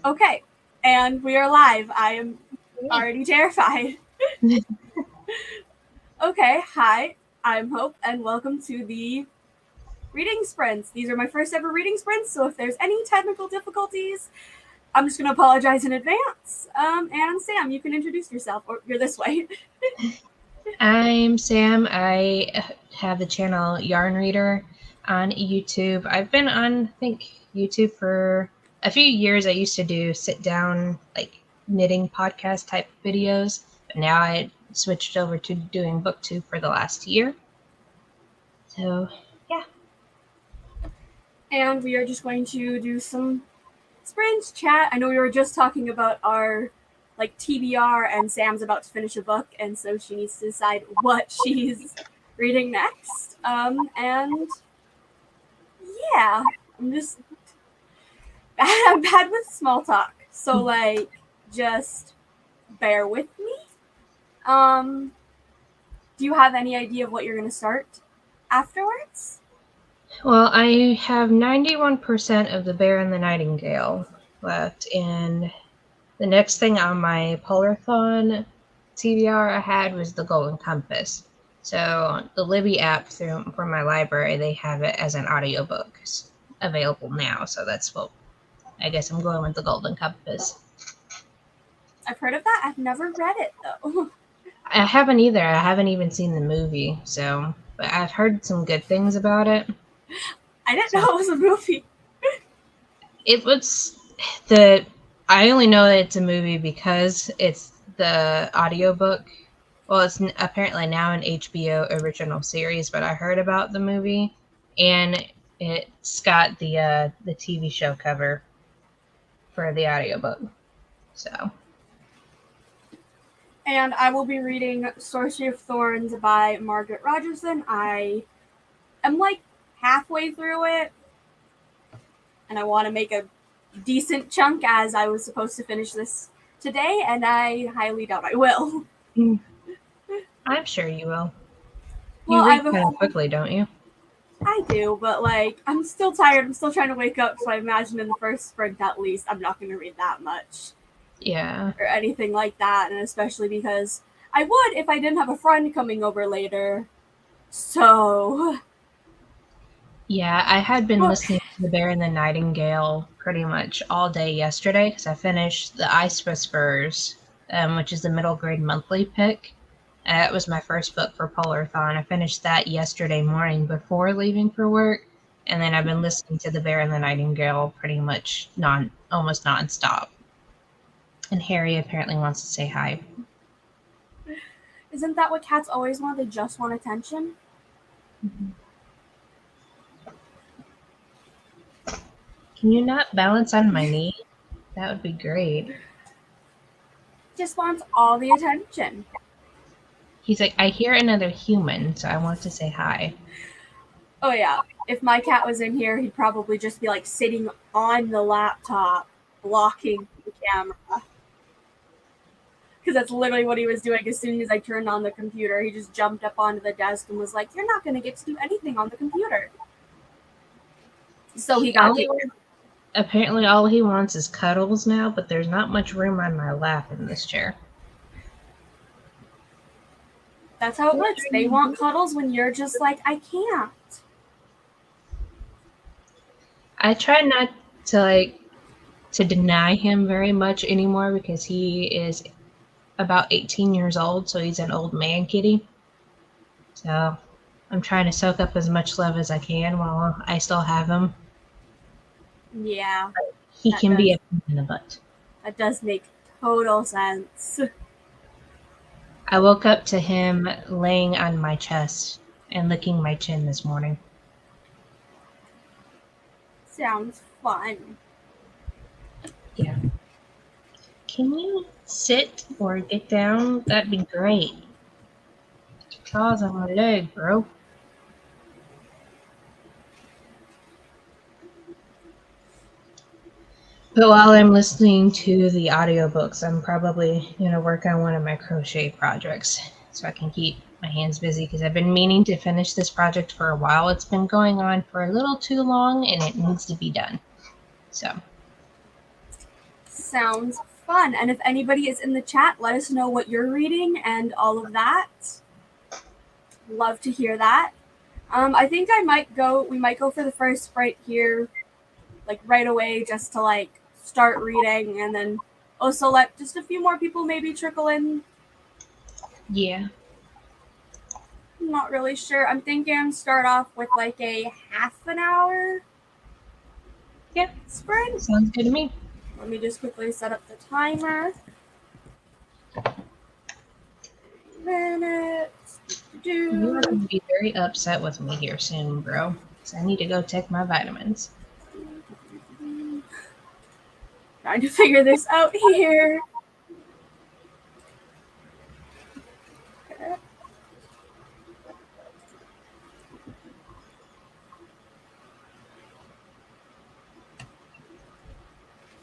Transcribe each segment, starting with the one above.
Okay, and we are live. I am already terrified. Okay, hi, I'm Hope, and welcome to the reading sprints. These are my first ever reading sprints, so if there's any technical difficulties, I'm just going to apologize in advance. And Sam, you can introduce yourself, or you're this way. I'm Sam. I have the channel Yarn Reader on YouTube. I've been on, I think, YouTube for a few years. I used to do sit down, like knitting podcast type videos, but now I switched over to doing booktube for the last year. So, yeah. And we are just going to do some sprints chat. I know we were just talking about our TBR, and Sam's about to finish a book, and so she needs to decide what she's reading next. And yeah, I'm just I'm bad with small talk, so just bear with me. Do you have any idea of what you're gonna start afterwards? Well, I have 91% of The Bear and the Nightingale left, and the next thing on my Polarthon TBR I had was the Golden Compass. So the Libby app from my library, they have it as an audiobook available now. So that's what I guess I'm going with the Golden Compass. I've heard of that. I've never read it though. I haven't either. I haven't even seen the movie. So, but I've heard some good things about it. I didn't know it was a movie. It was I only know that it's a movie because it's the audiobook. Well, it's apparently now an HBO original series, but I heard about the movie, and it's got the TV show cover for the audiobook. So. And I will be reading Sorcery of Thorns by Margaret Rogerson. I am halfway through it, and I want to make a decent chunk as I was supposed to finish this today, and I highly doubt I will. I'm sure you will. Well, you read kind of quickly, don't you? I do, but I'm still tired. I'm still trying to wake up, so I imagine in the first sprint at least I'm not going to read that much. Yeah. Or anything like that, and especially because I would if I didn't have a friend coming over later. So. Yeah, I had been listening to The Bear and the Nightingale pretty much all day yesterday because I finished The Ice Whisperers, which is the middle grade monthly pick. That was my first book for Polarthon. I finished that yesterday morning before leaving for work, and then I've been listening to The Bear and the Nightingale pretty much almost nonstop. And Harry apparently wants to say hi. Isn't that what cats always want? They just want attention? Mm-hmm. Can you not balance on my knee? That would be great. Just wants all the attention. He's like, I hear another human, so I want to say hi. Oh yeah. If my cat was in here, he'd probably just be sitting on the laptop, blocking the camera. Because that's literally what he was doing as soon as I turned on the computer. He just jumped up onto the desk and was like, "You're not going to get to do anything on the computer." So he got taken. Apparently all he wants is cuddles now, but there's not much room on my lap in this chair. That's how it works. They want cuddles when you're just like, I can't. I try not to deny him very much anymore because he is about 18 years old, so he's an old man kitty. So I'm trying to soak up as much love as I can while I still have him. Yeah. But he can be a pain in the butt. That does make total sense. I woke up to him laying on my chest and licking my chin this morning. Sounds fun. Yeah. Can you sit or get down? That'd be great. Claws on my leg, bro. But while I'm listening to the audiobooks, I'm probably going to work on one of my crochet projects so I can keep my hands busy because I've been meaning to finish this project for a while. It's been going on for a little too long and it needs to be done. So. Sounds fun. And if anybody is in the chat, let us know what you're reading and all of that. Love to hear that. I think we might go for the first sprite here, like right away, just to like start reading, and then also let just a few more people maybe trickle in. Yeah. I'm not really sure. I'm thinking start off with like a half an hour. Yeah. Sprint. Sounds good to me. Let me just quickly set up the timer. Minutes. You are going to be very upset with me here soon, bro. Because I need to go take my vitamins. Trying to figure this out here.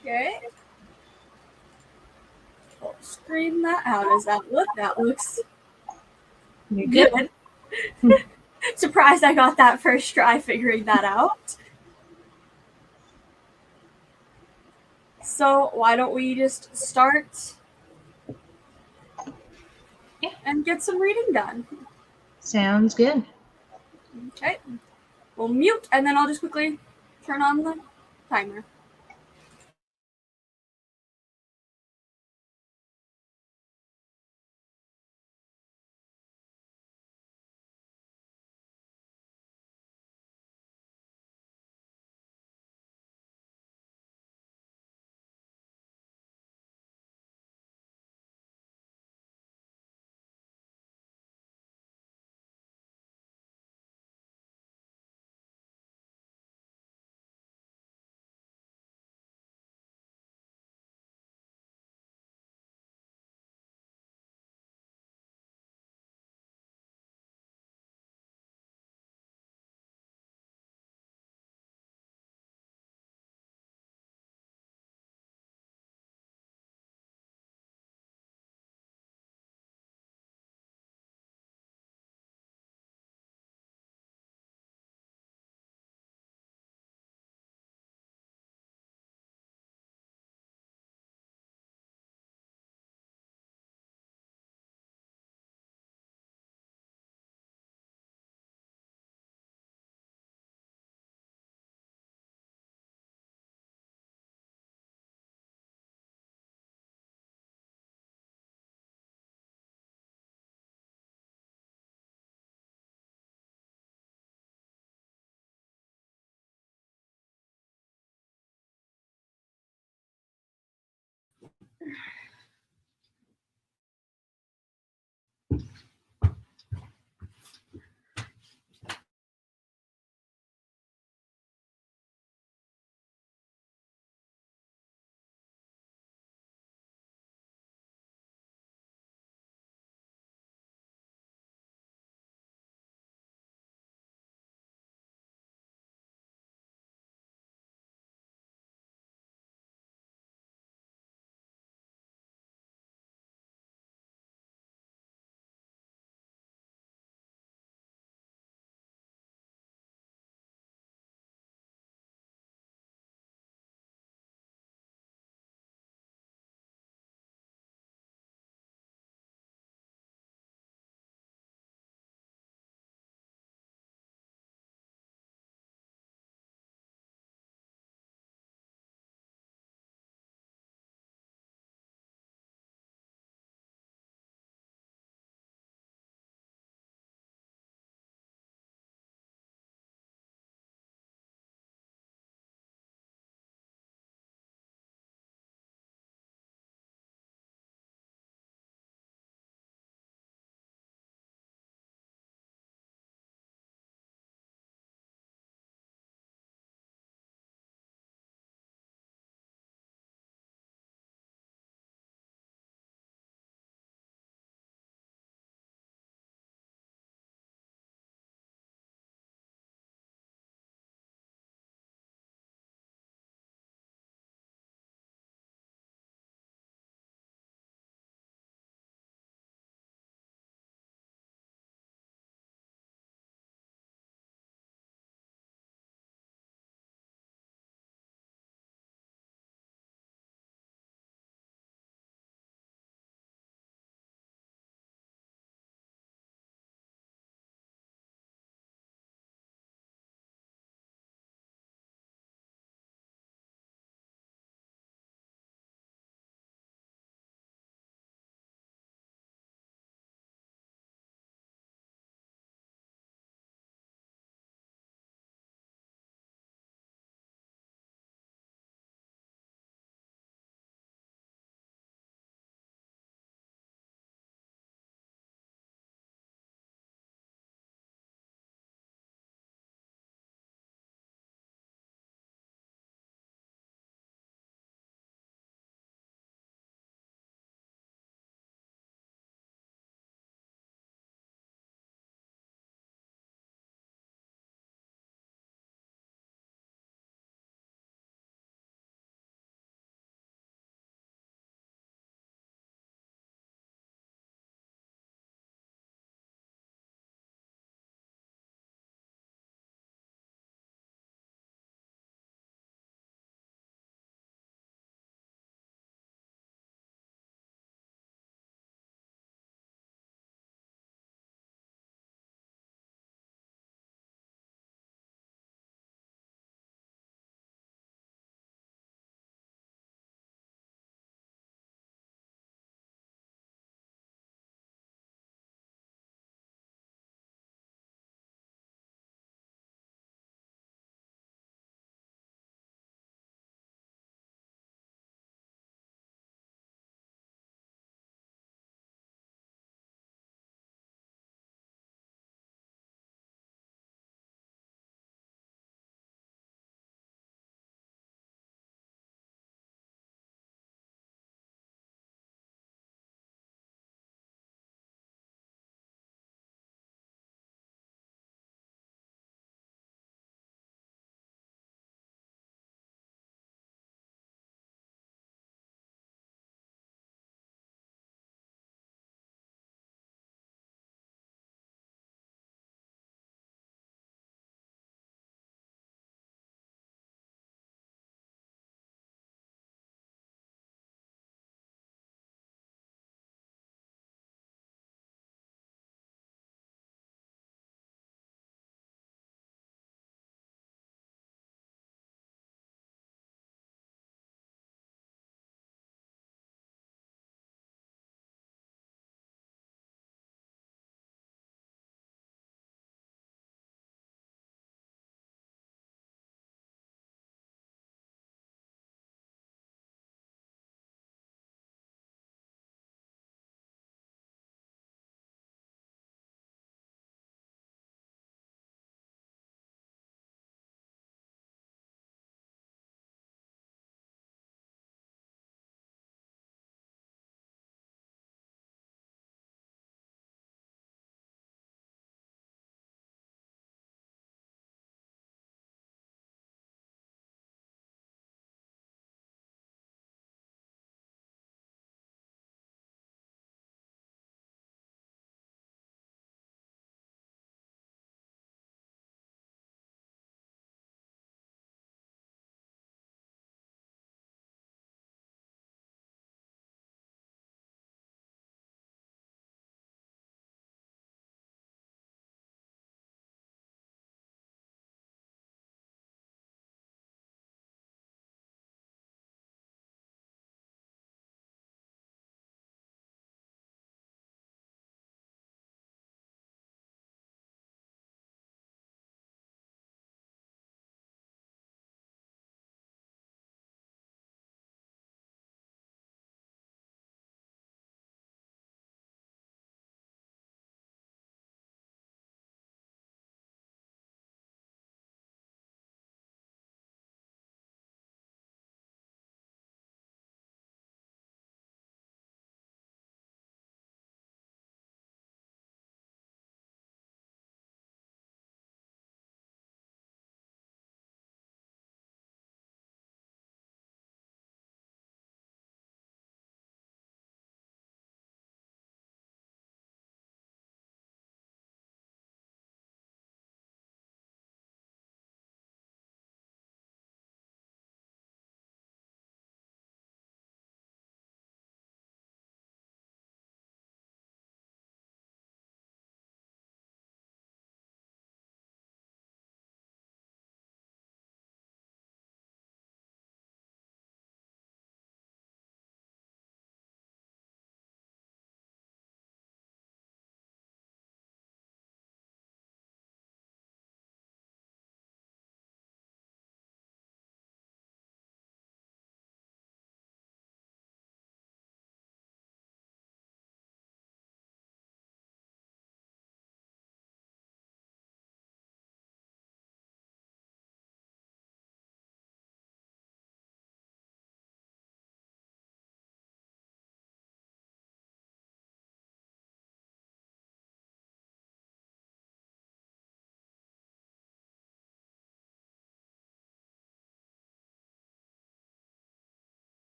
Okay. I'll screen that. How does that look? That looks You're good. Surprised I got that first try figuring that out. So why don't we just start and get some reading done? Sounds good. Okay. We'll mute, and then I'll just quickly turn on the timer.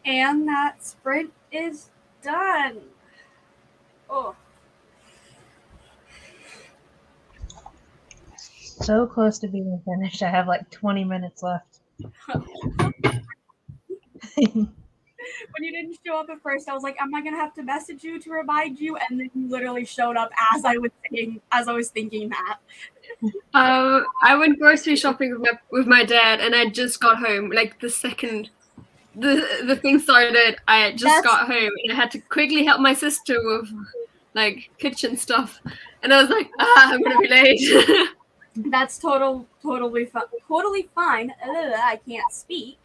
And that sprint is done. Oh. So close to being finished. I have like 20 minutes left. When you didn't show up at first, I was like, am I gonna have to message you to remind you? And then you literally showed up as I was thinking that. I went grocery shopping with my dad, and I just got home. Like the second the thing started, I just got home, and I had to quickly help my sister with like kitchen stuff. And I was like, I'm gonna be late. That's totally fine. I can't speak.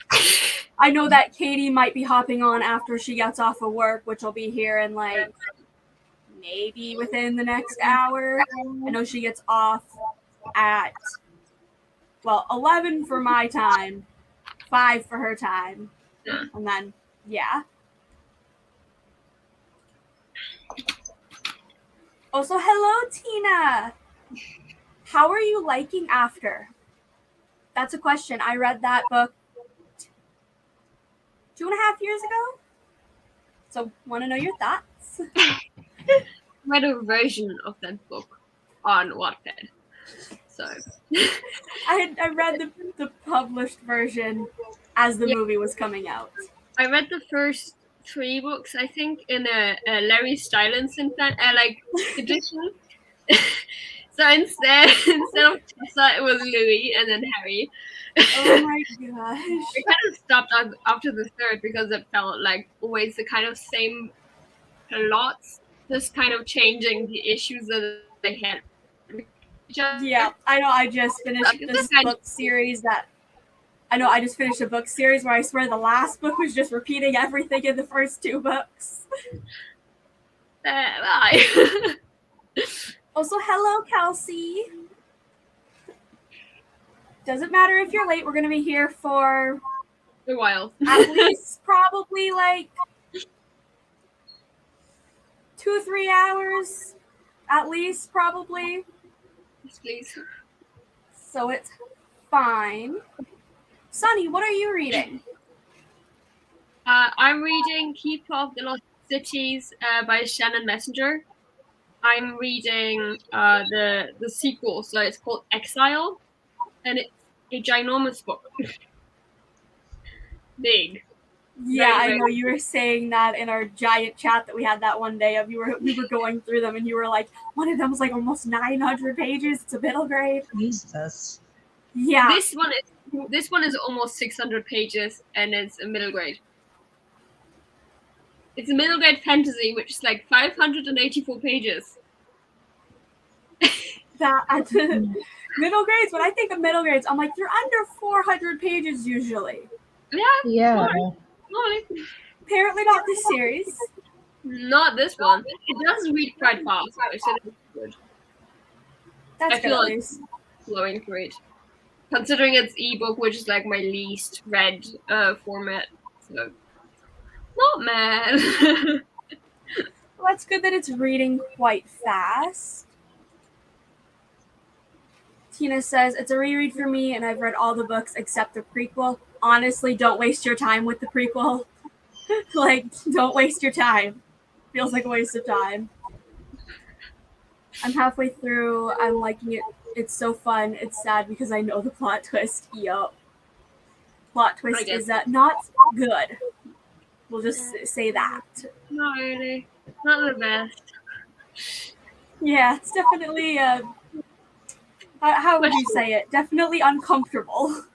I know that Katie might be hopping on after she gets off of work, which will be here in like maybe within the next hour. I know she gets off at 11 for my time, 5 for her time, and then yeah. Also, hello, Tina. How are you liking After? That's a question. I read that book 2.5 years ago. So, want to know your thoughts? I read a version of that book on Wattpad. So I read the published version as the movie was coming out. I read the first 3 books, I think, in a Larry Stylinson edition. So instead of Tessa, it was Louis and then Harry. Oh my gosh! I kind of stopped after the third because it felt like always the kind of same plots, just kind of changing the issues that they had. Yeah, I know. I just finished this book series I just finished a book series where I swear the last book was just repeating everything in the first 2 books. Bye. Also, hello, Kelsey. Doesn't matter if you're late. We're going to be here for a while. At least probably like 2-3 hours. At least, probably. Yes, please. So it's fine. Sunny, what are you reading? I'm reading Keeper of the Lost Cities by Shannon Messenger. I'm reading the sequel, so it's called Exile, and it's a ginormous book. Big. Yeah, I know you were saying that in our giant chat that we had that one day. We were going through them, and you were like, one of them was like almost 900 pages. It's a middle grade. Jesus. Yeah. This one is almost 600 pages, and it's a middle grade. It's a middle grade fantasy, which is like 584 pages. Middle grades, when I think of middle grades, I'm like, they're under 400 pages usually. Yeah. Apparently not this series. Not this one. It does read quite fast, so it's good. I feel like flowing through it. Considering it's ebook, which is like my least read format. So not mad. Well, that's good that it's reading quite fast. Tina says, it's a reread for me, and I've read all the books except the prequel. Honestly, don't waste your time with the prequel. Like, don't waste your time. Feels like a waste of time. I'm halfway through. I'm liking it. It's so fun. It's sad because I know the plot twist. Yup. Plot twist is not good. We'll just say that. Not really. Not the best. Yeah, it's definitely, how would you say it? Definitely uncomfortable.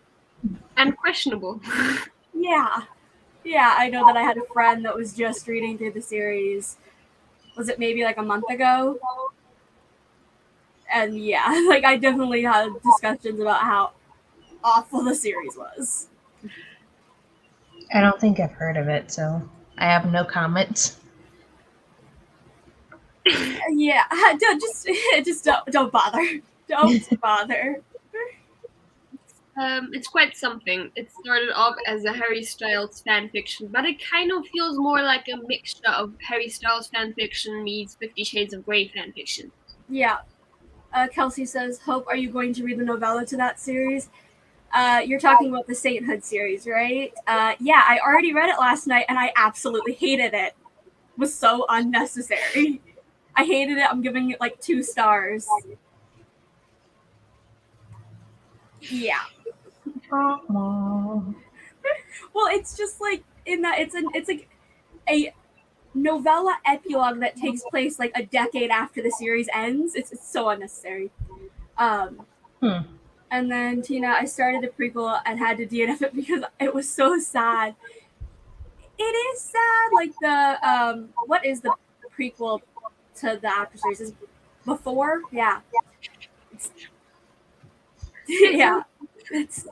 And questionable. Yeah. Yeah, I know that I had a friend that was just reading through the series. Was it maybe like a month ago? And yeah, like I definitely had discussions about how awful the series was. I don't think I've heard of it, so I have no comments. Yeah, just don't bother. Don't bother. It's quite something. It started off as a Harry Styles fan fiction, but it kind of feels more like a mixture of Harry Styles fan fiction meets 50 Shades of Grey fan fiction. Yeah. Kelsey says, Hope, are you going to read the novella to that series? You're talking about the Sainthood series, right? Yeah, I already read it last night, and I absolutely hated it. It was so unnecessary. I hated it. I'm giving it like 2 stars. Yeah. Well, it's just like in that it's like a novella epilogue that takes place like a decade after the series ends. It's so unnecessary. And then Tina, I started the prequel and had to DNF it because it was so sad. It is sad. Like the what is the prequel to the after series? Is Before? Yeah. Yeah. It's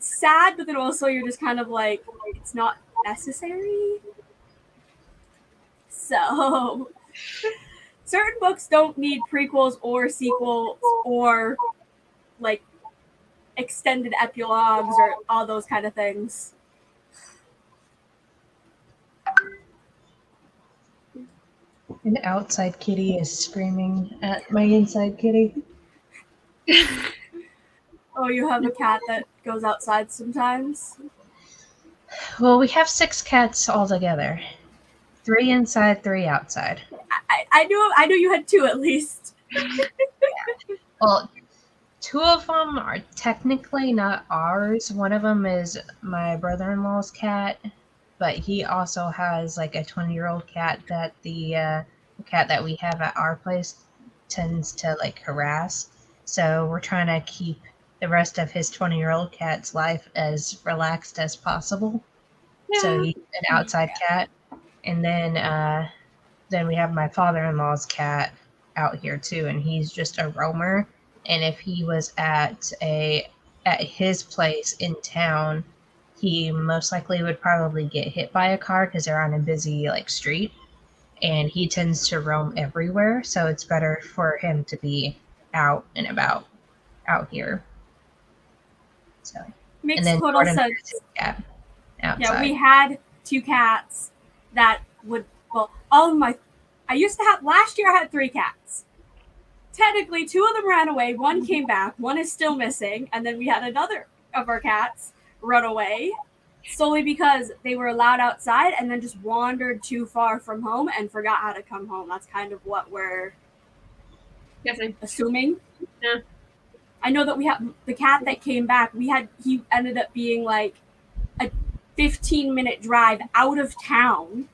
sad, but then also you're just kind of like, it's not necessary. So certain books don't need prequels or sequels or like extended epilogues or all those kind of things. An outside kitty is screaming at my inside kitty. Oh, you have a cat that goes outside sometimes? Well, we have 6 cats altogether. 3 inside, 3 outside. I knew you had 2 at least. Well, 2 of them are technically not ours. One of them is my brother-in-law's cat, but he also has like a 20-year-old cat that the cat that we have at our place tends to like harass. So we're trying to keep the rest of his 20-year-old cat's life as relaxed as possible. Yeah. So he's an outside cat. And then we have my father-in-law's cat out here too, and he's just a roamer. And if he was at his place in town, he most likely would probably get hit by a car because they're on a busy like street, and he tends to roam everywhere. So it's better for him to be out and about out here. So makes total sense. Cat outside. Yeah, we had 2 cats that would I used to have last year I had 3 cats. Technically 2 of them ran away, 1 came back, 1 is still missing, and then we had another of our cats run away solely because they were allowed outside and then just wandered too far from home and forgot how to come home. That's kind of what we're assuming. Yeah. I know that we have the cat that came back, he ended up being like a 15-minute drive out of town,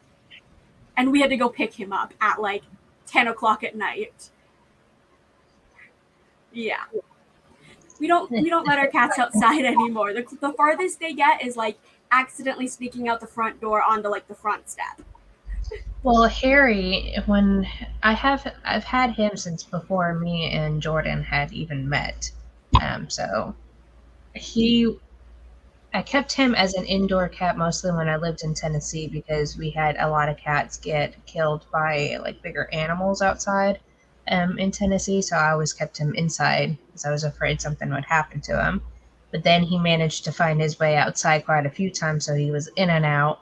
and we had to go pick him up at like 10 o'clock at night. Yeah. We don't let our cats outside anymore. The farthest they get is like accidentally sneaking out the front door onto like the front step. Well, Harry, I've had him since before me and Jordan had even met. So I kept him as an indoor cat mostly when I lived in Tennessee because we had a lot of cats get killed by like bigger animals outside in Tennessee. So I always kept him inside because I was afraid something would happen to him. But then he managed to find his way outside quite a few times, so he was in and out.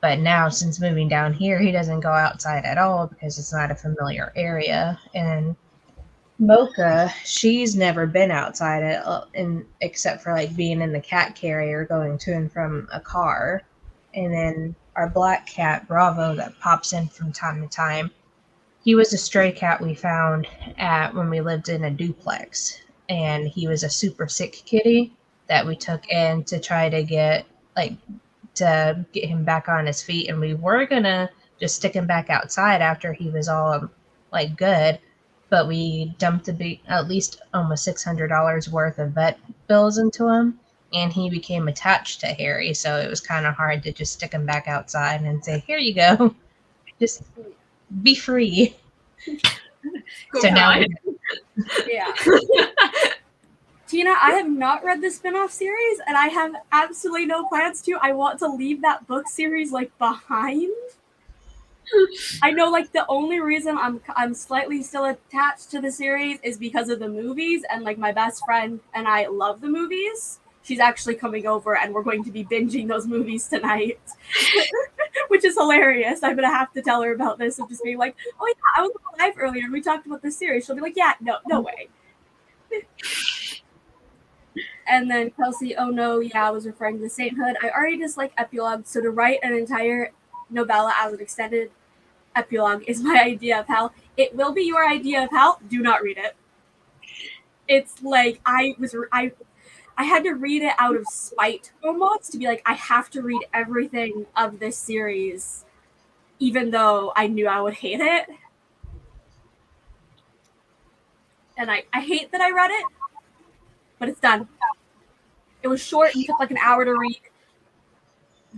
But now, since moving down here, he doesn't go outside at all because it's not a familiar area. And Mocha, she's never been outside except for like being in the cat carrier going to and from a car. And then our black cat, Bravo, that pops in from time to time, he was a stray cat we found when we lived in a duplex. And he was a super sick kitty that we took in to try to get him back on his feet. And we were going to just stick him back outside after he was all like good. But we dumped at least almost $600 worth of vet bills into him, and he became attached to Harry. So it was kind of hard to just stick him back outside and say, "Here you go, just be free." So now, yeah. Tina, I have not read the spin-off series, and I have absolutely no plans to. I want to leave that book series like behind. I know, like, the only reason I'm slightly still attached to the series is because of the movies, and like my best friend and I love the movies. She's actually coming over, and we're going to be binging those movies tonight, which is hilarious. I'm gonna have to tell her about this and just be like, "Oh yeah, I was live earlier, and we talked about the series." She'll be like, "Yeah, no way." And then Kelsey, oh no, yeah, I was referring to sainthood. I already dislike epilogue, so to write an entire novella as an extended epilogue is my idea of hell. It will be your idea of hell. Do not read it. It's like I had to read it out of spite almost, to be like, I have to read everything of this series, even though I knew I would hate it. And I hate that I read it, but it's done. It was short and took like an hour to read.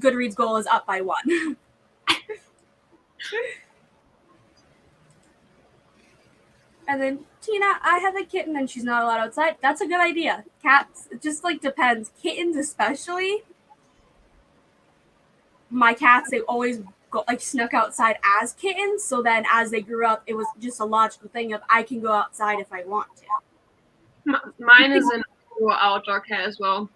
Goodreads goal is up by 1. And then, Tina, I have a kitten and she's not allowed outside. That's a good idea. Cats, it just like depends. Kittens especially. My cats, they always go like snuck outside as kittens. So then as they grew up, it was just a logical thing of I can go outside if I want to. Mine is an outdoor cat as well.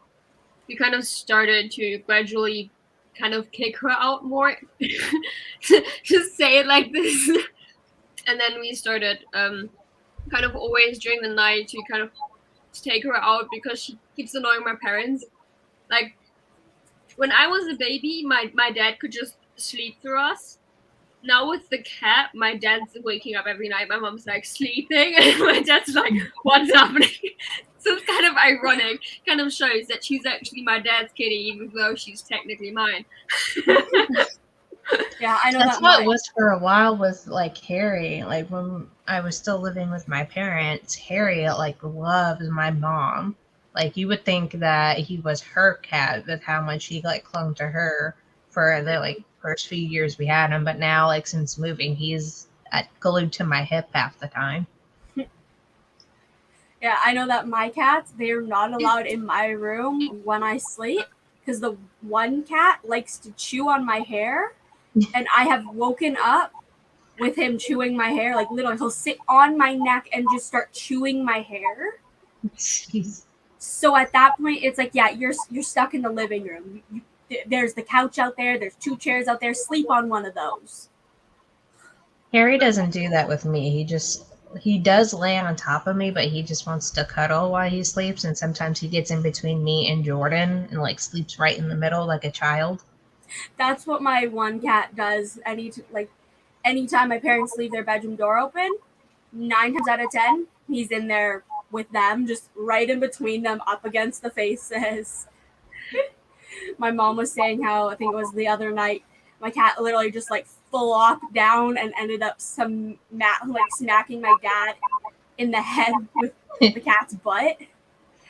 We kind of started to gradually kind of kick her out more. Just say it like this. And then we started kind of always during the night to kind of take her out because she keeps annoying my parents. Like, when I was a baby, my dad could just sleep through us. Now with the cat, my dad's waking up every night. My mom's like sleeping, and my dad's like, "What's happening?" So it's kind of ironic. Kind of shows that she's actually my dad's kitty, even though she's technically mine. Yeah, I know That's that. what it was for a while with like Harry. Like when I was still living with my parents, Harry like loves my mom. Like you would think that he was her cat with how much he like clung to her for the like first few years we had him. But now like since moving, he's glued to my hip half the time. Yeah, I know that my cats, they're not allowed in my room when I sleep because the one cat likes to chew on my hair, and I have woken up with him chewing my hair. Like literally, he'll sit on my neck and just start chewing my hair. Jeez. So at that point, it's like, yeah, you're stuck in the living room. There's the couch out there. There's 2 chairs out there. Sleep on one of those. Harry doesn't do that with me. He does lay on top of me, but he just wants to cuddle while he sleeps, and sometimes he gets in between me and Jordan and like sleeps right in the middle like a child. That's what my one cat does. Anytime my parents leave their bedroom door open, 9 times out of 10, he's in there with them, just right in between them, up against the faces. My mom was saying how, I think it was the other night, my cat literally just like flopped down and ended up smacking my dad in the head with the cat's butt.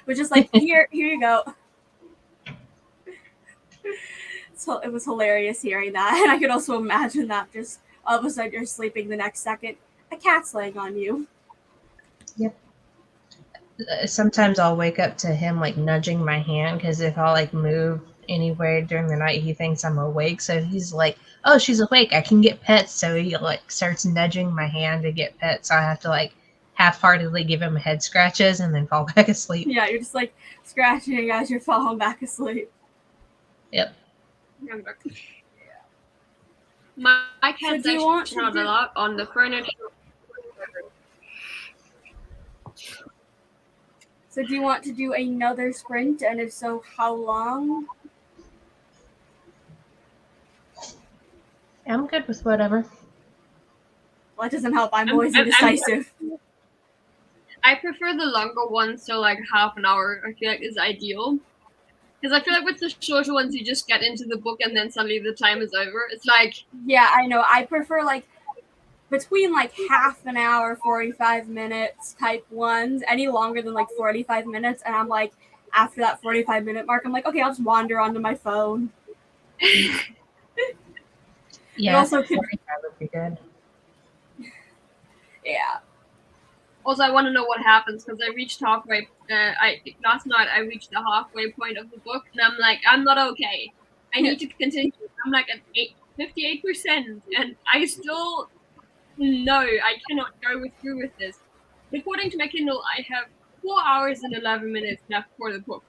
Which is like, here you go. So it was hilarious hearing that. And I could also imagine that just all of a sudden you're sleeping, the next second a cat's laying on you. Yep. Sometimes I'll wake up to him like nudging my hand, because if I'll like move anywhere during the night, he thinks I'm awake. So he's like, "Oh, she's awake, I can get pets." So he like starts nudging my hand to get pets. So I have to like half-heartedly give him head scratches and then fall back asleep. Yeah, you're just like scratching as you're falling back asleep. Yep. My cat's actually not a lot on the furniture. So do you want to do another sprint? And if so, how long? I'm good with whatever. Well, that doesn't help. I'm always indecisive. I prefer the longer ones, so like half an hour I feel like is ideal. Because I feel like with the shorter ones, you just get into the book and then suddenly the time is over. It's like... Yeah, I know. I prefer like between like half an hour, 45 minutes type ones. Any longer than like 45 minutes. And I'm like, after that 45-minute mark, I'm like, okay, I'll just wander onto my phone. Yeah, also 45 would be good. Yeah. Also, I want to know what happens because I reached halfway. Last night I reached the halfway point of the book, and I'm like, I'm not okay. I need to continue. I'm like at 58%, and I still I cannot go through with this. According to my Kindle, I have 4 hours and 11 minutes left for the book,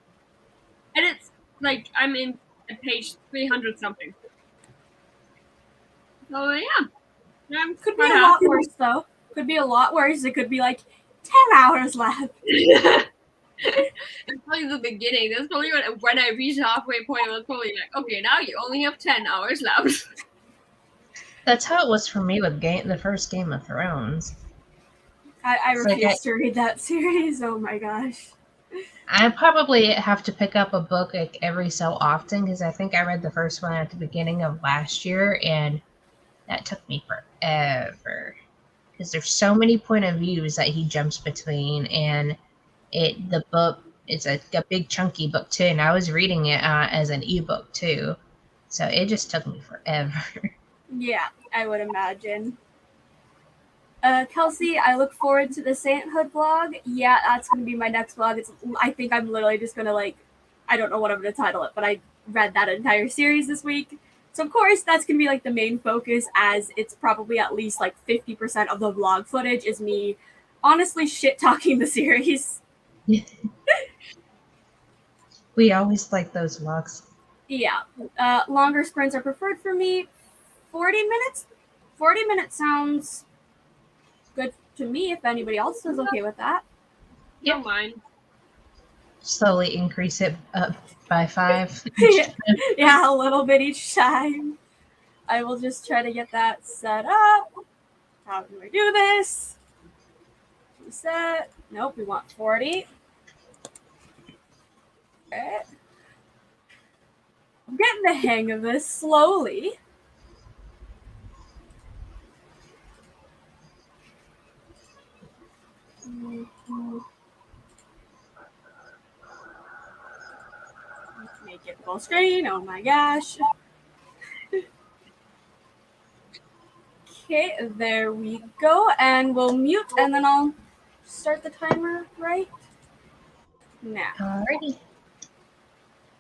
and it's like I'm in at page 300 something. So yeah, could be a lot worse though. Could be a lot worse. It could be like 10 hours left. It's probably the beginning. That's probably when I reached the halfway point. I was probably like, okay, now you only have 10 hours left. That's how it was for me with the first Game of Thrones. I It's like refuse to read that series. Oh my gosh. I probably have to pick up a book like every so often because I think I read the first one at the beginning of last year, and that took me forever because there's so many point of views that he jumps between, and the book it's a big chunky book too, and I was reading it as an ebook too, so it just took me forever. Yeah, I would imagine. Kelsey, I look forward to the Sainthood vlog. Yeah, that's gonna be my next vlog. I think I'm literally just gonna I don't know what I'm gonna title it, but I read that entire series this week. So of course that's gonna be like the main focus, as it's probably at least like 50% of the vlog footage is me honestly shit talking the series. We always like those vlogs. Yeah, longer sprints are preferred for me. 40 minutes. 40 minutes sounds good to me. If anybody else is okay with that. Yep. Don't mind. Slowly increase it up by 5 Yeah, a little bit each time. I will just try to get that set up. How do I do this? Reset. Nope, we want 40. Okay. I'm getting the hang of this slowly. Make it full screen. Oh my gosh. Okay, there we go. And we'll mute, and then I'll start the timer right now. Alrighty.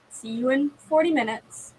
See you in 40 minutes.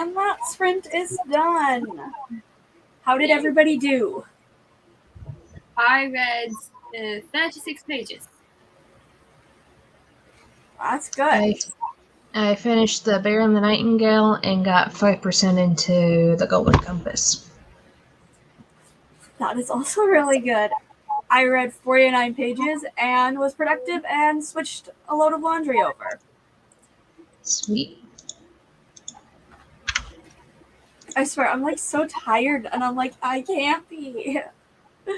And that sprint is done. How did everybody do? I read 36 pages. That's good. I finished The Bear and the Nightingale and got 5% into The Golden Compass. That is also really good. I read 49 pages and was productive and switched a load of laundry over. Sweet. I swear, I'm like so tired and I'm like, I can't be. I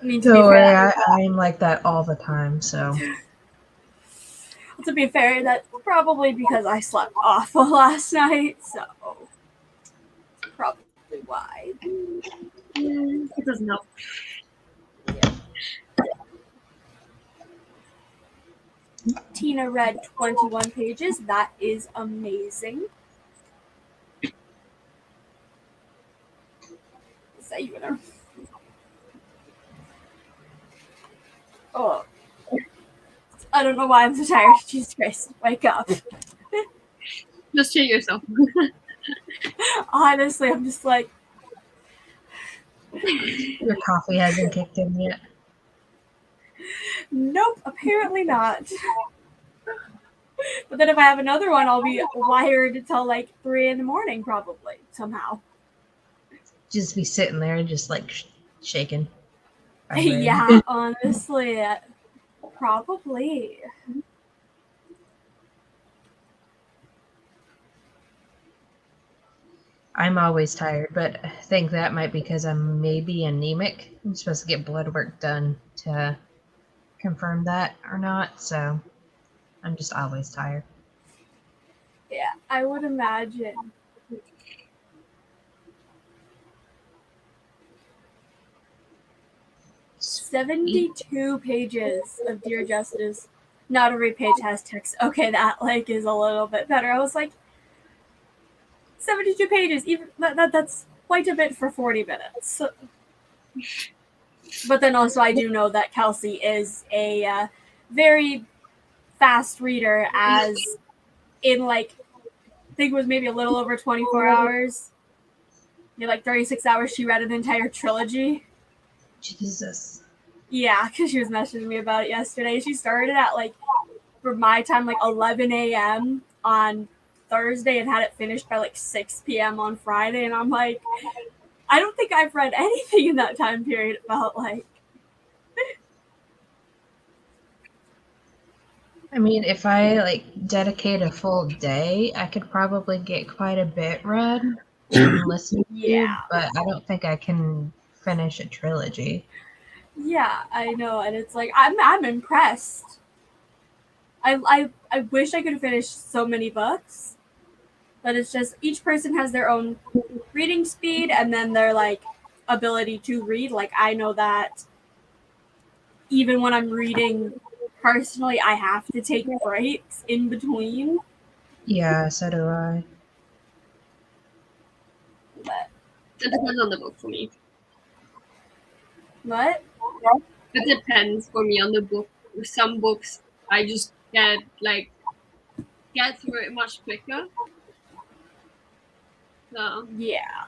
mean, to be fair, I'm like that all the time, so. To be fair, that's probably because I slept awful last night, so probably why. It doesn't help. Tina read 21 pages. That is amazing. Is that even a... Oh. I don't know why I'm so tired. Jesus Christ. Wake up. Just cheer yourself. Honestly, I'm just like... Your coffee hasn't kicked in yet? Nope, apparently not. But then if I have another one, I'll be wired until like 3 in the morning, probably, somehow. Just be sitting there, just like shaking. Yeah, honestly, probably. I'm always tired, but I think that might be because I'm maybe anemic. I'm supposed to get blood work done to confirm that or not, so I'm just always tired. Yeah, I would imagine. Sweet. 72 pages of Dear Justice. Not every page has text. Okay, that like is a little bit better. I was like, 72 pages. Even that's quite a bit for 40 minutes. But then also, I do know that Kelsey is a very fast reader, as in like, I think it was maybe a little over 24 hours. Yeah, like 36 hours, she read an entire trilogy. Jesus. Yeah, because she was messaging me about it yesterday. She started at like, for my time, like 11 a.m. on Thursday and had it finished by like 6 p.m. on Friday. And I'm like, I don't think I've read anything in that time period. It felt like. I mean, if I like dedicate a full day, I could probably get quite a bit read and listen to, but I don't think I can finish a trilogy. Yeah, I know, and it's like I'm impressed. I wish I could finish so many books, but it's just each person has their own reading speed and then their like ability to read. Like I know that even when I'm reading personally, I have to take breaks in between. Yeah, so do I. But It depends on the book for me. what? It depends for me on the book. With some books, I just get through it much quicker. So Yeah.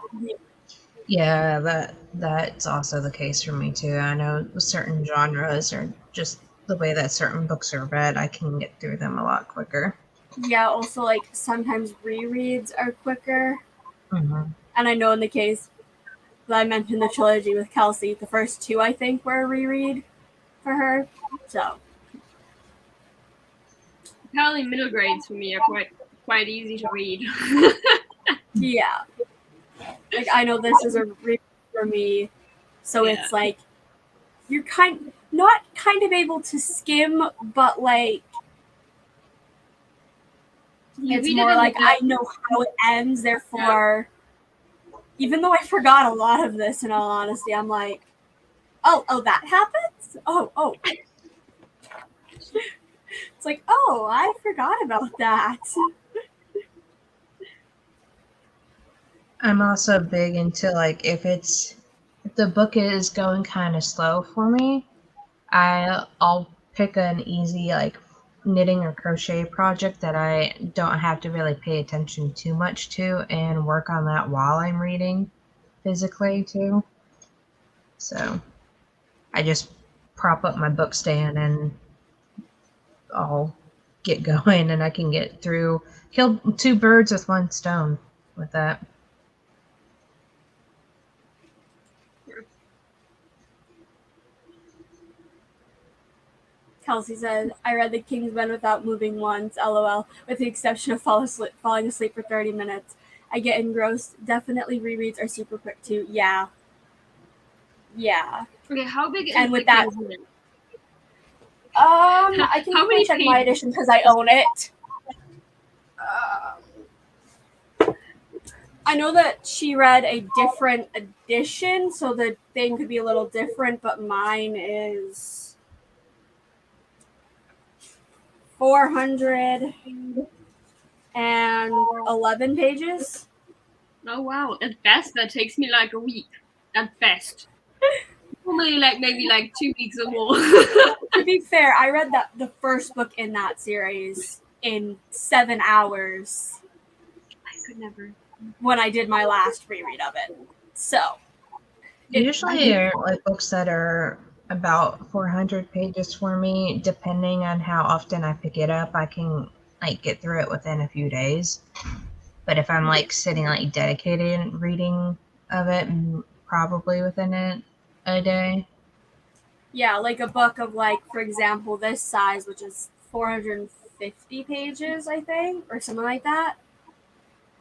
Yeah, that's also the case for me too. I know certain genres or just the way that certain books are read, I can get through them a lot quicker. Yeah, also like sometimes rereads are quicker. Mm-hmm. And I know in the case that I mentioned the trilogy with Kelsey, the first two I think were a reread for her. So apparently middle grades for me are quite easy to read. yeah. Like I know this is a read for me. So Yeah. it's like you're not kind of able to skim, but like it's more like I know how it ends, therefore even though I forgot a lot of this in all honesty, I'm like, oh that happens? Oh. It's like, oh, I forgot about that. I'm also big into like if the book is going kind of slow for me, I'll pick an easy like knitting or crochet project that I don't have to really pay attention too much to and work on that while I'm reading physically too. So I just prop up my book stand and I'll get going and I can kill two birds with one stone with that. Kelsey said, I read The King's Men without moving once, lol, with the exception of falling asleep for 30 minutes. I get engrossed. Definitely rereads are super quick too. Yeah. Yeah. Okay, how big is And with the that, King's Men? I can How many check my pages? edition because I own it. I know that she read a different edition, so the thing could be a little different, but mine is 411 pages. Oh wow, at best that takes me like a week. At best. Normally maybe 2 weeks or more. To be fair, I read the first book in that series in 7 hours. I could never. When I did my last reread of it. So Usually are like books that are about 400 pages for me. Depending on how often I pick it up, I can like get through it within a few days. But if I'm like sitting like dedicated reading of it, probably within a day. yeah, like a book of like, for example, this size, which is 450 pages, I think, or something like that.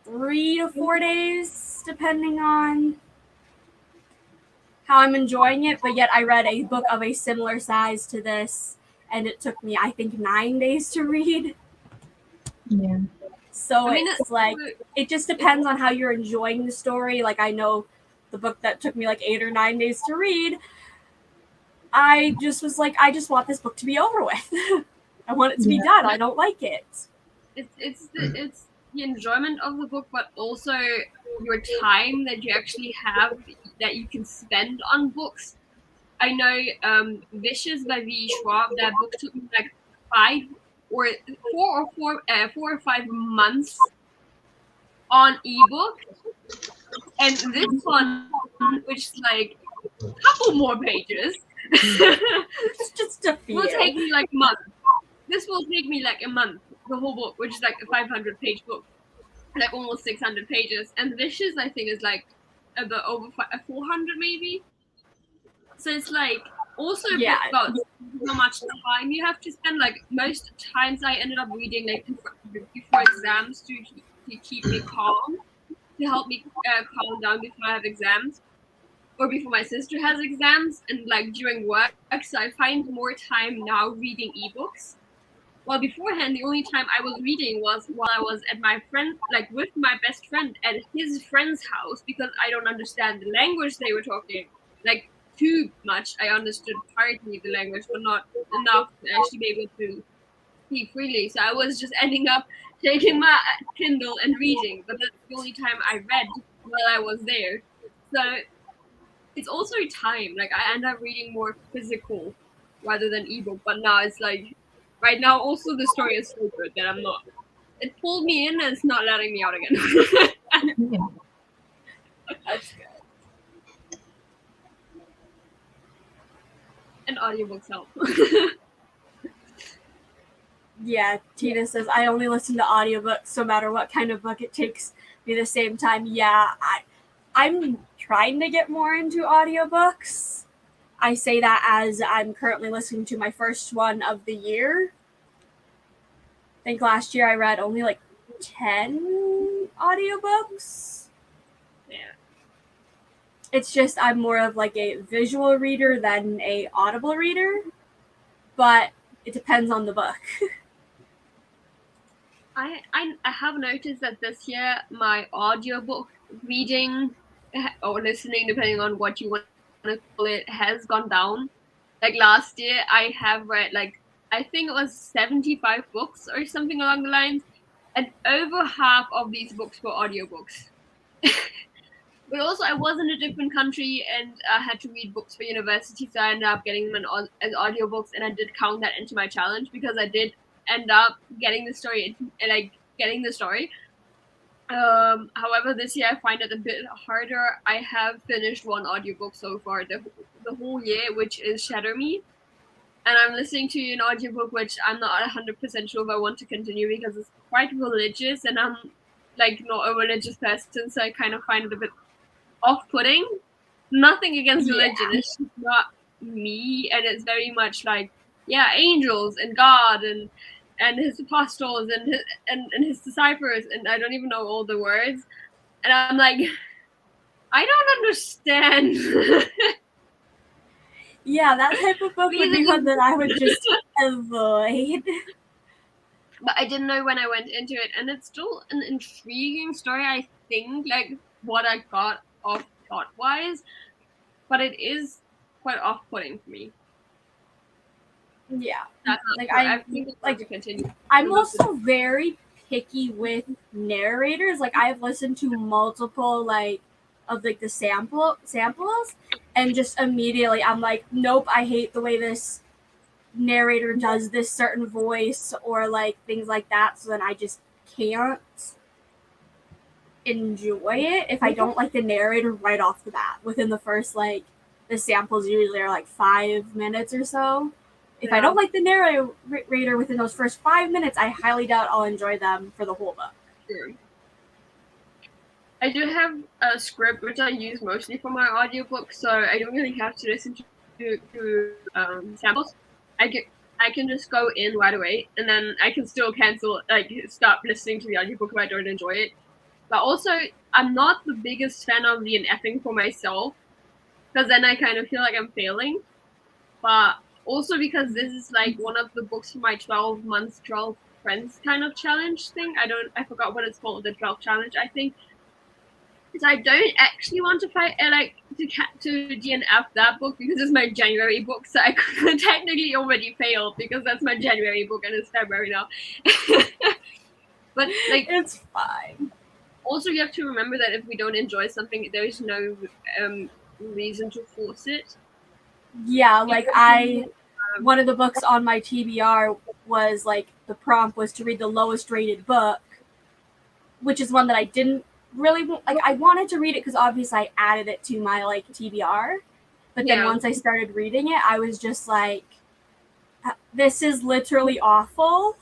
3 to 4 days, depending on how I'm enjoying it. But yet I read a book of a similar size to this, and it took me, I think, 9 days to read. Yeah. So it's like, it just depends on how you're enjoying the story. Like, I know the book that took me like 8 or 9 days to read, I just was like, I just want this book to be over with. I want it to be done. I don't like it. It's the enjoyment of the book, but also your time that you actually have that you can spend on books. I know Vicious by V. Schwab, that book took me like 4 or 5 months on ebook. And this one, which is like a couple more pages, It's just a few. will take me like a month. This will take me like a month, the whole book, which is like a 500-page book, like almost 600 pages. And Vicious, I think, is like about over 400 maybe. So it's like also a bit about how much time you have to spend. Like most times I ended up reading like before exams to keep me calm, to help me calm down before I have exams, or before my sister has exams, and like during work. So I find more time now reading ebooks. Well, beforehand, the only time I was reading was while I was at my friend, like with my best friend at his friend's house, because I don't understand the language they were talking. Like too much. I understood partly the language, but not enough to actually be able to speak freely. So I was just ending up taking my Kindle and reading, but that's the only time I read while I was there. So it's also time. Like I end up reading more physical rather than ebook. But now it's like right now also the story is so good that I'm not. It pulled me in and it's not letting me out again. Yeah. That's good. And audiobooks help. Yeah, Tina says, I only listen to audiobooks no matter what kind of book. It takes me the same time. Yeah, I'm trying to get more into audiobooks. I say that as I'm currently listening to my first one of the year. I think last year I read only like 10 audiobooks. Yeah. It's just I'm more of like a visual reader than a audible reader, but it depends on the book. I have noticed that this year my audiobook reading or listening, depending on what you want to call it, has gone down. Like last year, I have read like I think it was 75 books or something along the lines, and over half of these books were audiobooks. But also, I was in a different country and I had to read books for university, so I ended up getting them as audiobooks, and I did count that into my challenge because I did end up getting the story, getting the story. However, this year I find it a bit harder. I have finished one audiobook so far the whole year, which is Shadow Me. And I'm listening to an audiobook which I'm not 100% sure if I want to continue because it's quite religious and I'm not a religious person, so I kind of find it a bit off-putting. Nothing against religion, it's just not me, and it's very much angels and God and his apostles and his disciples, and I don't even know all the words. And I'm like, I don't understand. Yeah, that type of book would be one that I would just avoid. But I didn't know when I went into it, and it's still an intriguing story, I think, what I got off plot-wise, but it is quite off-putting for me. Yeah. I think it's going to continue. I'm also very picky with narrators. I've listened to multiple of the samples, and just immediately I'm like, nope, I hate the way this narrator does this certain voice or things like that, so then I just can't enjoy it if I don't like the narrator right off the bat within the first the samples usually are 5 minutes or so. If I don't like the narrator within those first 5 minutes, I highly doubt I'll enjoy them for the whole book. Sure. I do have a script which I use mostly for my audiobook, so I don't really have to listen to samples. I can just go in right away, and then I can still stop listening to the audiobook if I don't enjoy it. But also, I'm not the biggest fan of DNFing for myself, because then I kind of feel like I'm failing. But also because this is one of the books for my 12 months, 12 friends kind of challenge thing. I forgot what it's called, the 12 challenge, I think. So I don't actually want to to DNF that book because it's my January book, so I could technically already failed because that's my January book and it's February now. But it's fine. Also, you have to remember that if we don't enjoy something, there is no reason to force it. Yeah, one of the books on my TBR was the prompt was to read the lowest rated book, which is one that I didn't really I wanted to read it because obviously I added it to my TBR, but then once I started reading it, I was just like, this is literally awful.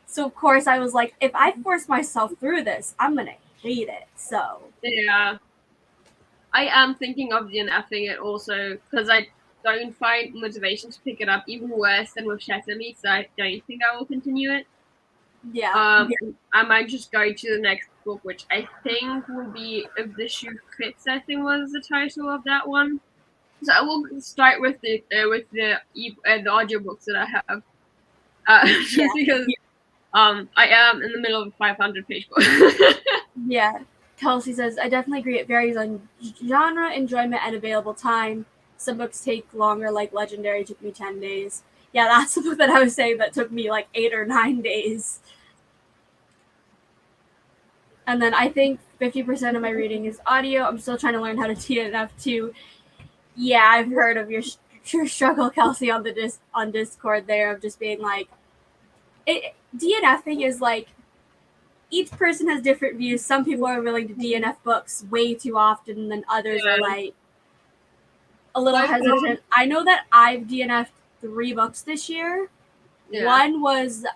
So of course I was like, if I force myself through this, I'm gonna hate it. So yeah, I am thinking of DNFing it also because I don't find motivation to pick it up, even worse than with Sesame, so I don't think I will continue it. Yeah. I might just go to the next book, which I think will be If the Shoe Fits, I think was the title of that one. So I will start with the audiobooks that I have. Just because I am in the middle of a 500-page book. Yeah. Kelsey says, I definitely agree. It varies on genre, enjoyment, and available time. Some books take longer, like Legendary took me 10 days. Yeah, that's the book that I was saying that took me 8 or 9 days. And then I think 50% of my reading is audio. I'm still trying to learn how to DNF too. Yeah, I've heard of your struggle, Kelsey, on on Discord there of just being DNFing is each person has different views. Some people are willing to DNF books way too often than others are a little hesitant. I know that I've DNF'd 3 books this year. Yeah. One was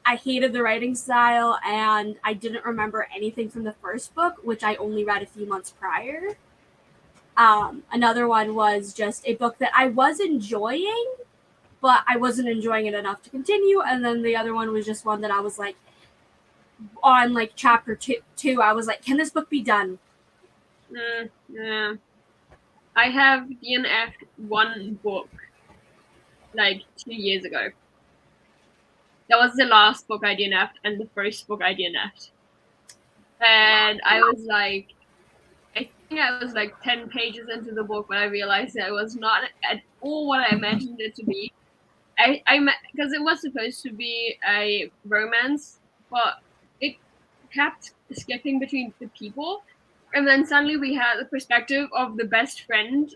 I hated the writing style and I didn't remember anything from the first book, which I only read a few months prior. Another one was just a book that I was enjoying, but I wasn't enjoying it enough to continue. And then the other one was just one that I was on chapter 2, I was like, can this book be done? Yeah. I have DNF'd one book 2 years ago. That was the last book I DNF'd and the first book I DNF'd. And I was I think I was 10 pages into the book when I realized that it was not at all what I imagined it to be. Because it was supposed to be a romance, but it kept skipping between the people. And then suddenly we had the perspective of the best friend,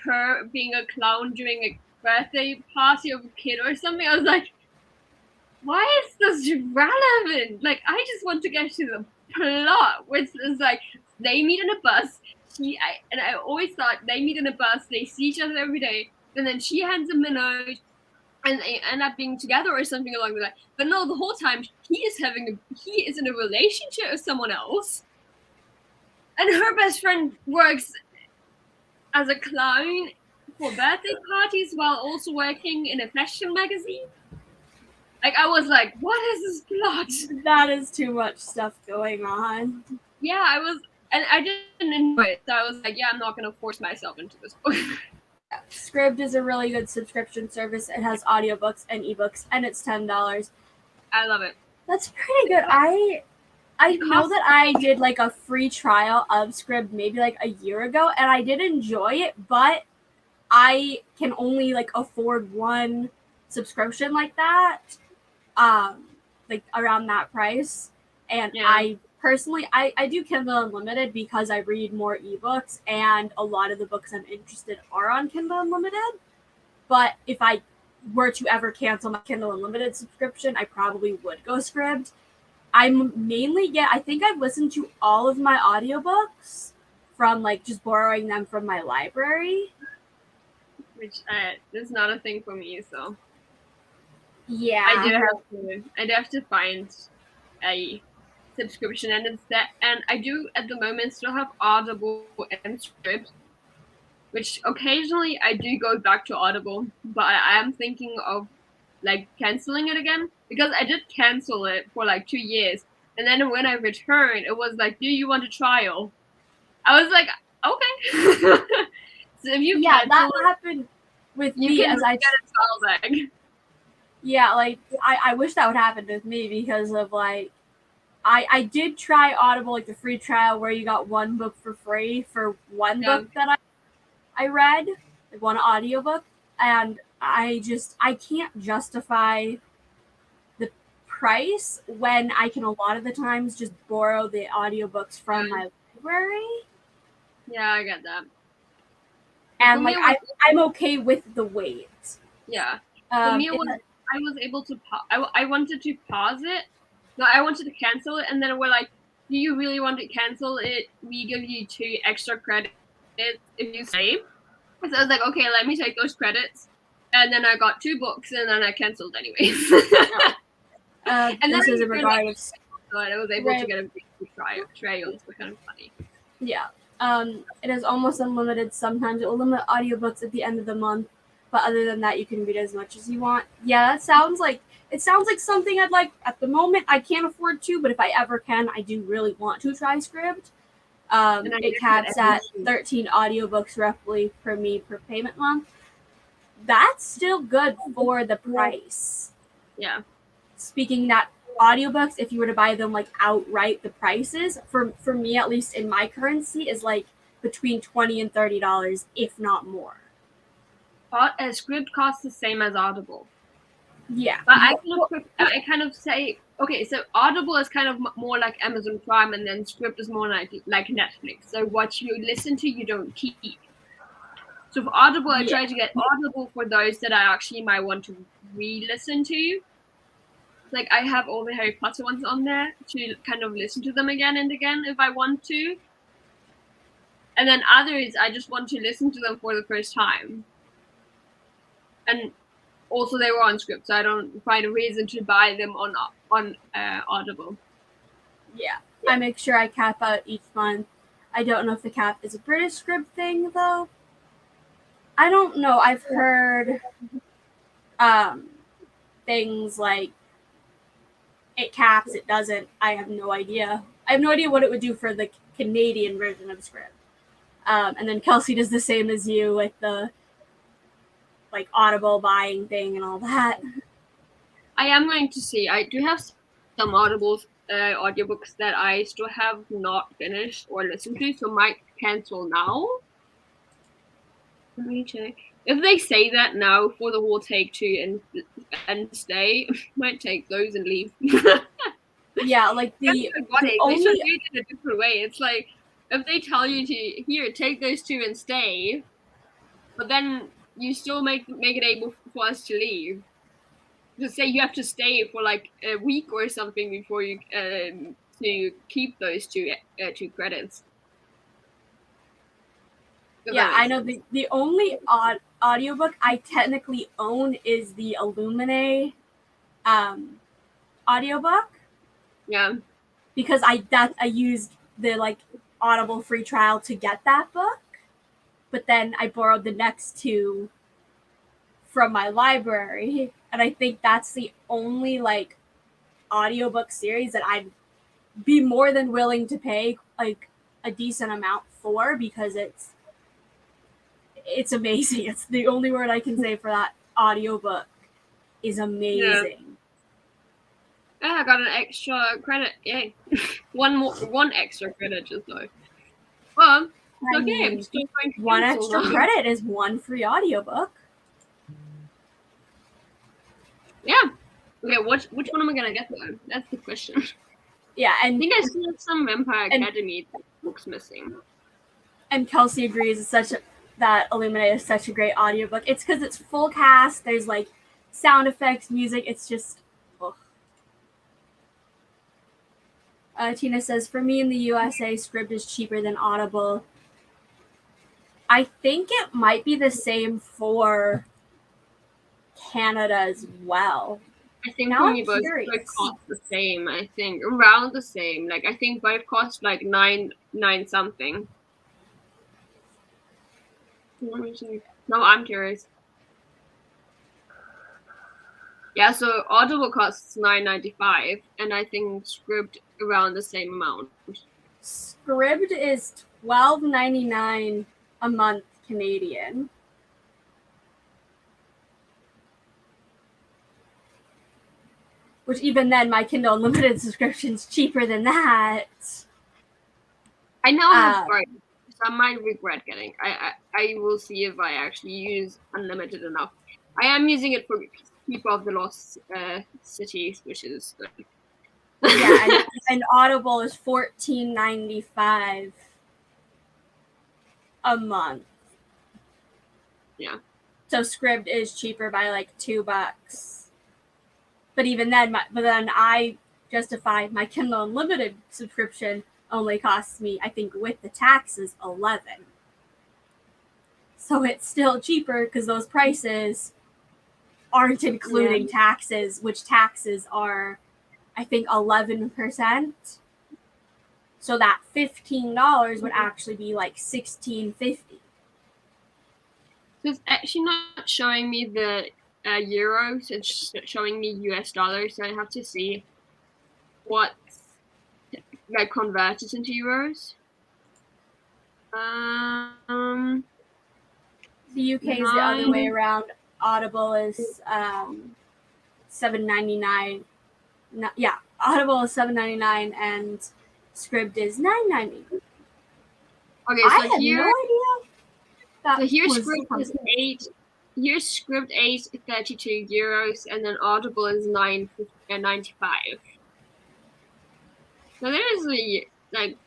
her being a clown during birthday party of a kid or something. I was like, why is this relevant? Like, I just want to get to the plot, which is like they meet in a bus. I always thought they meet in a bus, they see each other every day, and then she hands him a note, and they end up being together or something along the line. But no, the whole time he is in a relationship with someone else, and her best friend works as a clown for birthday parties while also working in a fashion magazine. Like, I was like, what is this plot? That is too much stuff going on. Yeah, and I didn't enjoy it. So I was like, yeah, I'm not going to force myself into this book. Scribd is a really good subscription service. It has audiobooks and ebooks, and it's $10. I love it. That's pretty good. I know that I did like a free trial of Scribd maybe like a year ago, and I did enjoy it, but I can only like afford one subscription like that. Like around that price, and yeah. I personally I do Kindle Unlimited because I read more ebooks, and a lot of the books I'm interested are on Kindle Unlimited. But if I were to ever cancel my Kindle Unlimited subscription, I probably would go Scribd. I think I've listened to all of my audiobooks from like just borrowing them from my library, which is not a thing for me, so yeah, I'd have to find a subscription, and I do at the moment still have Audible and Scribd, which occasionally I do go back to Audible, but I am thinking of like canceling it again, because I did cancel it for like 2 years, and then when I returned, it was like, do you want a trial? I was like, okay. So if you that happened with me as I get a trial back. Yeah, like, I wish that would happen with me, because of, like, I did try Audible, like, the free trial where you got one book for free for one book that I read, like, one audiobook, and I can't justify the price when I can a lot of the times just borrow the audiobooks from my library. Yeah, I get that. And, like, I'm okay with the wait. Yeah. For me, I was able to I wanted to pause it. No, I wanted to cancel it, and then we're like, do you really want to cancel it? We give you 2 extra credits if you save. So I was like, okay, let me take those credits. And then I got 2 books, and then I canceled anyways. And this is in regard of... So I was able to get a free trial. Trials were kind of funny. Yeah. It is almost unlimited. Sometimes it will limit audiobooks at the end of the month. But other than that, you can read as much as you want. Yeah, it sounds like something I'd like. At the moment, I can't afford to, but if I ever can, I do really want to try Scribd. It caps at 13 audiobooks roughly per payment month. That's still good for the price. Yeah. Speaking that audiobooks, if you were to buy them like outright, the prices for me, at least in my currency, is like between $20 and $30, if not more. Scribd costs the same as Audible. Yeah. But I kind of say, okay, so Audible is kind of more like Amazon Prime, and then Scribd is more like Netflix. So what you listen to, you don't keep. So for Audible, I try to get Audible for those that I actually might want to re-listen to. Like, I have all the Harry Potter ones on there to kind of listen to them again and again if I want to. And then others, I just want to listen to them for the first time. And also they were on Scribd, so I don't find a reason to buy them on Audible. Yeah. I make sure I cap out each month. I don't know if the cap is a British Scribd thing, though. I don't know. I've heard things like it caps, it doesn't. I have no idea. I have no idea what it would do for the Canadian version of Scribd. And then Kelsey does the same as you with the like Audible buying thing and all that. I am going to see. I do have some audiobooks that I still have not finished or listened to, so might cancel now. Let me check. If they say that now for the whole take 2 and stay, might take those and leave. Yeah, like they should do it in a different way. It's like if they tell you to take those 2 and stay, but then you still make it able for us to leave. Just say you have to stay for like a week or something before you to keep those two credits. Yeah, I know the only audiobook I technically own is the Illuminae audiobook. Yeah. Because I used the like Audible free trial to get that book, but then I borrowed the next two from my library, and I think that's the only like audiobook series that I'd be more than willing to pay like a decent amount for, because it's amazing. It's the only word I can say for that audiobook is amazing. Yeah, I got an extra credit. Yay. one extra credit just though. Well, it's okay. I'm still going to one extra credit is one free audiobook. Yeah. Okay, which one am I gonna get though? That's the question. Yeah, and I think I still have some Vampire Academy books missing. And Kelsey agrees that Illuminate is such a great audiobook. It's because it's full cast. There's like sound effects, music. It's just. Tina says, for me in the USA, Scribd is cheaper than Audible. I think it might be the same for Canada as well. I think for me both cost the same. I think around the same. Like I think both cost like nine something. No, I'm curious. Yeah, so Audible costs $9.95, and I think Scribd around the same amount. Scribd is $12.99 a month Canadian. Which even then, my Kindle Unlimited subscription's cheaper than that. I know that's right. So I might regret getting. I will see if I actually use Unlimited enough. I am using it for People of the Lost Cities, which is good. Yeah, and Audible is $14.95 a month. Yeah. So Scribd is cheaper by like $2. But even then, I justify my Kindle Unlimited subscription only costs me, I think, with the taxes, $11. So it's still cheaper because those prices aren't including taxes, which taxes are, I think, 11%. So that $15 would actually be like $16.50. So it's actually not showing me the euros, it's showing me US dollars, so I have to see what like converted into euros. The UK is the other way around. Audible is $7.99. Yeah, Audible is $7.99 and Scribd is $9.99. Okay, so I had no idea. So here's Scribd is 8. Here's Scribd 8.32 euros, and then Audible is 9.95. So there is a like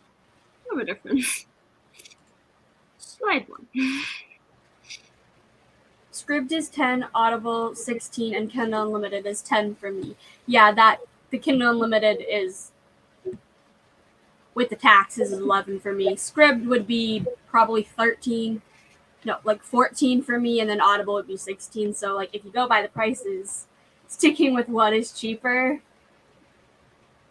of a difference. Slight one. Scribd is 10, Audible 16, and Kindle Unlimited is 10 for me. Yeah, the Kindle Unlimited is with the taxes is 11 for me. Scribd would be probably 13. No, like 14 for me, and then Audible would be 16. So like if you go by the prices, sticking with what is cheaper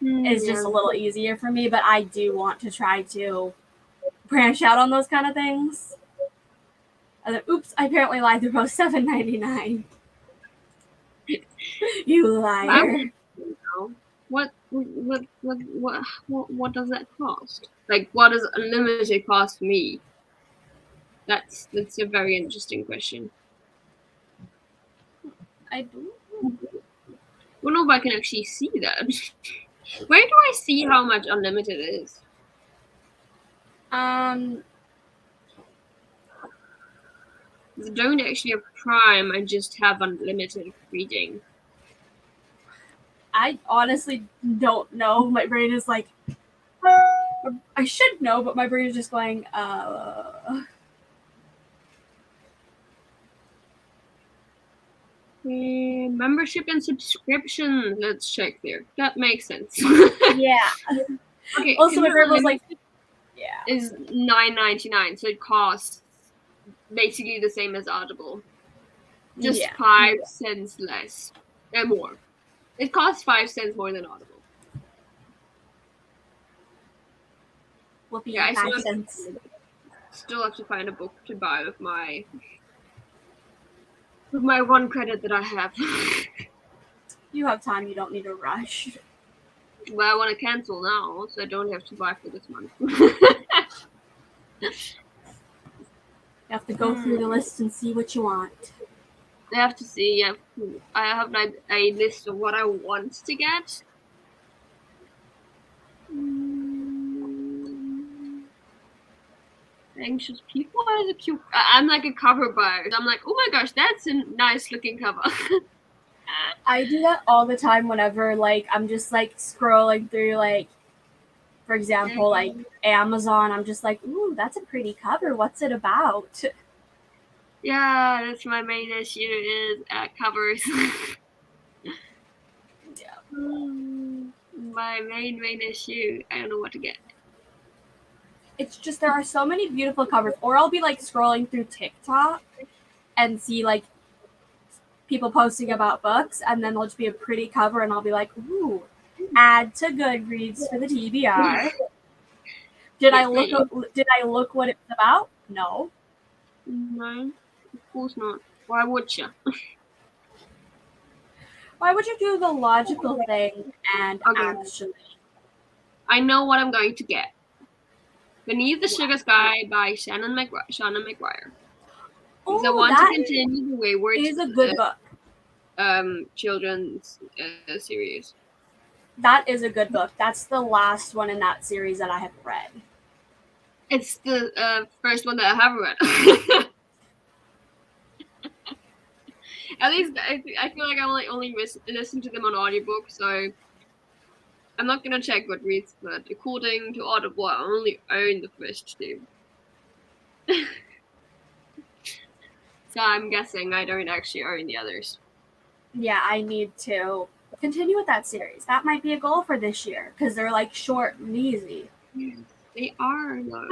is just a little easier for me, but I do want to try to branch out on those kind of things. And then, oops, I apparently lied. They're both $7.99. You liar. What does that cost? Like, what does Unlimited cost me? That's a very interesting question. I don't know if I can actually see that. Where do I see how much Unlimited is? I don't actually have Prime. I just have Unlimited reading. I honestly don't know. My brain is like, I should know, but my brain is just going, Membership and subscription. Let's check there. That makes sense. Yeah. Okay. Also, Kindle everyone's like, Unlimited yeah. is $9.99, so it costs basically the same as Audible, just Yeah. 5 cents less and more. It costs 5 cents more than Audible. Whoopee, Yeah, I 5 cents. still have to find a book to buy with my one credit that I have. You have time. You don't need to rush. Well, I want to cancel now, so I don't have to buy for this month. You have to go through the list and see what you want. I have to see. I have like a list of what I want to get. Anxious people are the cute. I'm like a cover buyer. I'm like, oh my gosh, that's a nice looking cover. I do that all the time whenever, like, I'm just, like, scrolling through, like, for example, like, Amazon. I'm just like, ooh, that's a pretty cover. What's it about? Yeah, that's my main issue is covers. Yeah. My main issue. I don't know what to get. It's just there are so many beautiful covers. Or I'll be, like, scrolling through TikTok and see, like, people posting about books, and then there'll just be a pretty cover, and I'll be like, ooh, add to Goodreads for the TBR. Did I look what it's about? No. No, of course not. Why would you? Why would you do the logical thing and actually? I know what I'm going to get. Beneath the Sugar Sky by Shannon McGuire. Oh, I want to continue the Wayward. It is a good book. Children's series. That is a good book. That's the last one in that series that I have read. It's the first one that I have read. At least I feel like I only listen to them on audiobook, so I'm not gonna check Goodreads, but according to Audible, I only own the first two. So I'm guessing I don't actually own the others. Yeah, I need to continue with that series. That might be a goal for this year, because they're like short and easy. They are, though.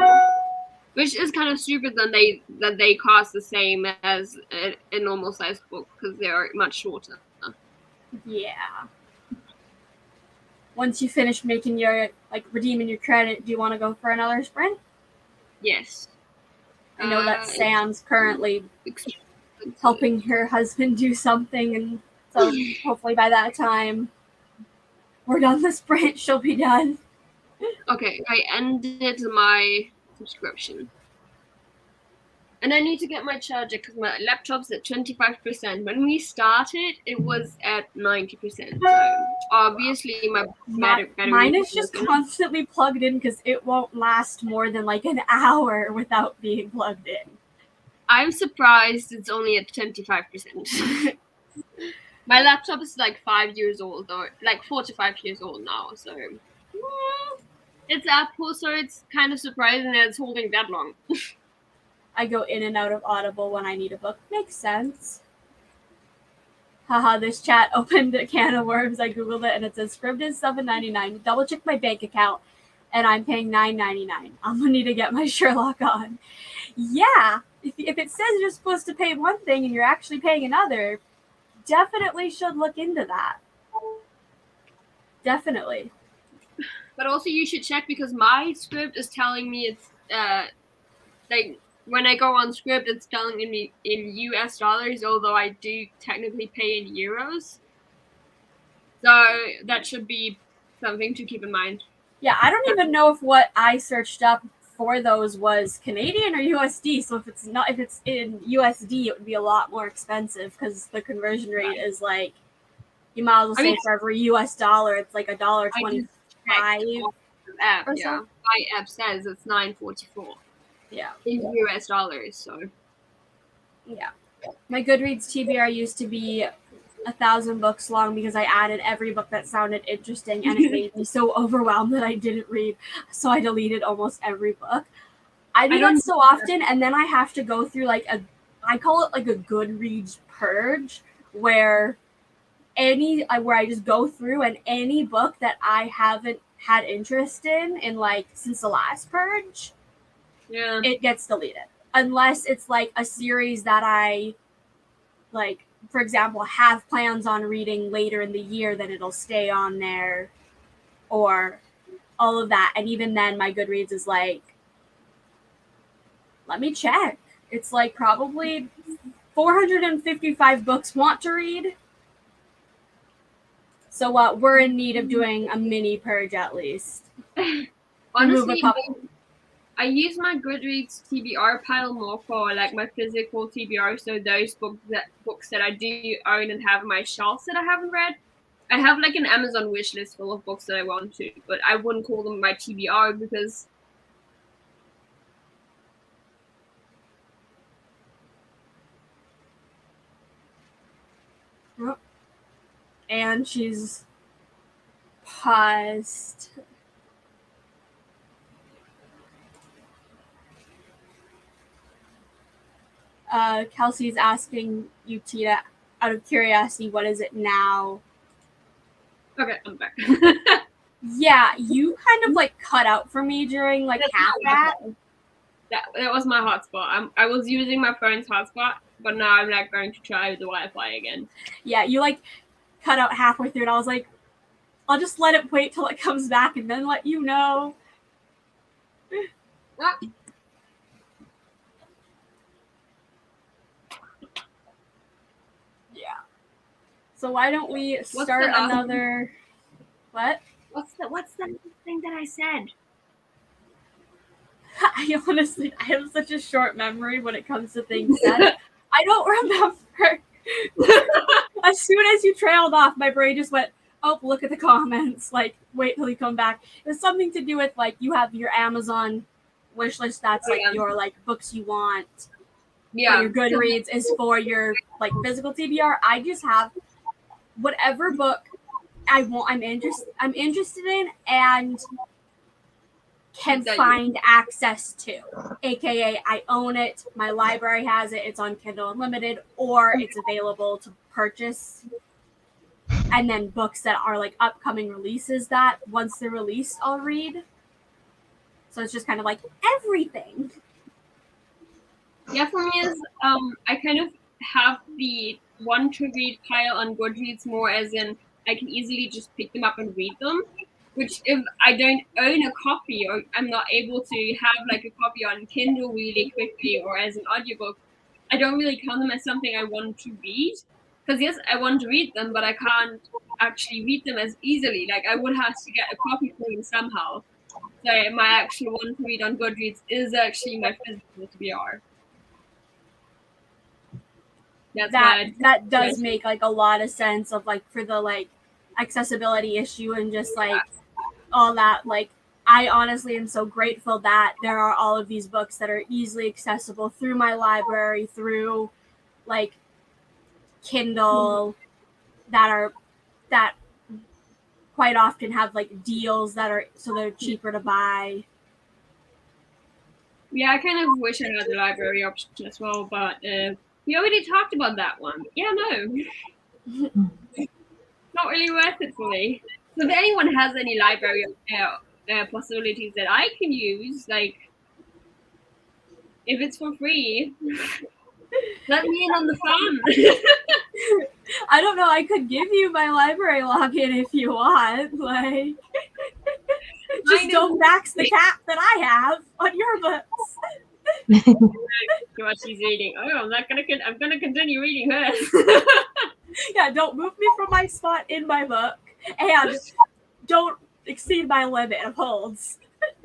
Which is kind of stupid that they cost the same as a normal sized book, because they are much shorter. Yeah. Once you finish making your, like, redeeming your credit, do you want to go for another sprint? Yes. I know that Sam's currently helping her husband do something, and so hopefully by that time we're done the sprint, she'll be done. Okay, I ended my subscription. And I need to get my charger because my laptop's at 25%. When we started, it was at 90%. So obviously my battery mine is just constantly plugged in because it won't last more than like an hour without being plugged in. I'm surprised it's only at 25%. My laptop is like 5 years old, or like 4 to 5 years old now. So it's Apple, so it's kind of surprising that it's holding that long. I go in and out of Audible when I need a book. Makes sense. Haha, this chat opened a can of worms. I googled it and it says Scribd is $7.99. Double check my bank account and I'm paying $9.99. I'm gonna need to get my Sherlock on. Yeah, if it says you're supposed to pay one thing and you're actually paying another, definitely should look into that. Definitely. But also you should check because my Scribd is telling me it's like when I go on Scribd, it's telling me in US dollars, although I do technically pay in euros. So that should be something to keep in mind. Yeah, I don't even know if what I searched up for those was Canadian or USD. So if it's in USD, it would be a lot more expensive because the conversion rate is like, you might as well say for every US dollar, it's like $1.25. Yeah, my app says it's $9.44. Yeah. In US dollars, so. Yeah. My Goodreads TBR used to be 1,000 books long because I added every book that sounded interesting, and it made me so overwhelmed that I didn't read. So I deleted almost every book. I do that so often, and then I have to go through I call it like a Goodreads Purge, where I just go through and any book that I haven't had interest in like since the last purge, it gets deleted. Unless it's like a series that I like, for example, have plans on reading later in the year, then it'll stay on there or all of that. And even then my Goodreads is like, let me check. It's like probably 455 books want to read. So we're in need of doing a mini purge at least. Honestly, I use my Goodreads TBR pile more for like my physical TBR, so those books that I do own and have on my shelves that I haven't read. I have like an Amazon wish list full of books that I want to, but I wouldn't call them my TBR because and she's paused. Kelsey's asking you, Tina, out of curiosity, what is it now? Okay, I'm back. Yeah, you kind of like cut out for me during like half that. That was my hotspot. I was using my phone's hotspot, but now I'm like going to try the Wi-Fi again. Yeah, you like cut out halfway through, and I was like, I'll just let it wait till it comes back and then let you know. Ah. Yeah. So why don't we start another? What? What's the thing that I said? I honestly, I have such a short memory when it comes to things said. I don't remember. As soon as you trailed off, my brain just went, oh, look at the comments. Like, wait till you come back. It was something to do with, like, you have your Amazon wish list that's, like, your, like, books you want. Yeah. Your Goodreads is for your, like, physical TBR. I just have whatever book I want, I'm interested in and can find access to. AKA, I own it, my library has it, it's on Kindle Unlimited, or it's available to purchase. And then books that are like upcoming releases that once they're released, I'll read. So it's just kind of like everything. Yeah, for me is I kind of have the want to read pile on Goodreads more as in I can easily just pick them up and read them. Which if I don't own a copy or I'm not able to have like a copy on Kindle really quickly or as an audiobook, I don't really count them as something I want to read. Because yes, I want to read them, but I can't actually read them as easily. Like I would have to get a copy for them somehow. So my actual want to read on Goodreads is actually my physical TBR. That does make like a lot of sense of like for the like accessibility issue and just like all that. Like I honestly am so grateful that there are all of these books that are easily accessible through my library, through like Kindle, that quite often have like deals that are so they're cheaper to buy. Yeah, I kind of wish I had the library option as well, but we already talked about that one. Yeah, no. Not really worth it for me. So if anyone has any library possibilities that I can use, like if it's for free, let me in on the fun. I don't know. I could give you my library login if you want. Like, just don't max the cap that I have on your books. What she's reading. Oh, I'm gonna continue reading hers. Yeah, don't move me from my spot in my book, and don't exceed my limit of holds,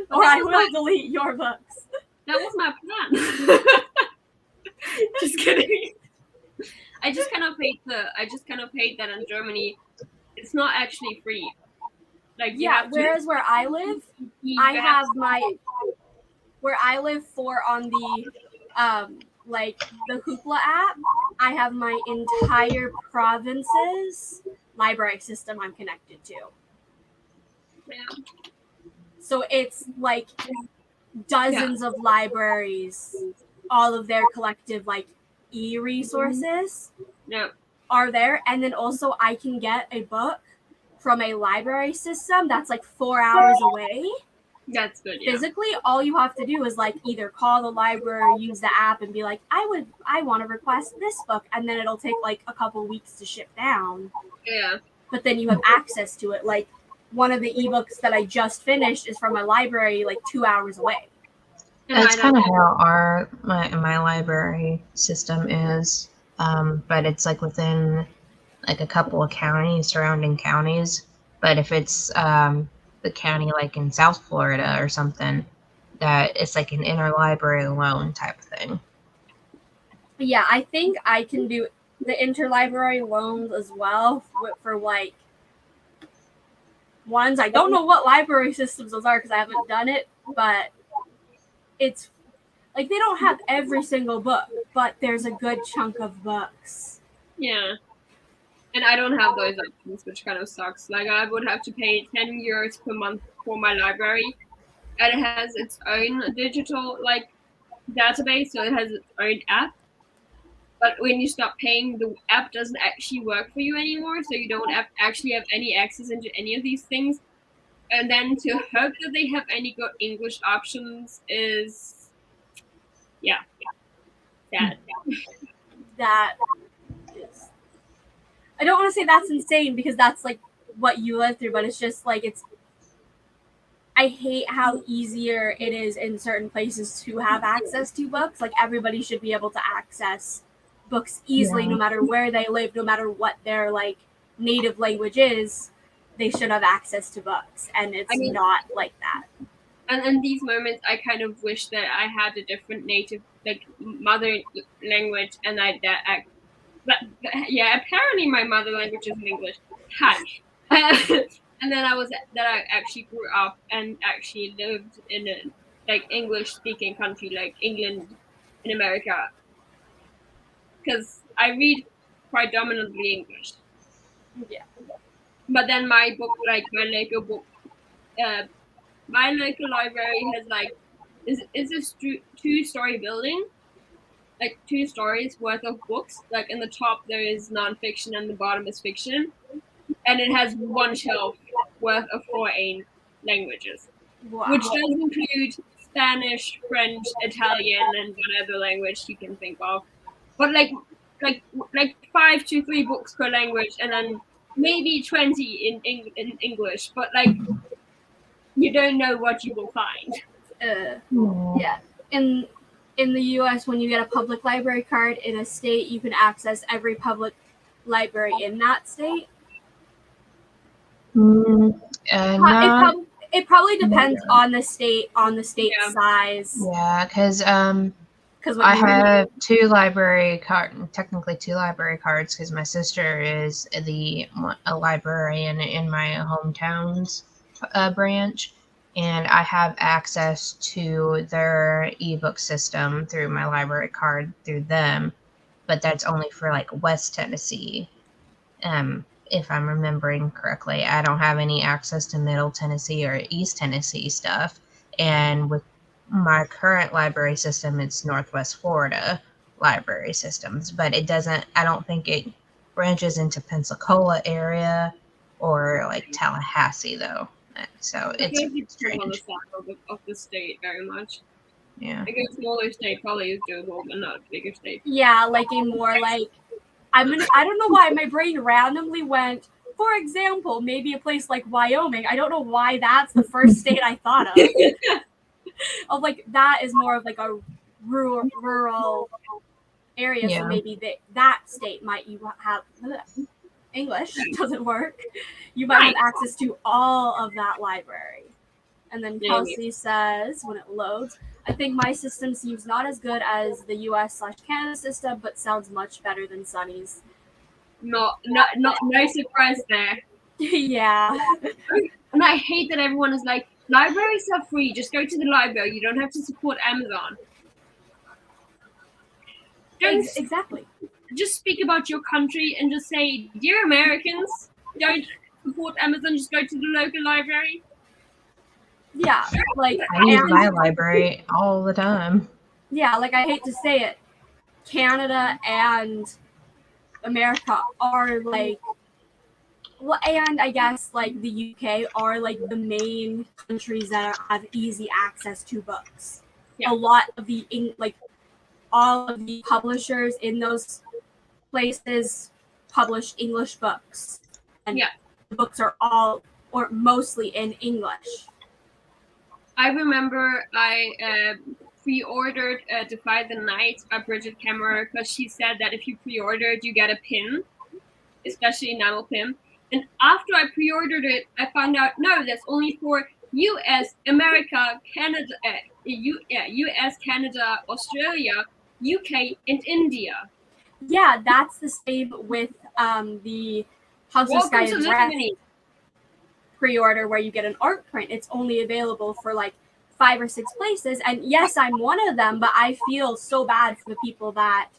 or I will delete your books. That was my plan. Just kidding. I just kind of hate that in Germany, it's not actually free. Like whereas where I live, I have where I live for on the like the Hoopla app, I have my entire province's library system I'm connected to. Yeah. So it's like dozens of libraries, all of their collective like e-resources. Yeah. are there. And then also I can get a book from a library system that's like 4 hours away. That's good. Yeah. Physically, all you have to do is like either call the library, use the app, and be like, I want to request this book, and then it'll take like a couple weeks to ship down. Yeah. But then you have access to it. Like one of the ebooks that I just finished is from a library like 2 hours away. That's kind of how my library system is, but it's like within like a couple of counties, surrounding counties. But if it's the county like in South Florida or something, that it's like an interlibrary loan type of thing. Yeah, I think I can do the interlibrary loans as well for like ones. I don't know what library systems those are because I haven't done it, but it's like they don't have every single book, but there's a good chunk of books. Yeah. And I don't have those options, which kind of sucks. Like, I would have to pay 10 euros per month for my library, and it has its own digital, like, database, so it has its own app. But when you stop paying, the app doesn't actually work for you anymore, so you don't actually have any access into any of these things. And then to hope that they have any good English options is, yeah, sad. That is, I don't want to say that's insane because that's like what you live through, but it's just like I hate how easier it is in certain places to have access to books. Like everybody should be able to access books easily, no matter where they live, no matter what their like native language is. They should have access to books, and it's not like that. And in these moments, I kind of wish that I had a different native, like, mother language, and but yeah, apparently my mother language is English. Hi. And then I actually grew up and actually lived in a like English speaking country like England in America, because I read predominantly English. Yeah. But then my local library has like is this 2-story building, like 2 stories worth of books. Like in the top there is nonfiction and the bottom is fiction, and it has 1 shelf worth of 4 languages, which does include Spanish, French, Italian, and whatever language you can think of. But like 5 to 3 books per language, and then maybe 20 in English. But like you don't know what you will find. Yeah. In the U.S., when you get a public library card in a state, you can access every public library in that state. It probably depends on the state size. Yeah, because I have 2 library technically 2 library cards, because my sister is a librarian in my hometown's branch, and I have access to their ebook system through my library card through them, but that's only for like West Tennessee. If I'm remembering correctly, I don't have any access to Middle Tennessee or East Tennessee stuff. And with my current library system, it's Northwest Florida library systems, but I don't think it branches into Pensacola area or like Tallahassee though. So it's strange. On the side of the state very much. Yeah. Like a smaller state probably is doable, but not a bigger state. Yeah, like a more like I don't know why my brain randomly went, for example, maybe a place like Wyoming. I don't know why that's the first state I thought of. Of like that is more of like a rural area, so maybe that state might you have English doesn't work. You might have access to all of that library. And then Kelsey says when it loads, I think my system seems not as good as the US/Canada system, but sounds much better than Sunny's. No surprise there. Yeah. And I hate that everyone is like, libraries are free, just go to the library, you don't have to support Amazon. Exactly. Just speak about your country and just say, dear Americans, don't support Amazon, just go to the local library. Yeah, like I use my library all the time. Yeah, like I hate to say it, Canada and America are like, well, and I guess like the UK are like the main countries that have easy access to books. Yeah. A lot of the all of the publishers in those places publish English books, and Yeah. the books are all or mostly in English. I remember I pre-ordered Defy the Night by Bridget Cameron because she said that if you pre-ordered, you get a pin, especially enamel pin. And after I pre-ordered it, I found out no, that's only for U.S., America, Canada, U.S., Canada, Australia, UK, and India. Yeah, that's the same with the House of Sky and Breath pre-order where you get an art print. It's only available for like 5 or 6 places, and yes, I'm one of them, but I feel so bad for the people that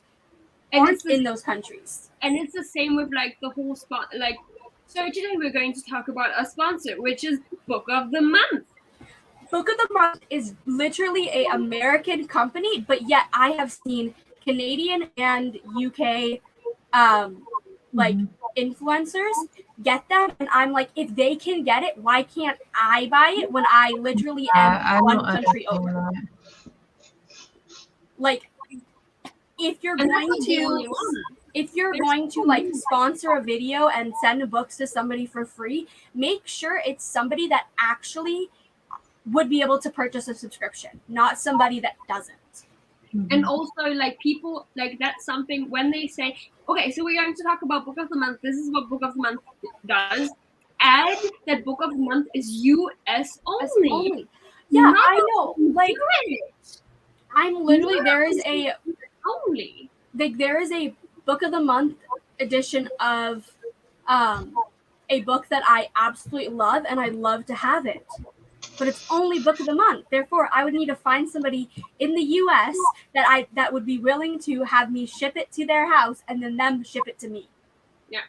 aren't in those countries. And it's the same with like the whole spot. Like, so today we're going to talk about a sponsor, which is Book of the Month. Book of the Month is literally a American company, but yet I have seen Canadian and UK like influencers get them, and I'm like, if they can get it, why can't I buy it when I literally am one country over? Like, if you're going to like sponsor a video and send books to somebody for free, make sure it's somebody that actually would be able to purchase a subscription, not somebody that doesn't. And also, like, people, like, that's something when they say, okay, so we're going to talk about Book of the Month. This is what Book of the Month does. Add that Book of the Month is US only. Yeah, I know. Like, I'm literally, there is a Book of the Month edition of a book that I absolutely love, and I'd love to have it. But it's only Book of the Month. Therefore, I would need to find somebody in the U.S. that would be willing to have me ship it to their house and then them ship it to me. Yeah.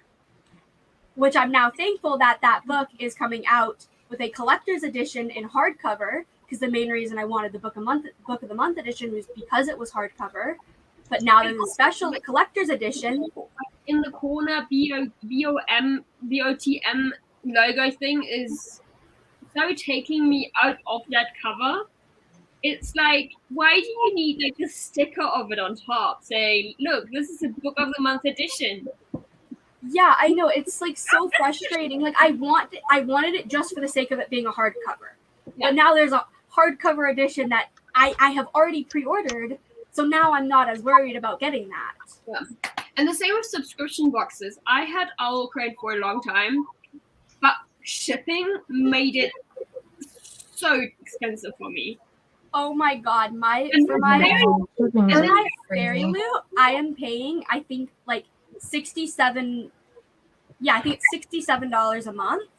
Which I'm now thankful that book is coming out with a collector's edition in hardcover, because the main reason I wanted the Book of the Month edition was because it was hardcover. But now there's a special collector's edition. In the corner, BOTM logo thing is so taking me out of that cover. It's like, why do you need like a sticker of it on top saying, look, this is a Book of the Month edition? Yeah, I know. It's like so frustrating. Like, I wanted it just for the sake of it being a hardcover. Yeah. But now there's a hardcover edition that I have already pre-ordered, so now I'm not as worried about getting that. Yeah. And the same with subscription boxes. I had Owl Crate for a long time, but shipping made it so expensive for me. Oh my god, for my Fairy Loot, I am paying, I think, like $67 a month.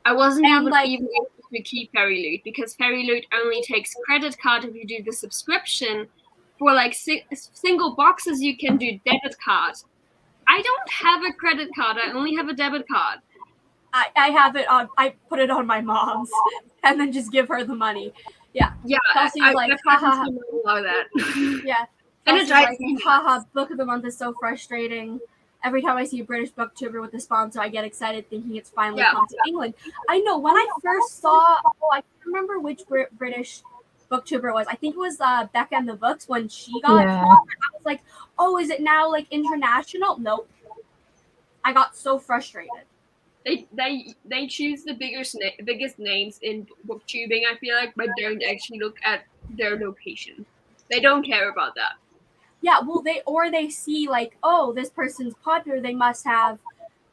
I wasn't even able to keep Fairy Loot because Fairy Loot only takes credit card if you do the subscription. For like single boxes, you can do debit card. I don't have a credit card. I only have a debit card. I have it on. I put it on my mom's, and then just give her the money. Yeah. Yeah. Kelsey's like, haha. Allow that. Yeah. Kelsey's like, haha. Book of the Month is so frustrating. Every time I see a British booktuber with a sponsor, I get excited thinking it's finally come to England. I know. When I first saw, I can't remember which British booktuber it was. I think it was Becca and the Books when she got it. I was like, oh, is it now like international? Nope. I got so frustrated. They choose the biggest names in booktubing, I feel like, but don't actually look at their location. They don't care about that. Yeah, well, they see like, oh, this person's popular. They must have,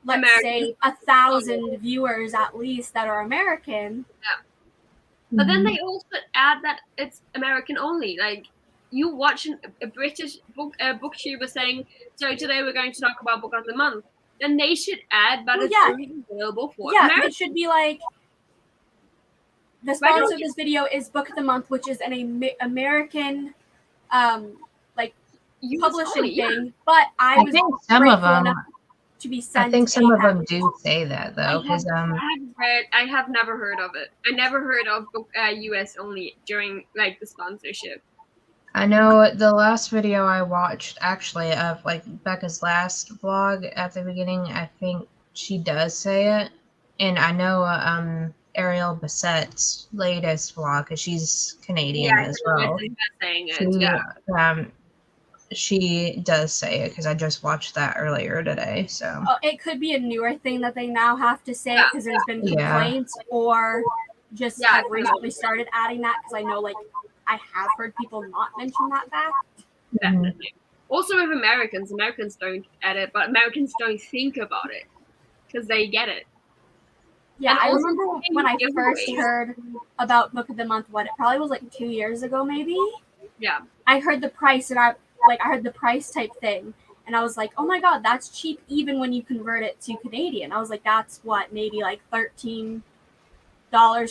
let's say, 1,000 viewers at least that are American. Yeah. But then they also add that it's American only. Like, you watch a British booktuber saying, so today we're going to talk about Book of the Month. Then they should add, but it's only available for American. It should be like, the sponsor of this video is Book of the Month, which is an American, like, publishing thing. But I think some of them to be sent. I think some of them do say that though, because I have never heard of it. I never heard of US only during like the sponsorship. I know the last video I watched, actually, of like Becca's last vlog at the beginning, I think she does say it. And I know Ariel Bassett's latest vlog, because she's Canadian as well. Saying it, She does say it, because I just watched that earlier today. So it could be a newer thing that they now have to say it because there's been complaints, or just have recently started adding that, because I know, like, I have heard people not mention that fact. Definitely. Also with Americans don't add it, but Americans don't think about it because they get it. Yeah, And I also remember when I first heard about Book of the Month, it probably was like 2 years ago, maybe? Yeah. I heard the price, and I heard the price type thing, and I was like, oh my god, that's cheap even when you convert it to Canadian. I was like, that's what, maybe like $13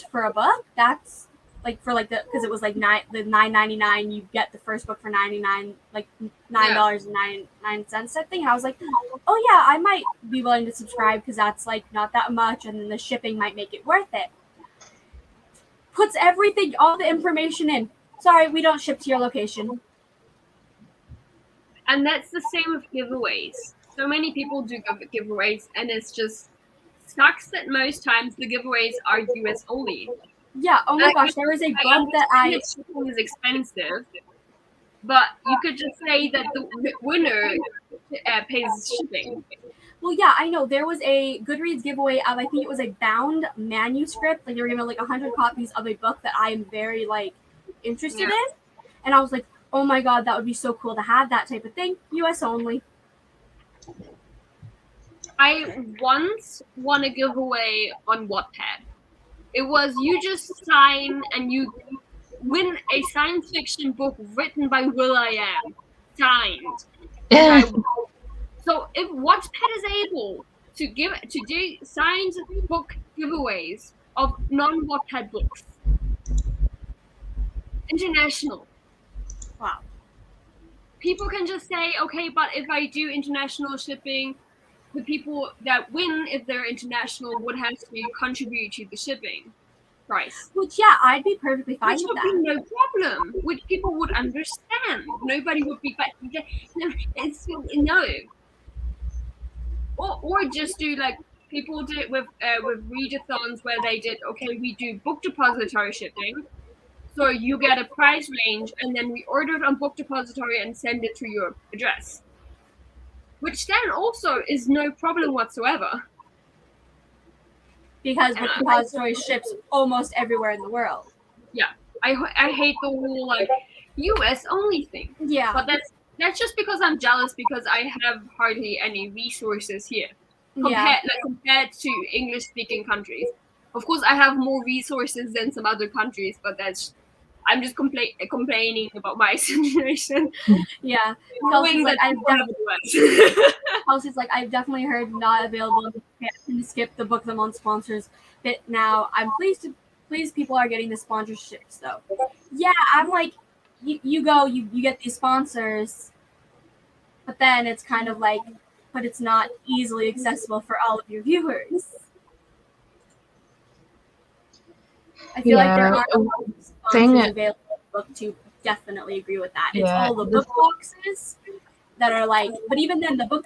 for a book? That's like for like because it was like $9.99, you get the first book for $9.99, like $9.99 type thing. And I was like, oh yeah, I might be willing to subscribe because that's like not that much, and then the shipping might make it worth it. Puts everything, all the information in. Sorry, we don't ship to your location. And that's the same with giveaways. So many people do giveaways, and it's just sucks that most times the giveaways are US only. Yeah, oh my gosh, there was a book that shipping is expensive, but you could just say that the winner pays shipping. Well, yeah, I know. There was a Goodreads giveaway of, I think it was a bound manuscript. Like, they were giving like 100 copies of a book that I am very, like, interested in. And I was like, oh my god, that would be so cool to have that type of thing. US only. I once won a giveaway on Wattpad. It was you just sign and you win a science fiction book written by will.i.am, signed. So if Wattpad is able to do signed book giveaways of non-Wattpad books, international. Wow. People can just say, okay, but if I do international shipping, the people that win, if they're international, would have to contribute to the shipping price. Which, yeah, I'd be perfectly fine with that. Which would be no problem. Which people would understand. Nobody would be, but it's no. Or just do like people did with readathons, where they did, okay, we do book depository shipping. So you get a price range, and then we order it on book depository and send it to your address. Which then also is no problem whatsoever. Because book depository ships almost everywhere in the world. Yeah, I hate the whole like US only thing. Yeah, but that's just because I'm jealous because I have hardly any resources here compared to English speaking countries. Of course, I have more resources than some other countries, but I'm just complaining about my situation. Yeah, knowing that Kelsey's like, I've definitely heard not available to skip the Book of the Month sponsors bit now. I'm pleased people are getting the sponsorships though. Yeah, I'm like, you get these sponsors, but then it's kind of like, but it's not easily accessible for all of your viewers. I feel like there aren't a lot of sponsors available in the book to definitely agree with that. It's all the book boxes that are like, but even then the book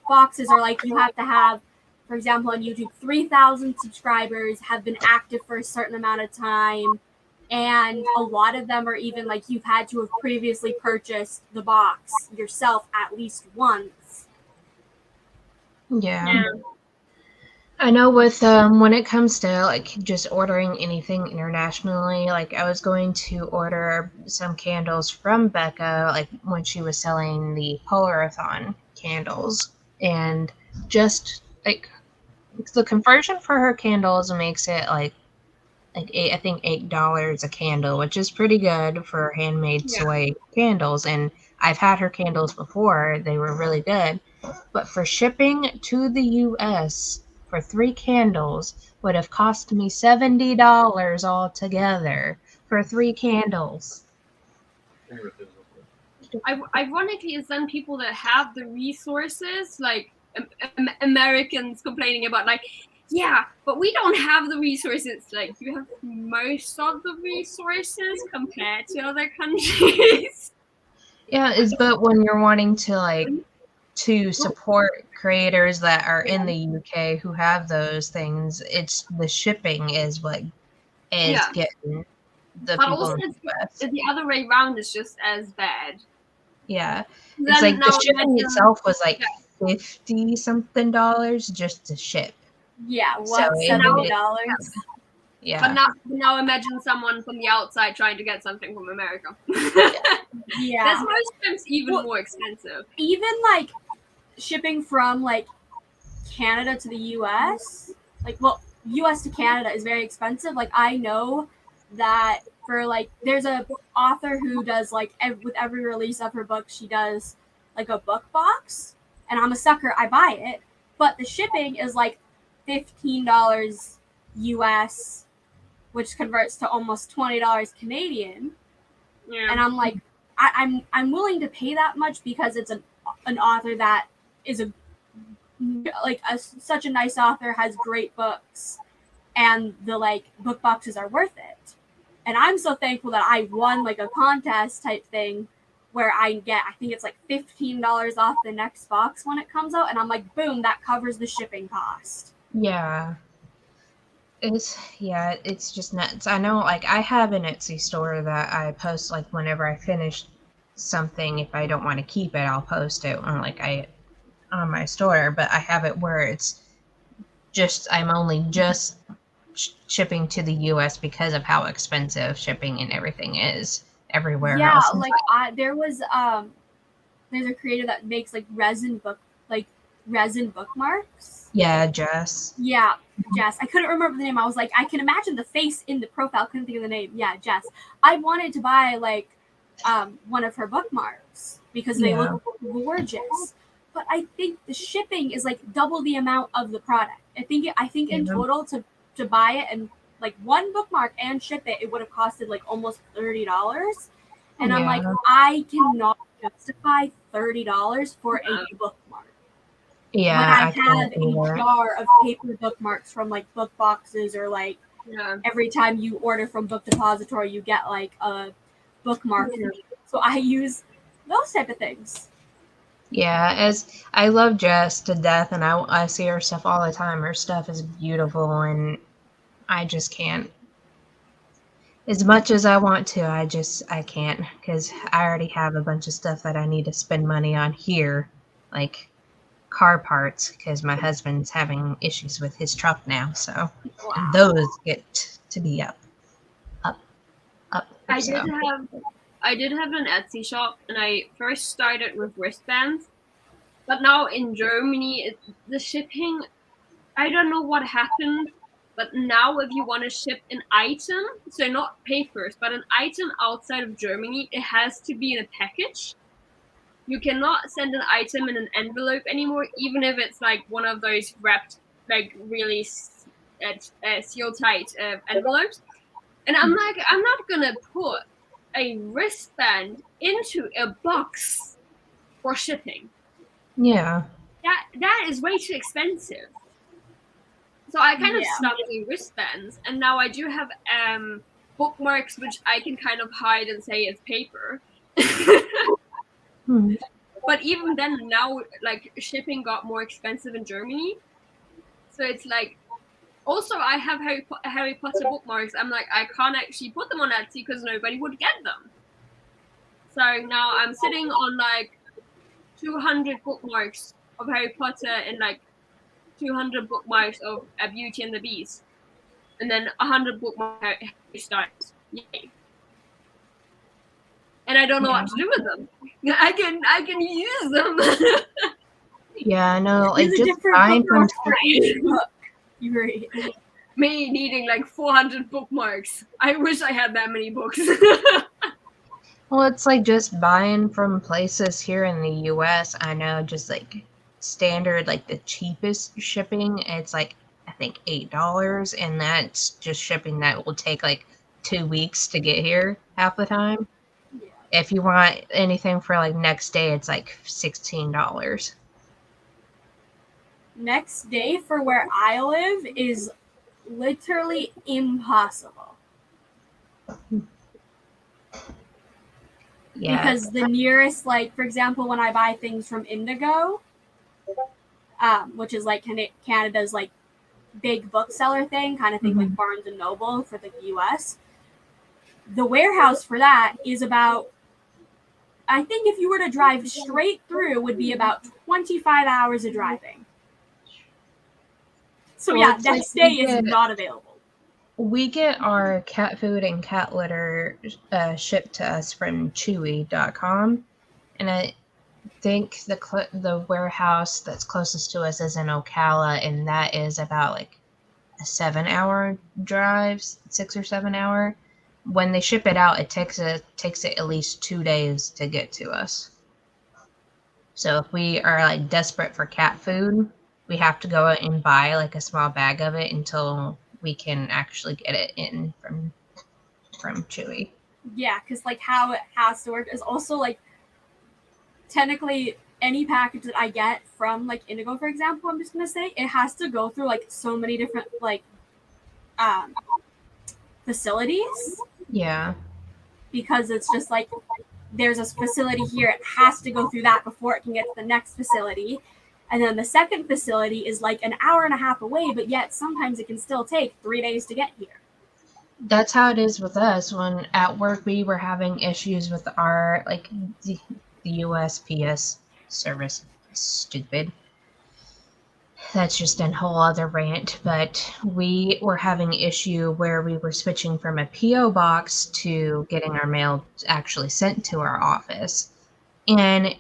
boxes are like, you have to have, for example, on YouTube, 3,000 subscribers, have been active for a certain amount of time, and a lot of them are even like, you've had to have previously purchased the box yourself at least once. Yeah. I know with when it comes to like just ordering anything internationally, like I was going to order some candles from Becca, like when she was selling the Polarathon candles, and just like the conversion for her candles makes it like I think $8 a candle, which is pretty good for handmade soy candles. And I've had her candles before; they were really good. But for shipping to the U.S. for 3 candles would have cost me $70 altogether for 3 candles. Ironically, it's then people that have the resources, like Americans complaining about, like, yeah, but we don't have the resources. Like, you have most of the resources compared to other countries. Yeah, but when you're wanting to like to support creators that are in the UK who have those things, it's the shipping is what is getting the But people also, in the US. the other way around is just as bad. Yeah. It's Then like the now shipping imagine, itself was like $50 something just to ship. Yeah, So what, $70? But Yeah. now imagine someone from the outside trying to get something from America. Yeah. That's most times even more expensive. Even like shipping from like Canada to the US, like, well, US to Canada is very expensive. Like, I know that for like, there's a author who does like with every release of her book, she does like a book box, and I'm a sucker. I buy it, but the shipping is like $15 US, which converts to almost $20 Canadian. Yeah. And I'm like, I'm willing to pay that much because it's an author that is such a nice author, has great books, and the like book boxes are worth it. And I'm so thankful that I won like a contest type thing where I think it's like $15 off the next box when it comes out, and I'm like, boom, that covers the shipping cost. Yeah. It's just nuts. I know, like, I have an Etsy store that I post, like, whenever I finish something. If I don't want to keep it, I'll post it on my store. But I have it where it's I'm only just shipping to the U.S. because of how expensive shipping and everything is everywhere Yeah, else. like there's a creator that makes like resin bookmarks. Yeah, Jess. Yeah, Jess. I couldn't remember the name. I was like, I can imagine the face in the profile. Couldn't think of the name. Yeah, Jess. I wanted to buy like one of her bookmarks because they look gorgeous. But I think the shipping is like double the amount of the product. I think in total to buy it and like one bookmark and ship it, it would have costed like almost $30. And I'm like, I cannot justify $30 for a bookmark. Yeah, when I have a jar of paper bookmarks from like book boxes, or like every time you order from Book Depository, you get like a bookmark. So I use those type of things. Yeah, as I love Jess to death, and I see her stuff all the time. Her stuff is beautiful, and I just can't. As much as I want to, I can't, because I already have a bunch of stuff that I need to spend money on here, like car parts, because my husband's having issues with his truck now, so and those get to be up. I did have an Etsy shop, and I first started with wristbands, but now in Germany, the shipping, I don't know what happened, but now if you want to ship an item, so not papers, but an item outside of Germany, it has to be in a package. You cannot send an item in an envelope anymore, even if it's like one of those wrapped, like really seal tight envelopes. And I'm like, I'm not gonna put a wristband into a box for shipping. Yeah. That is way too expensive. So I kind of stopped doing wristbands, and now I do have bookmarks, which I can kind of hide and say it's paper. But even then, now like shipping got more expensive in Germany, so it's like. Also, I have Harry Potter bookmarks. I'm like, I can't actually put them on Etsy because nobody would get them. So now I'm sitting on like 200 bookmarks of Harry Potter and like 200 bookmarks of Beauty and the Beast, and then 100 bookmarks of Harry Styles. Yay! And I don't know what to do with them. I can use them. Yeah, I know. Like just buying from You read. Me needing like 400 bookmarks. I wish I had that many books. Well, it's like just buying from places here in the US. I know just like standard, like the cheapest shipping, it's like I think $8, and that's just shipping that will take like 2 weeks to get here half the time. Yeah. If you want anything for like next day, it's like $16. Next day for where I live is literally impossible. Yeah. Because the nearest, like, for example, when I buy things from Indigo, which is like Canada's like big bookseller thing, kind of thing like Barnes and Noble for the US, the warehouse for that is about, I think if you were to drive straight through, would be about 25 hours of driving. So Well, yeah, next day is not available. We get our cat food and cat litter shipped to us from Chewy.com, and I think the warehouse that's closest to us is in Ocala, and that is about like a 7-hour drive, 6 or 7 hour. When they ship it out, it takes it at least 2 days to get to us. So if we are like desperate for cat food, we have to go out and buy like a small bag of it until we can actually get it in from Chewy. Yeah, because like how it has to work is also like technically any package that I get from like Indigo, for example, I'm just gonna say it has to go through like so many different like facilities. Yeah. Because it's just like there's a facility here, it has to go through that before it can get to the next facility. And then the second facility is like an hour and a half away, but yet sometimes it can still take 3 days to get here. That's how it is with us. When at work we were having issues with our like the USPS service. Stupid. That's just a whole other rant, but we were having an issue where we were switching from a PO box to getting our mail actually sent to our office. And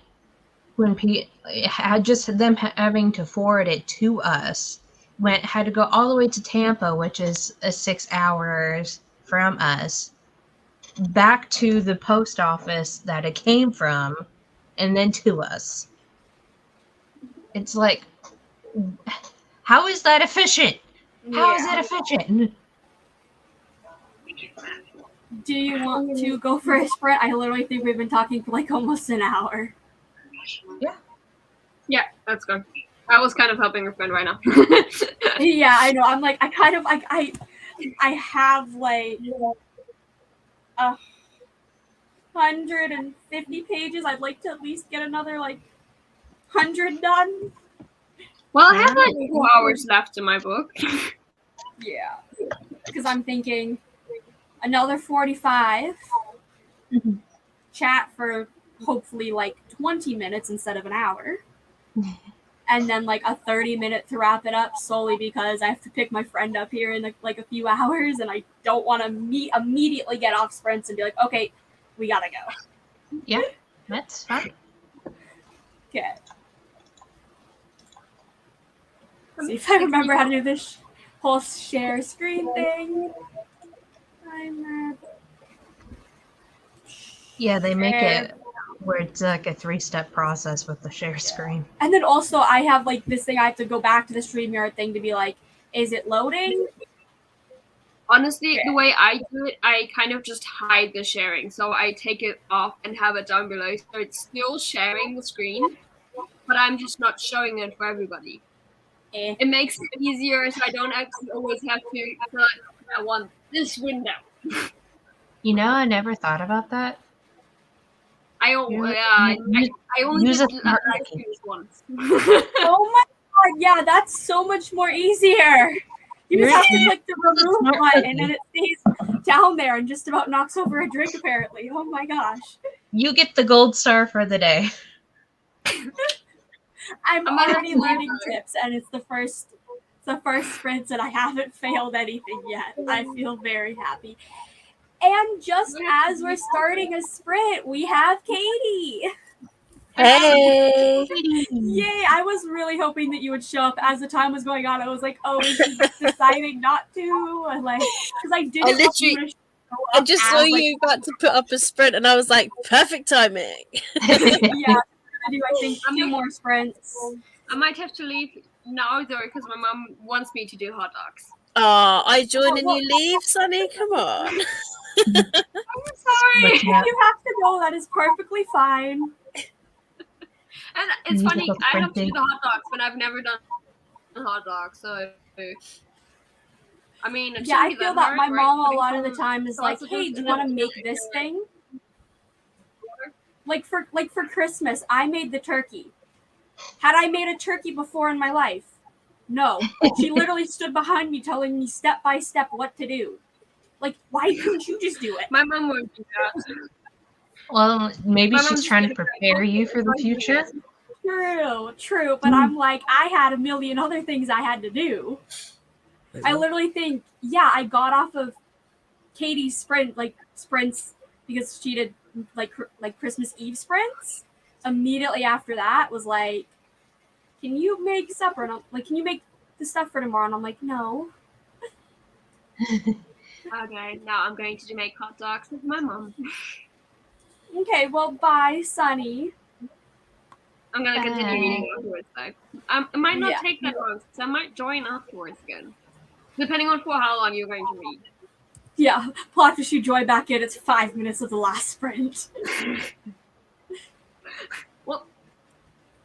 when had just them having to forward it to us, had to go all the way to Tampa, which is 6 hours from us, back to the post office that it came from, and then to us. It's like, how is that efficient? How is it efficient? Do you want to go for a sprint? I literally think we've been talking for like almost an hour. Yeah, that's good. I was kind of helping a friend right now. Yeah, I know. I'm like, I kind of like I have like 150 pages. I'd like to at least get another like 100 done. Well, I have like 4 hours left in my book. Yeah, because I'm thinking another 45 chat for hopefully like 20 minutes instead of an hour. And then like a 30-minute to wrap it up, solely because I have to pick my friend up here in like a few hours, and I don't want to immediately get off sprints and be like, okay, we gotta go. Yeah, that's fine. Okay. See if I remember how to do this whole share screen thing. Yeah, they make it where it's like a 3-step process with the share screen. And then also I have like this thing, I have to go back to the StreamYard thing to be like, is it loading? Honestly, the way I do it, I kind of just hide the sharing. So I take it off and have it down below. So it's still sharing the screen, but I'm just not showing it for everybody. It makes it easier, so I don't actually always have to select, I want this window. You know, I never thought about that. I only use did a smart once. Oh my god, yeah, that's so much more easier. You just have to click the remove button and it stays down there and just about knocks over a drink, apparently. Oh my gosh. You get the gold star for the day. I'm already learning tips, and it's the first sprint and I haven't failed anything yet. I feel very happy. And just as we're starting a sprint, we have Katie. Hey! Yay! I was really hoping that you would show up as the time was going on. I was like, oh, is she deciding not to? Like, because I didn't want you to show up. I just saw you about to put up a sprint, and I was like, perfect timing. Yeah, I'm gonna do, I think, 2 more sprints. I might have to leave now, though, because my mom wants me to do hot dogs. Oh, I join and you leave, Sunny? Come on. I'm sorry. You have to go. That is perfectly fine. And it's funny, I have to do the hot dogs, but I've never done hot dogs, so I mean, yeah, I feel that my mom a lot of the time is like, hey, do you want to make this thing? for Christmas, I made the turkey. Had I made a turkey before in my life? No. She literally stood behind me telling me step by step what to do. Like, why couldn't you just do it? My mom won't do that. Well, maybe My she's mom's trying to gonna be like, prepare you for the future. True, but I'm like, I had a million other things I had to do. I literally think, yeah, I got off of Katie's sprints because she did like Christmas Eve sprints. Immediately after that was like, can you make supper? And I'm like, can you make the stuff for tomorrow? And I'm like, no. Okay, now I'm going to make hot dogs with my mom. Okay, well, bye, Sunny. I'm gonna continue reading afterwards, though. It might not Yeah. take that long, so I might join afterwards again, depending on for how long you're going to read. Yeah, plot twist, you join back in. It's 5 minutes of the last sprint. Well,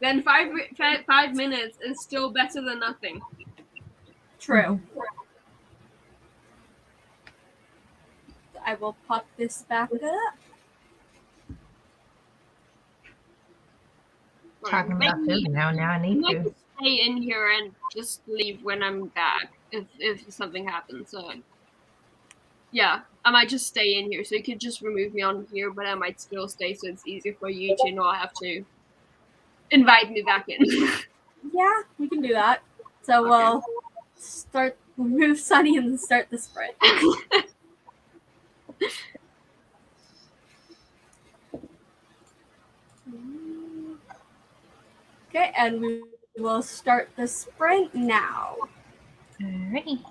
then 5 minutes is still better than nothing. True. I will pop this back up. Talking about food now. Now I need I might to. stay in here and just leave when I'm back if something happens. So yeah, I might just stay in here. So you could just remove me on here, but I might still stay so it's easier for you to not have to invite me back in. Yeah, we can do that. So we'll remove Sunny and start the sprint. Okay, and we will start the sprint now. Alrighty.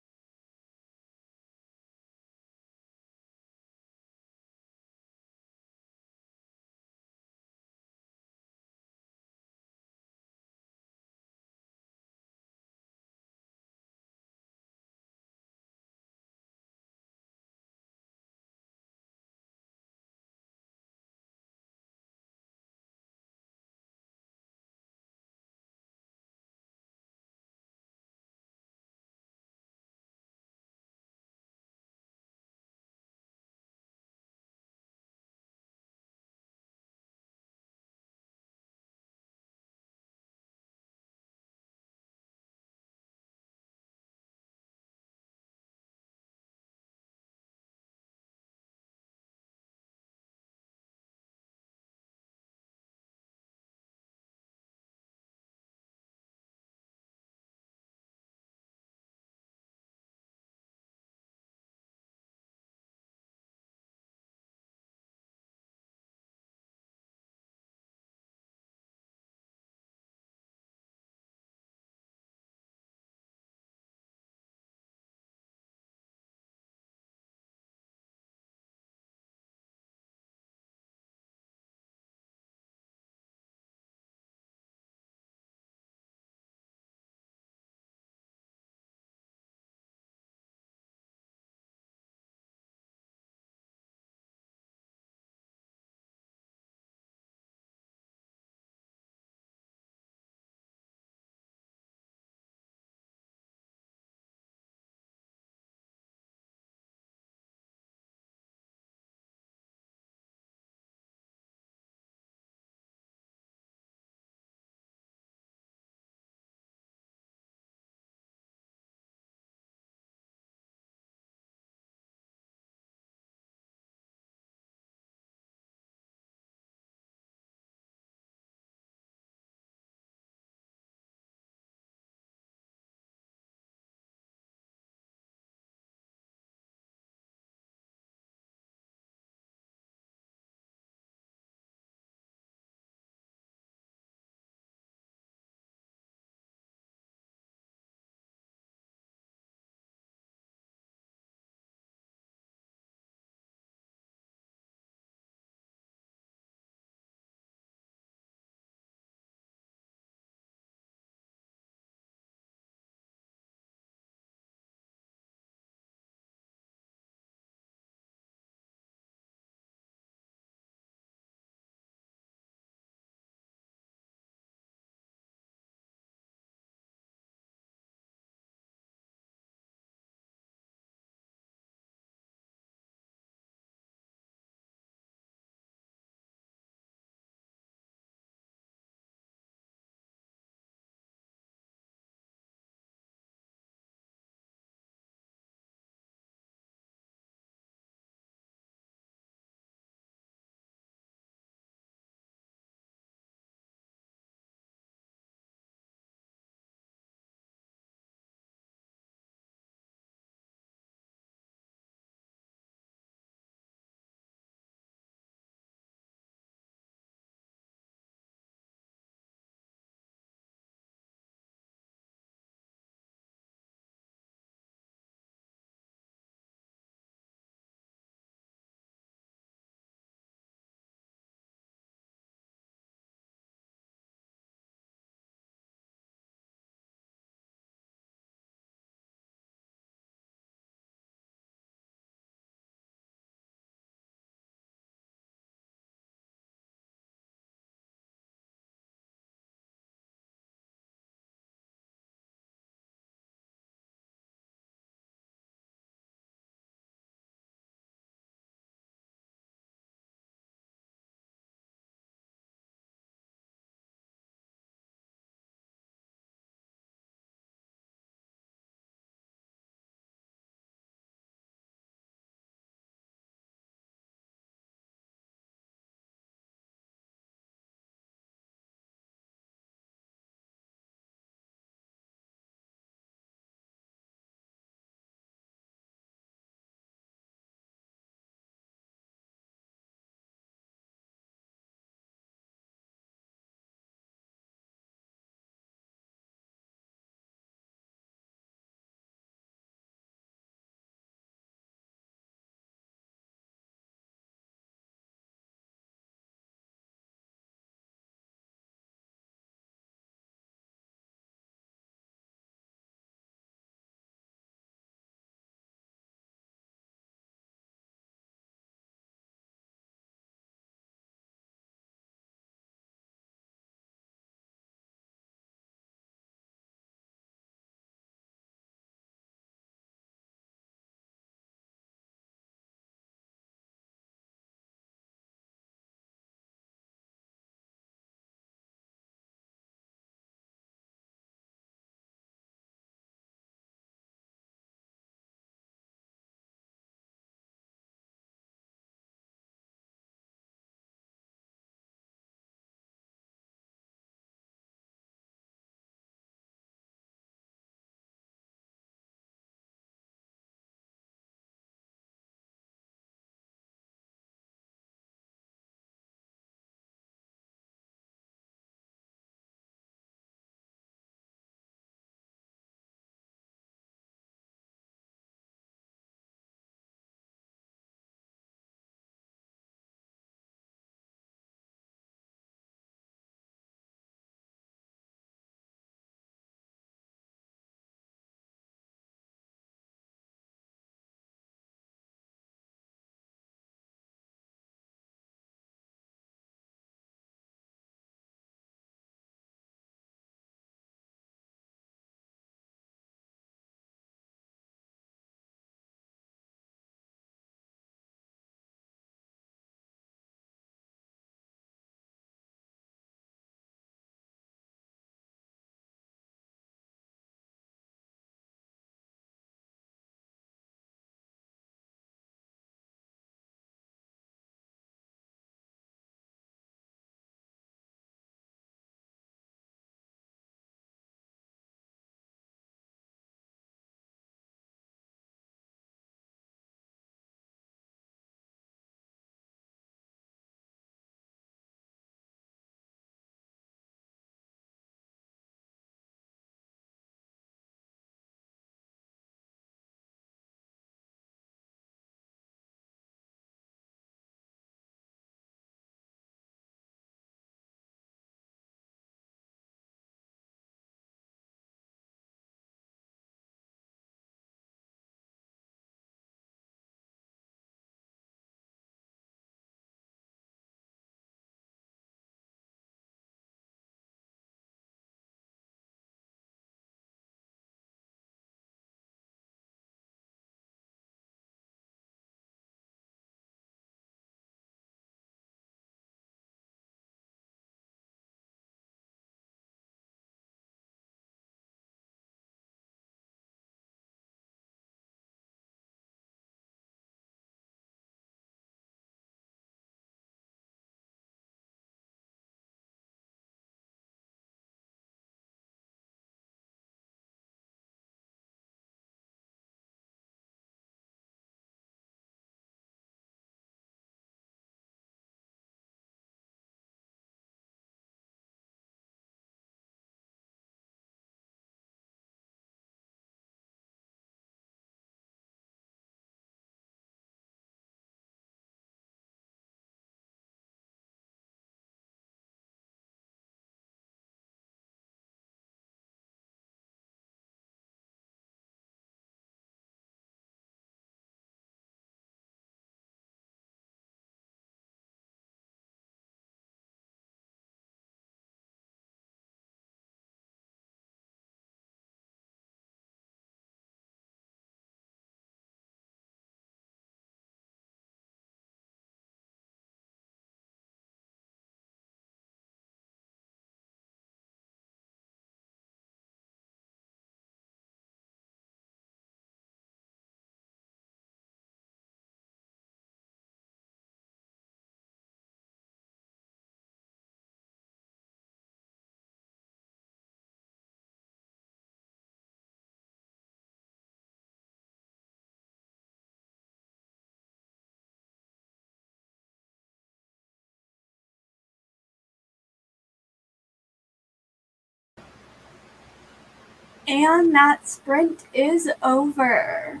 And that sprint is over.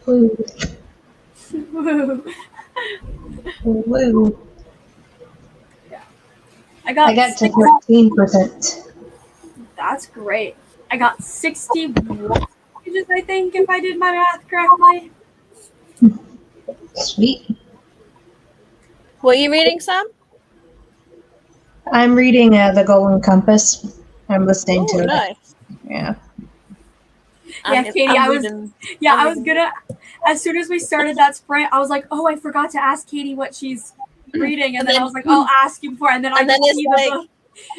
Woo. Woo. Woo. I got to 14%. That's great. I got 61 pages, I think, if I did my math correctly. Sweet. What are you reading, Sam? I'm reading The Golden Compass. I'm listening to it. Nice. Yeah. Yeah, Katie, I was gonna, as soon as we started that sprint, I was like, oh, I forgot to ask Katie what she's reading. And then I was like, I'll ask you before. And then I just see the book.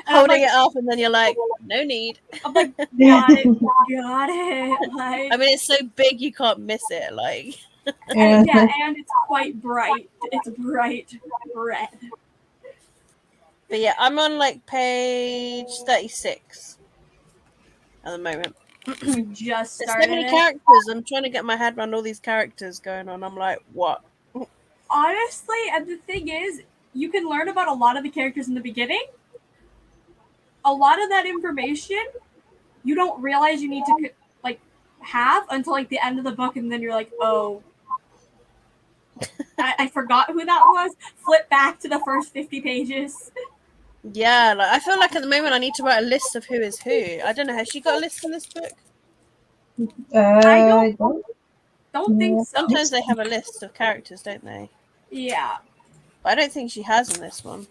Holding it up, and then you're like, no need. I'm like, got it. Like, I mean, it's so big you can't miss it. Like, and it's quite bright. It's bright red. But yeah, I'm on like page 36 at the moment. You just There's started so many it. characters. I'm trying to get my head around all these characters going on. I'm like, what? Honestly, and the thing is, you can learn about a lot of the characters in the beginning. A lot of that information you don't realize you need to like have until like the end of the book, and then you're like, oh, I forgot who that was. Flip back to the first 50 pages. Yeah, like I feel like at the moment I need to write a list of who is who. I don't know. Has she got a list in this book? I don't think so. Sometimes they have a list of characters, don't they? Yeah. But I don't think she has in this one.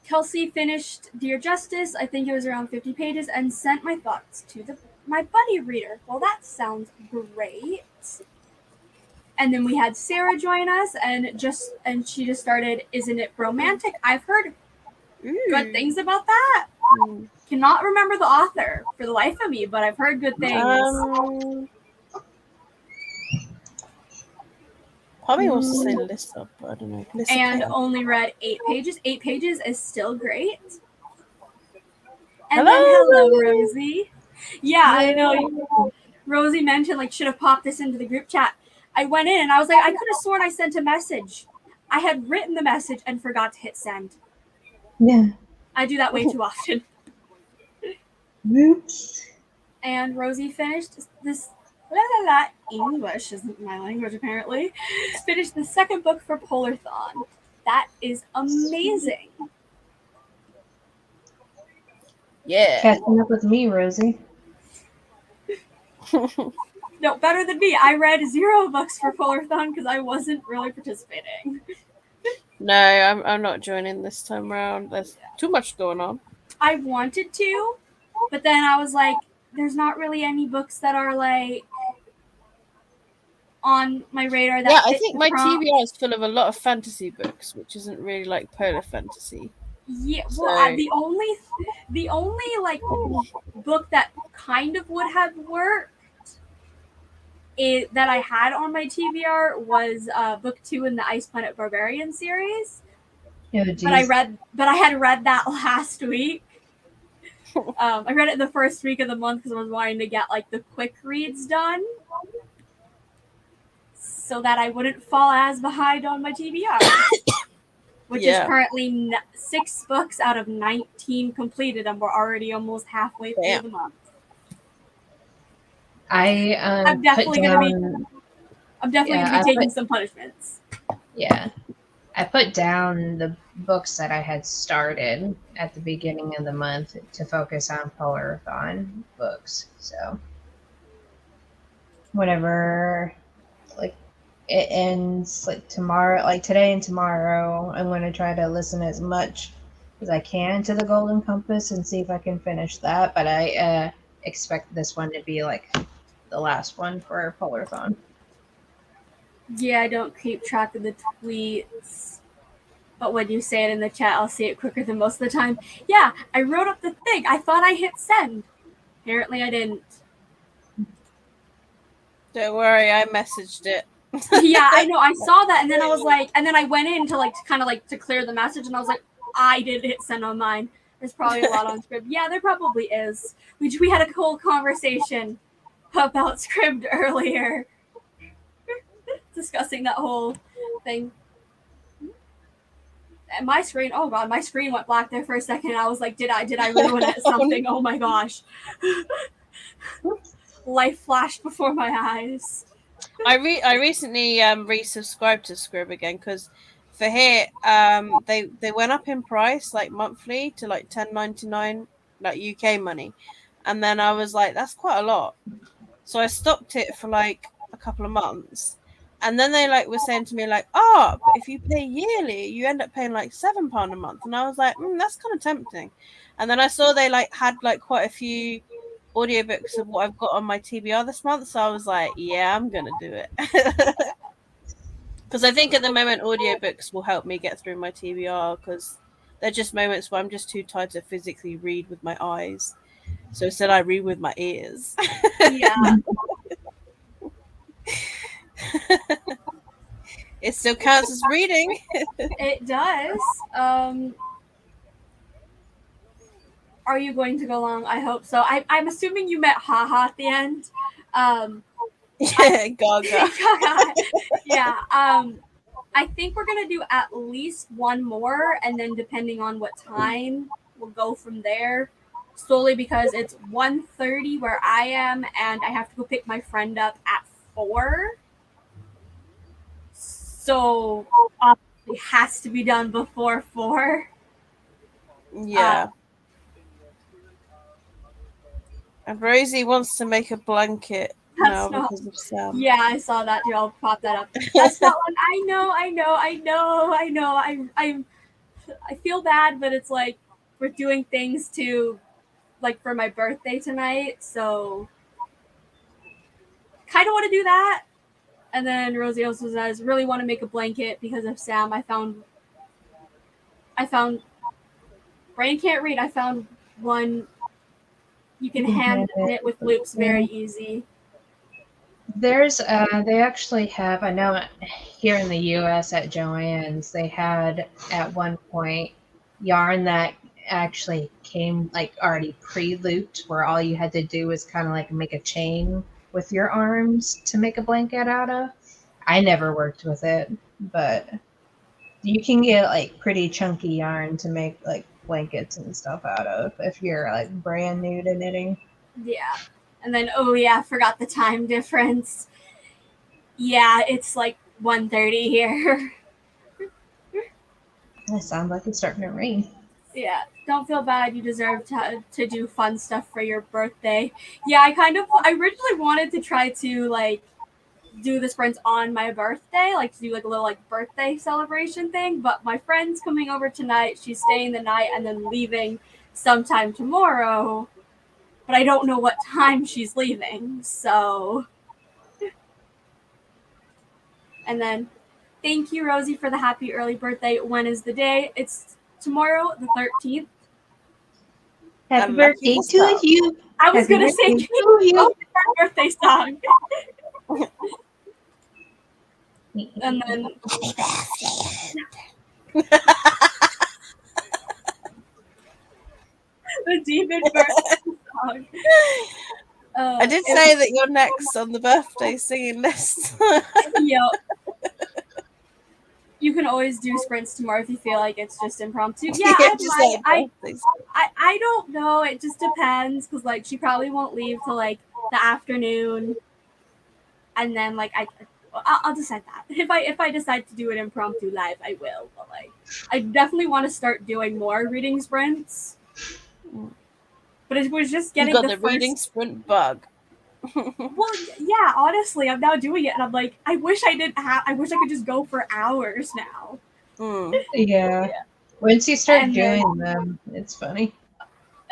Kelsey finished Dear Justice, I think it was around 50 pages, and sent my thoughts to my buddy reader. Well, that sounds great. And then we had Sarah join us, and she just started Isn't It Romantic? I've heard good things about that. Cannot remember the author for the life of me, but I've heard good things. Probably wants to say list up, but I don't know. And only read 8 pages. 8 pages is still great. And hello, Rosie. Yeah, I know. Rosie mentioned like should have popped this into the group chat. I went in and I was like, I could have sworn I sent a message. I had written the message and forgot to hit send. Yeah. I do that way too often. Oops. And Rosie finished this. English isn't my language, apparently. Finished the second book for Polarthon. That is amazing. Yeah. Catching up with me, Rosie. No, better than me. I read 0 books for Polarthon because I wasn't really participating. No, I'm not joining this time around. There's too much going on. I wanted to, but then I was like, there's not really any books that are like on my radar. That I think my TBR is full of a lot of fantasy books, which isn't really like polar fantasy. Yeah, well, the only like book that kind of would have worked that I had on my TBR was book 2 in the Ice Planet Barbarian series. Oh, but I had read that last week. I read it the first week of the month because I was wanting to get like the quick reads done, so that I wouldn't fall as behind on my TBR, which is currently 6 books out of 19 completed, and we're already almost halfway through the month. I'm definitely gonna be taking some punishments. Yeah. I put down the books that I had started at the beginning of the month to focus on Polarthon books. So whenever like it ends, like tomorrow, like today and tomorrow, I'm going to try to listen as much as I can to the Golden Compass and see if I can finish that. But I expect this one to be like the last one for Polarthon. Yeah, I don't keep track of the tweets, but when you say it in the chat, I'll see it quicker than most of the time. Yeah, I wrote up the thing. I thought I hit send. Apparently I didn't. Don't worry, I messaged it. Yeah, I know. I saw that, and then I was like, and then I went in to kind of to clear the message, and I was like, I didn't hit send on mine. There's probably a lot on Scribd. Yeah, there probably is. We had a whole conversation about Scribd earlier, discussing that whole thing. And my screen, oh god, my screen went black there for a second. And I was like, did I ruin it? Something? Oh my gosh. Life flashed before my eyes. I recently resubscribed to Scrib again because for here they went up in price like monthly to like $10.99 like UK money, and then I was like, that's quite a lot, so I stopped it for like a couple of months, and then they like were saying to me like, oh, but if you pay yearly you end up paying like £7 a month, and I was like, that's kind of tempting, and then I saw they like had like quite a few audiobooks of what I've got on my TBR this month, so I was like, yeah, I'm gonna do it. Because I think at the moment audiobooks will help me get through my TBR, because they're just moments where I'm just too tired to physically read with my eyes, so instead I read with my ears. Yeah. It still counts as reading. It does. Are you going to go long? I hope so. I'm assuming you met Haha at the end. Gaga. Yeah. I think we're gonna do at least one more, and then depending on what time, we'll go from there. Solely because it's 1:30 where I am, and I have to go pick my friend up at 4. So it has to be done before 4. Yeah. And Rosie wants to make a blanket now because of Sam. Yeah, I saw that too. I'll pop that up. That's not one. I know. I feel bad, but it's like we're doing things to, like, for my birthday tonight, so kind of want to do that. And then Rosie also says, really want to make a blanket because of Sam. I found Brain can't read. I found one you can hand knit with loops very easy. There's they actually have, I know here in the US at Joann's, they had at one point yarn that actually came like already pre-looped, where all you had to do was kind of like make a chain with your arms to make a blanket out of. I never worked with it, but you can get like pretty chunky yarn to make like blankets and stuff out of if you're like brand new to knitting. Yeah. And then, oh yeah, forgot the time difference. Yeah, it's like 1:30 here. It sounds like it's starting to rain. Yeah, don't feel bad. You deserve to do fun stuff for your birthday. Yeah, I originally wanted to try to like do the sprints on my birthday, like to do like a little like birthday celebration thing, but my friend's coming over tonight. She's staying the night and then leaving sometime tomorrow. But I don't know what time she's leaving, so. And then, thank you, Rosie, for the happy early birthday. When is the day? It's tomorrow, the 13th. Happy birthday to you. I was going to say, can you go with our birthday song? And then. The demon birthday song. I did say that you're next on the birthday singing list. Yep. You can always do sprints tomorrow if you feel like it's just impromptu. Yeah, I don't know. It just depends, because like she probably won't leave till like the afternoon, and then like I'll decide that. If I decide to do an impromptu live, I will. But like I definitely want to start doing more reading sprints. But it was just getting the reading sprint bug. Well, yeah, honestly, I'm now doing it, and I'm like, I wish I could just go for hours now. Yeah. Once you start doing them, it's funny.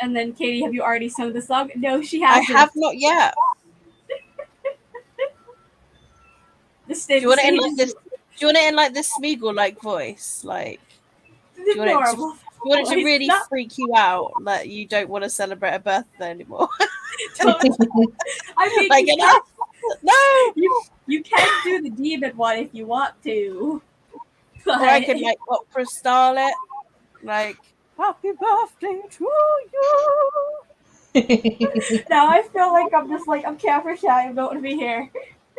And then, Katie, have you already sung the song? No, she hasn't. I have not yet. Do you want it in like this Smeagol like voice? Like, do you want it to really freak you out that you don't want to celebrate a birthday anymore? I mean, like, you can do the demon one if you want to. But... Or I could like opera style it, like happy birthday to you. Now I feel like I'm just like I'm camera shy. I don't want to be here.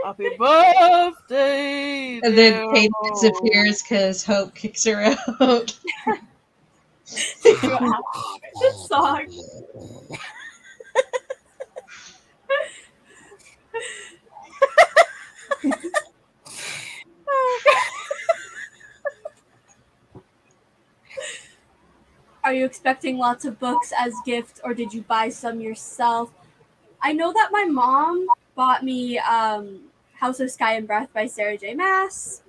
Happy birthday, And then dear Kate Hope. disappears because Hope kicks her out. This song. Are you expecting lots of books as gifts, or did you buy some yourself? I know that my mom bought me House of Sky and Breath by Sarah J. Maas.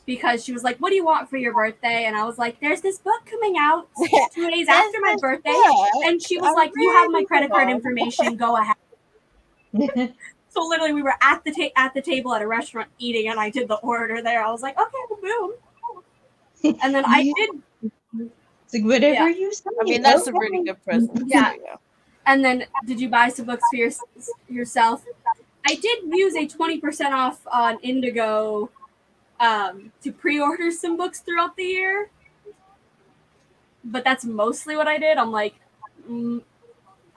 Because she was like, "What do you want for your birthday?" And I was like, "There's this book coming out 2 days after my birthday." And she was like, "You have my credit card information. Go ahead." So literally, we were at the table at a restaurant eating, and I did the order there. I was like, "Okay, well, boom." And then I did. It's like, whatever you say. I mean, that's a really good present. Yeah. And then, did you buy some books for yourself? I did use a 20% off on Indigo to pre-order some books throughout the year. But that's mostly what I did. I'm like,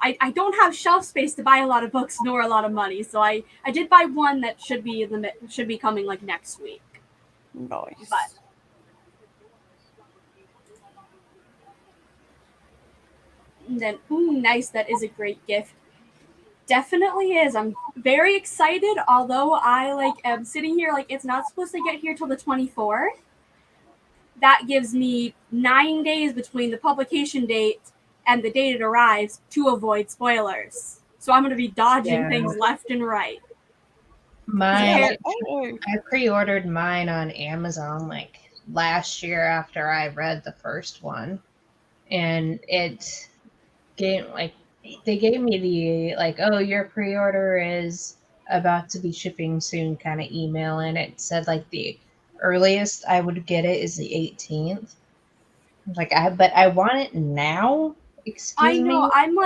I don't have shelf space to buy a lot of books nor a lot of money. So I did buy one that should be coming like next week. Nice. But then, nice. That is a great gift. Definitely is. I'm very excited. Although I am sitting here it's not supposed to get here till the 24th. That gives me 9 days between the publication date and the date it arrives to avoid spoilers. So I'm going to be dodging things left and right. I pre-ordered mine on Amazon last year after I read the first one, and it gave they gave me the oh, your pre-order is about to be shipping soon kind of email, and it said the earliest I would get it is the 18th. But I want it now. Excuse me. I know. I'm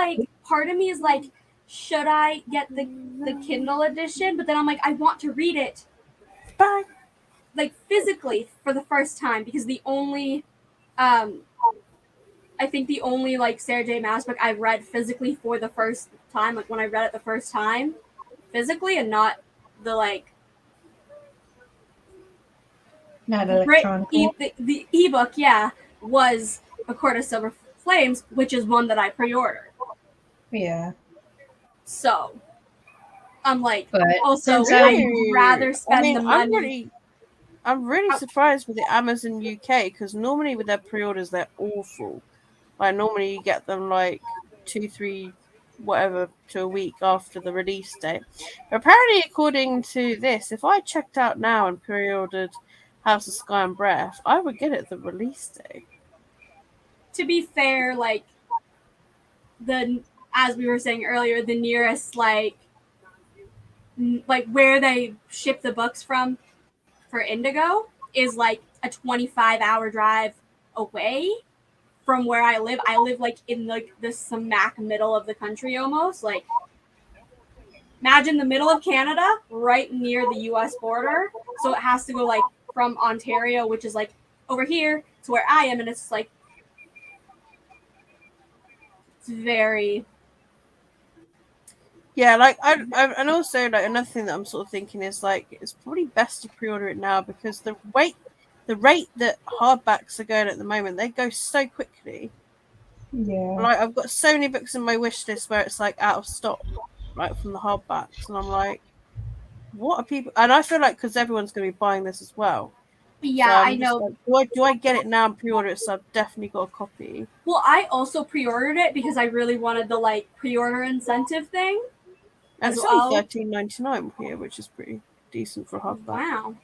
part of me is should I get the Kindle edition? But then I'm I want to read it physically for the first time, because the only I think the only Sarah J. Maas book I read physically for the first time, when I read it the first time physically, and not the not electronic. The ebook, was A Court of Silver Flames, which is one that I pre-ordered. Yeah. So I'm but also I'd rather spend the money. I'm really surprised with the Amazon UK, because normally with their pre-orders they're awful. Normally you get them 2, 3, whatever to a week after the release date. But apparently, according to this, if I checked out now and pre-ordered House of Sky and Breath, I would get it the release day. To be fair, as we were saying earlier, the nearest where they ship the books from for Indigo is a 25-hour drive away from where I live. I live in the smack middle of the country almost. Imagine the middle of Canada, right near the US border. So it has to go from Ontario, which is over here, to where I am, and it's it's very. Yeah, and also another thing that I'm sort of thinking is it's probably best to pre-order it now, because the rate that hardbacks are going at the moment, they go so quickly. Yeah. I've got so many books in my wish list where it's out of stock, from the hardbacks, and I'm what are people? And I feel because everyone's going to be buying this as well. Yeah, so I know. Do I get it now and pre-order it? So I've definitely got a copy. Well, I also pre-ordered it because I really wanted the pre-order incentive thing. And it's only $13.99 here, which is pretty decent for a hardback. Wow.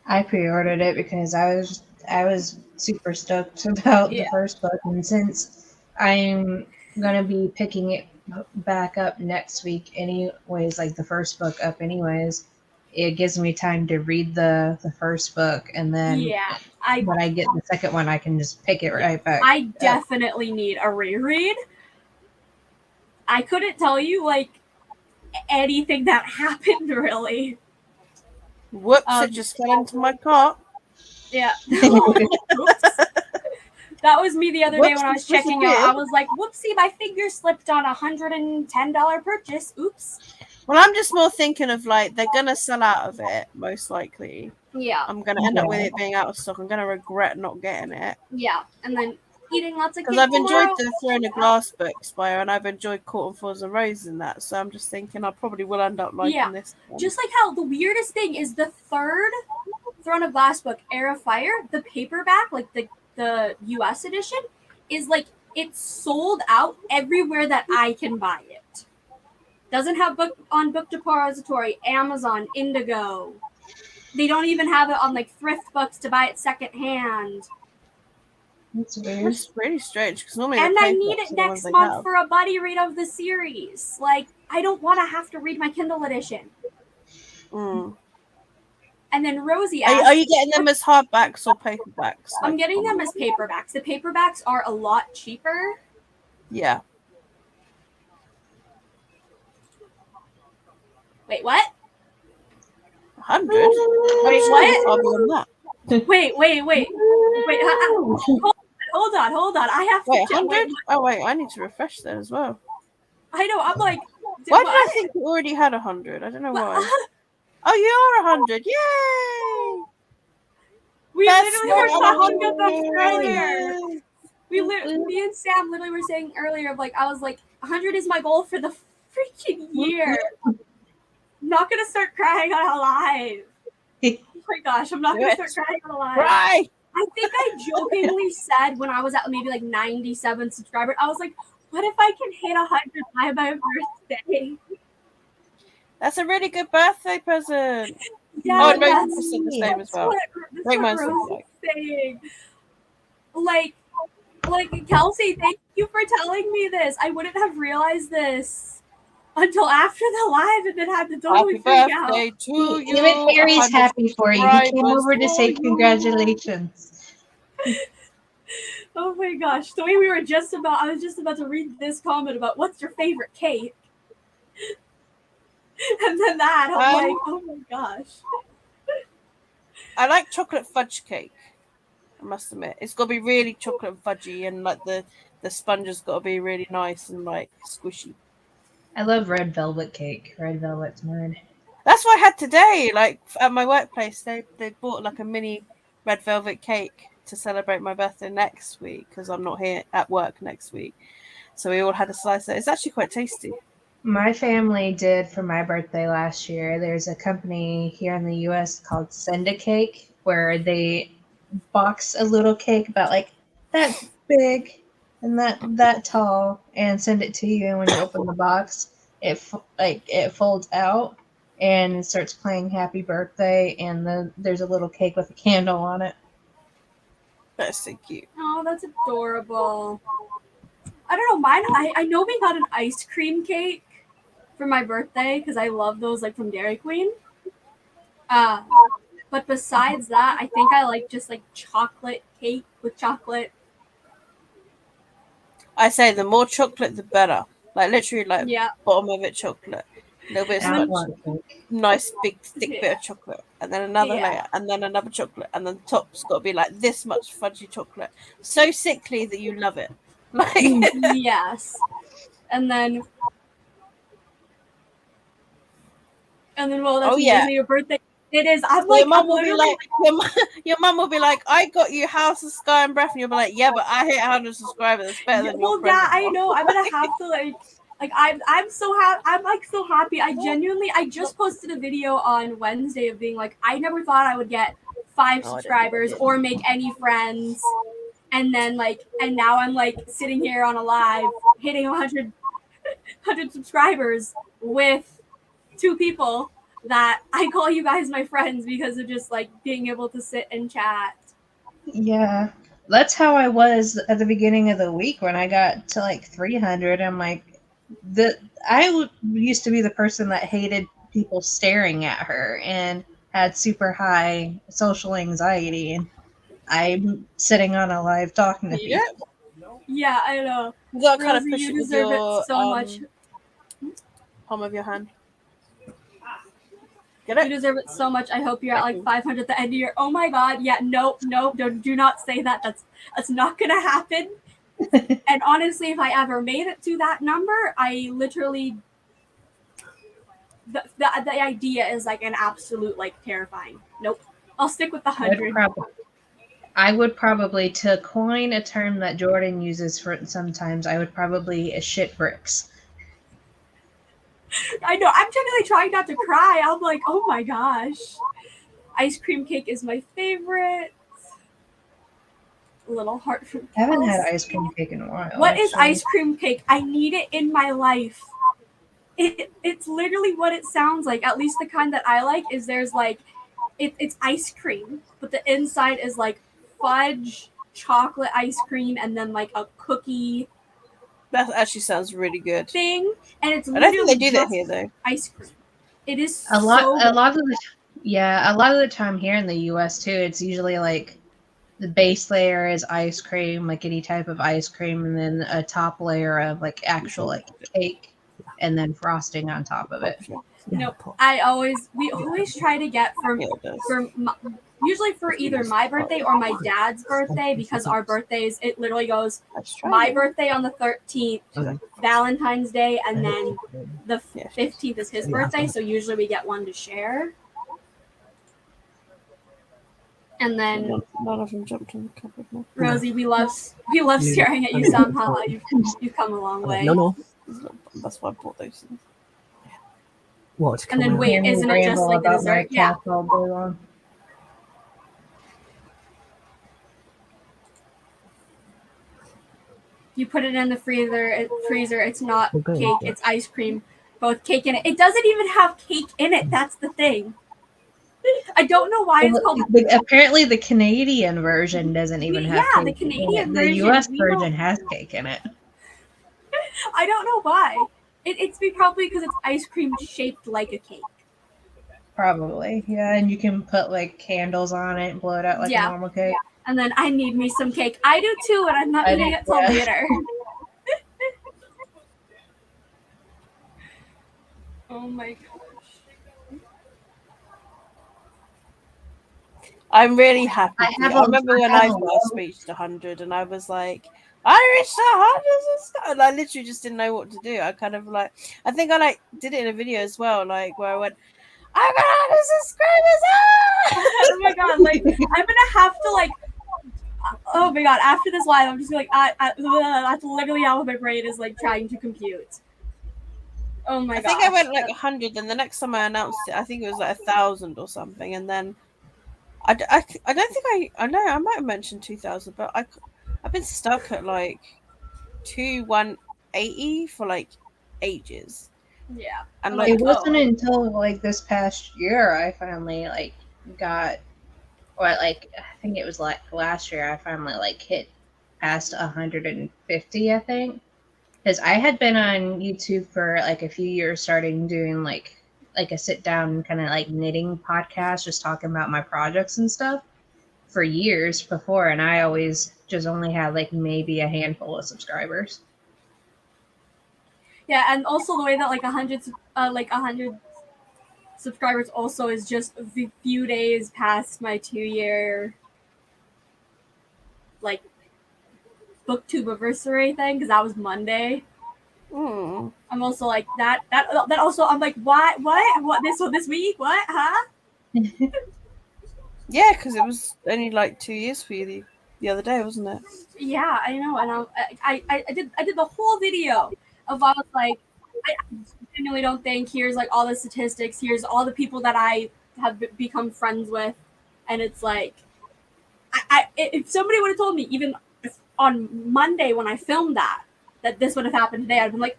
I pre-ordered it because I was super stoked about the first book, and since I'm gonna be picking it back up next week anyways, the first book up anyways, it gives me time to read the first book, and then when I get the second one, I can just pick it right back. I definitely need a reread. I couldn't tell you anything that happened really. Whoops! It just fell into my cart. Yeah. That was me the other day when I was checking out. I was like, "Whoopsie! My finger slipped on $110 purchase. Oops." Well, I'm just more thinking of like they're gonna sell out of it most likely. Yeah, I'm gonna end up with it being out of stock. I'm gonna regret not getting it yeah, and then eating lots of because cake I've enjoyed tomorrow. the Throne of Glass books by her, and I've enjoyed Court and Thorns and Rose in that. So I'm just thinking I probably will end up liking Yeah. this one. Just like how the weirdest thing is the third Throne of Glass book, Heir of Fire, the paperback, like the US edition, is like it's sold out everywhere that I can buy it. Doesn't have book on Book Depository, Amazon, Indigo. They don't even have it on like thrift books to buy it secondhand. That's weird. It's really strange because normally And the I need paperbacks it are the ones next they month have. for a buddy read of the series. Like, I don't want to have to read my Kindle edition. Mm. And then Rosie asked, Are you getting them as hardbacks or paperbacks? I'm getting them as paperbacks. The paperbacks are a lot cheaper. Yeah. Wait, what? 100? Wait, what? I'll be on that. Wait. Hold on. I have to Wait, check. 100? Oh, wait, I need to refresh that as well. I know, I'm like... Why did I think you already had 100? I don't know why. Oh, you are 100. Yay! We That's literally were talking about this so earlier. good. Me and Sam literally were saying earlier, like, I was like, 100 is my goal for the freaking year. I'm not gonna start crying on a live. Oh my gosh, I'm not gonna start crying on a live. Right. I think I jokingly said when I was at maybe like 97 subscribers, I was like, what if I can hit 100 by my birthday? That's a really good birthday present. Yeah, Oh, and that's Rose said the same as well. That's what Rose is saying. Like, Kelsey, thank you for telling me this. I wouldn't have realized this until after the live and then had to totally freak out. Happy birthday to you. Even Harry's happy for you. He came over to say congratulations. Oh my gosh. The way I was just about to read this comment about what's your favorite cake. And then that, I'm like, oh my gosh. I like chocolate fudge cake. I must admit. It's got to be really chocolate and fudgy, and like the sponge has got to be really nice and like squishy. I love red velvet cake. Red velvet's mine. That's what I had today. Like at my workplace, they bought like a mini red velvet cake to celebrate my birthday next week because I'm not here at work next week. So we all had a slice of it. It's actually quite tasty. My family did for my birthday last year. There's a company here in the US called Send a Cake where they box a little cake about like that big and that tall and send it to you. And when you open the box, it folds out and it starts playing Happy Birthday. And then there's a little cake with a candle on it. That's so cute. Oh, that's adorable. I don't know, mine. I know we got an ice cream cake for my birthday because I love those like from Dairy Queen. But besides that, I think I like just like chocolate cake with chocolate. I say the more chocolate, the better. Like literally, like bottom of it chocolate, a little bit of sponge, nice big thick bit of chocolate, and then another layer, and then another chocolate, and then the top's got to be like this much fudgy chocolate, so sickly that you love it. Like yes, and then well, that's your birthday. It is. I'm like, your mum will be like, your mum will be like, I got you House of Sky and Breath, and you'll be like, yeah, but I hit 100 subscribers. It's better than your present. I know. I'm gonna have to like I'm so happy. I'm like so happy. I just posted a video on Wednesday of being like, I never thought I would get 5 subscribers or make any friends, and then and now I'm like sitting here on a live hitting 100 subscribers with 2 people that I call you guys my friends because of just like being able to sit and chat. Yeah, that's how I was at the beginning of the week when I got to like 300. I'm like, I used to be the person that hated people staring at her and had super high social anxiety, and I'm sitting on a live talking to people. Yeah, I know. You gotta kind of Rosie, push you it with deserve your it so much. palm of your hand. Get it? You deserve it so much. I hope you're at like 500 at the end of your. Oh my god! Yeah, no, do not say that. That's not gonna happen. And honestly, if I ever made it to that number, I literally the idea is like an absolute like terrifying. Nope. I'll stick with the 100. I would probably, to coin a term that Jordan uses for sometimes, I would probably shit bricks. I know. I'm generally trying not to cry. I'm like, oh my gosh. Ice cream cake is my favorite. Little heart fruit. I haven't had ice cream cake in a while. What is ice cream cake? I need it in my life. It's literally what it sounds like. At least the kind that I like is there's like it's ice cream, but the inside is like fudge, chocolate ice cream, and then like a cookie. That actually sounds really good. Thing, and it's I don't think literally they do that just here though. ice cream. It is a lot of the time here in the US too, it's usually like the base layer is ice cream, like any type of ice cream, and then a top layer of like actual like cake, and then frosting on top of it. No, we always try to get usually for either my birthday or my dad's birthday, because our birthdays, it literally goes my birthday on the 13th, Valentine's Day, and then the 15th is his birthday, so usually we get one to share. And then none of them jumped on the cupboard. No. Rosie, we love staring at you somehow. You've come a long way. No. That's why I bought those things. What? And then wait, isn't it just like the dessert? Yeah. You put it in the freezer. It's not cake. It's ice cream. Both cake in it. It doesn't even have cake in it. That's the thing. I don't know why it's called. Apparently, the Canadian version doesn't even have cake. The Canadian version. The U.S. version has cake in it. I don't know why. It's probably because it's ice cream shaped like a cake. Probably, yeah. And you can put like candles on it and blow it out like a normal cake. Yeah. And then I need me some cake. I do too, and I'm not eating it till later. Oh my gosh. I'm really happy. I remember when I first reached 100 and I was like, I reached 100 and I literally just didn't know what to do. I kind of like, I think I like did it in a video as well, like where I went, I got 100 subscribers. Oh my god, like I'm gonna have to like, oh my god, after this live, I'm just like, that's literally how my brain is like trying to compute. Oh my god. I think I went like 100, and the next time I announced it, I think it was like 1,000 or something, and then I don't think I know I might have mentioned 2,000, but I've been stuck at like 180 for like ages. Yeah, and like it wasn't until like this past year I finally like got, or like I think it was like last year I finally like hit past 150. I think because I had been on YouTube for like a few years, starting doing like a sit down kind of like knitting podcast, just talking about my projects and stuff for years before, and I always just only had like maybe a handful of subscribers. Yeah, and also the way that like 100 subscribers also is just a few days past my 2-year like booktube anniversary thing, because that was Monday. I'm also like that also I'm like what this week what huh? Yeah, because it was only like 2 years for you the other day, wasn't it? Yeah, I know, and I did the whole video of I was like I genuinely don't think here's like all the statistics, here's all the people that I have become friends with, and it's like if somebody would have told me even on Monday when I filmed that this would have happened today, I'd been like,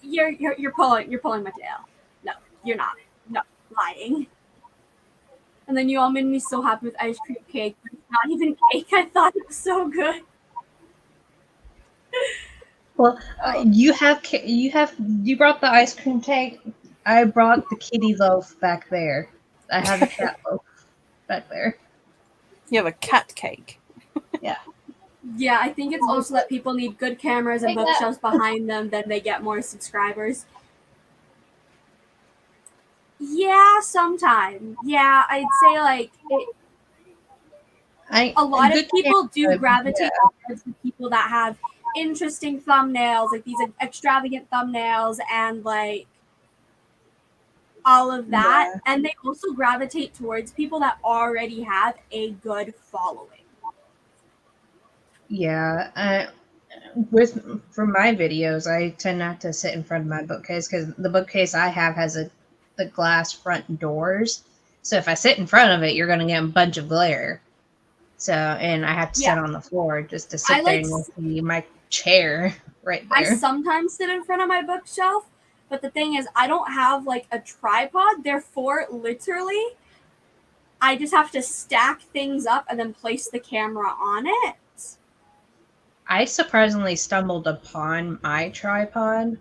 you're pulling my tail. No, you're not. No, lying. And then you all made me so happy with ice cream cake. It's not even cake. I thought it was so good. Well, you brought the ice cream cake. I brought the kitty loaf back there. I have a cat loaf back there. You have a cat cake. Yeah. Yeah, I think it's also that people need good cameras and bookshelves behind them, then they get more subscribers. Yeah, sometimes. Yeah, I'd say like a lot of people do gravitate towards the people that have interesting thumbnails, like these extravagant thumbnails, and like all of that. And they also gravitate towards people that already have a good following. Yeah, for my videos, I tend not to sit in front of my bookcase because the bookcase I have has the glass front doors. So if I sit in front of it, you're going to get a bunch of glare. So, and I have to sit on the floor just to sit there and you'll see my chair right there. I sometimes sit in front of my bookshelf, but the thing is, I don't have like a tripod. Therefore, literally, I just have to stack things up and then place the camera on it. I surprisingly stumbled upon my tripod.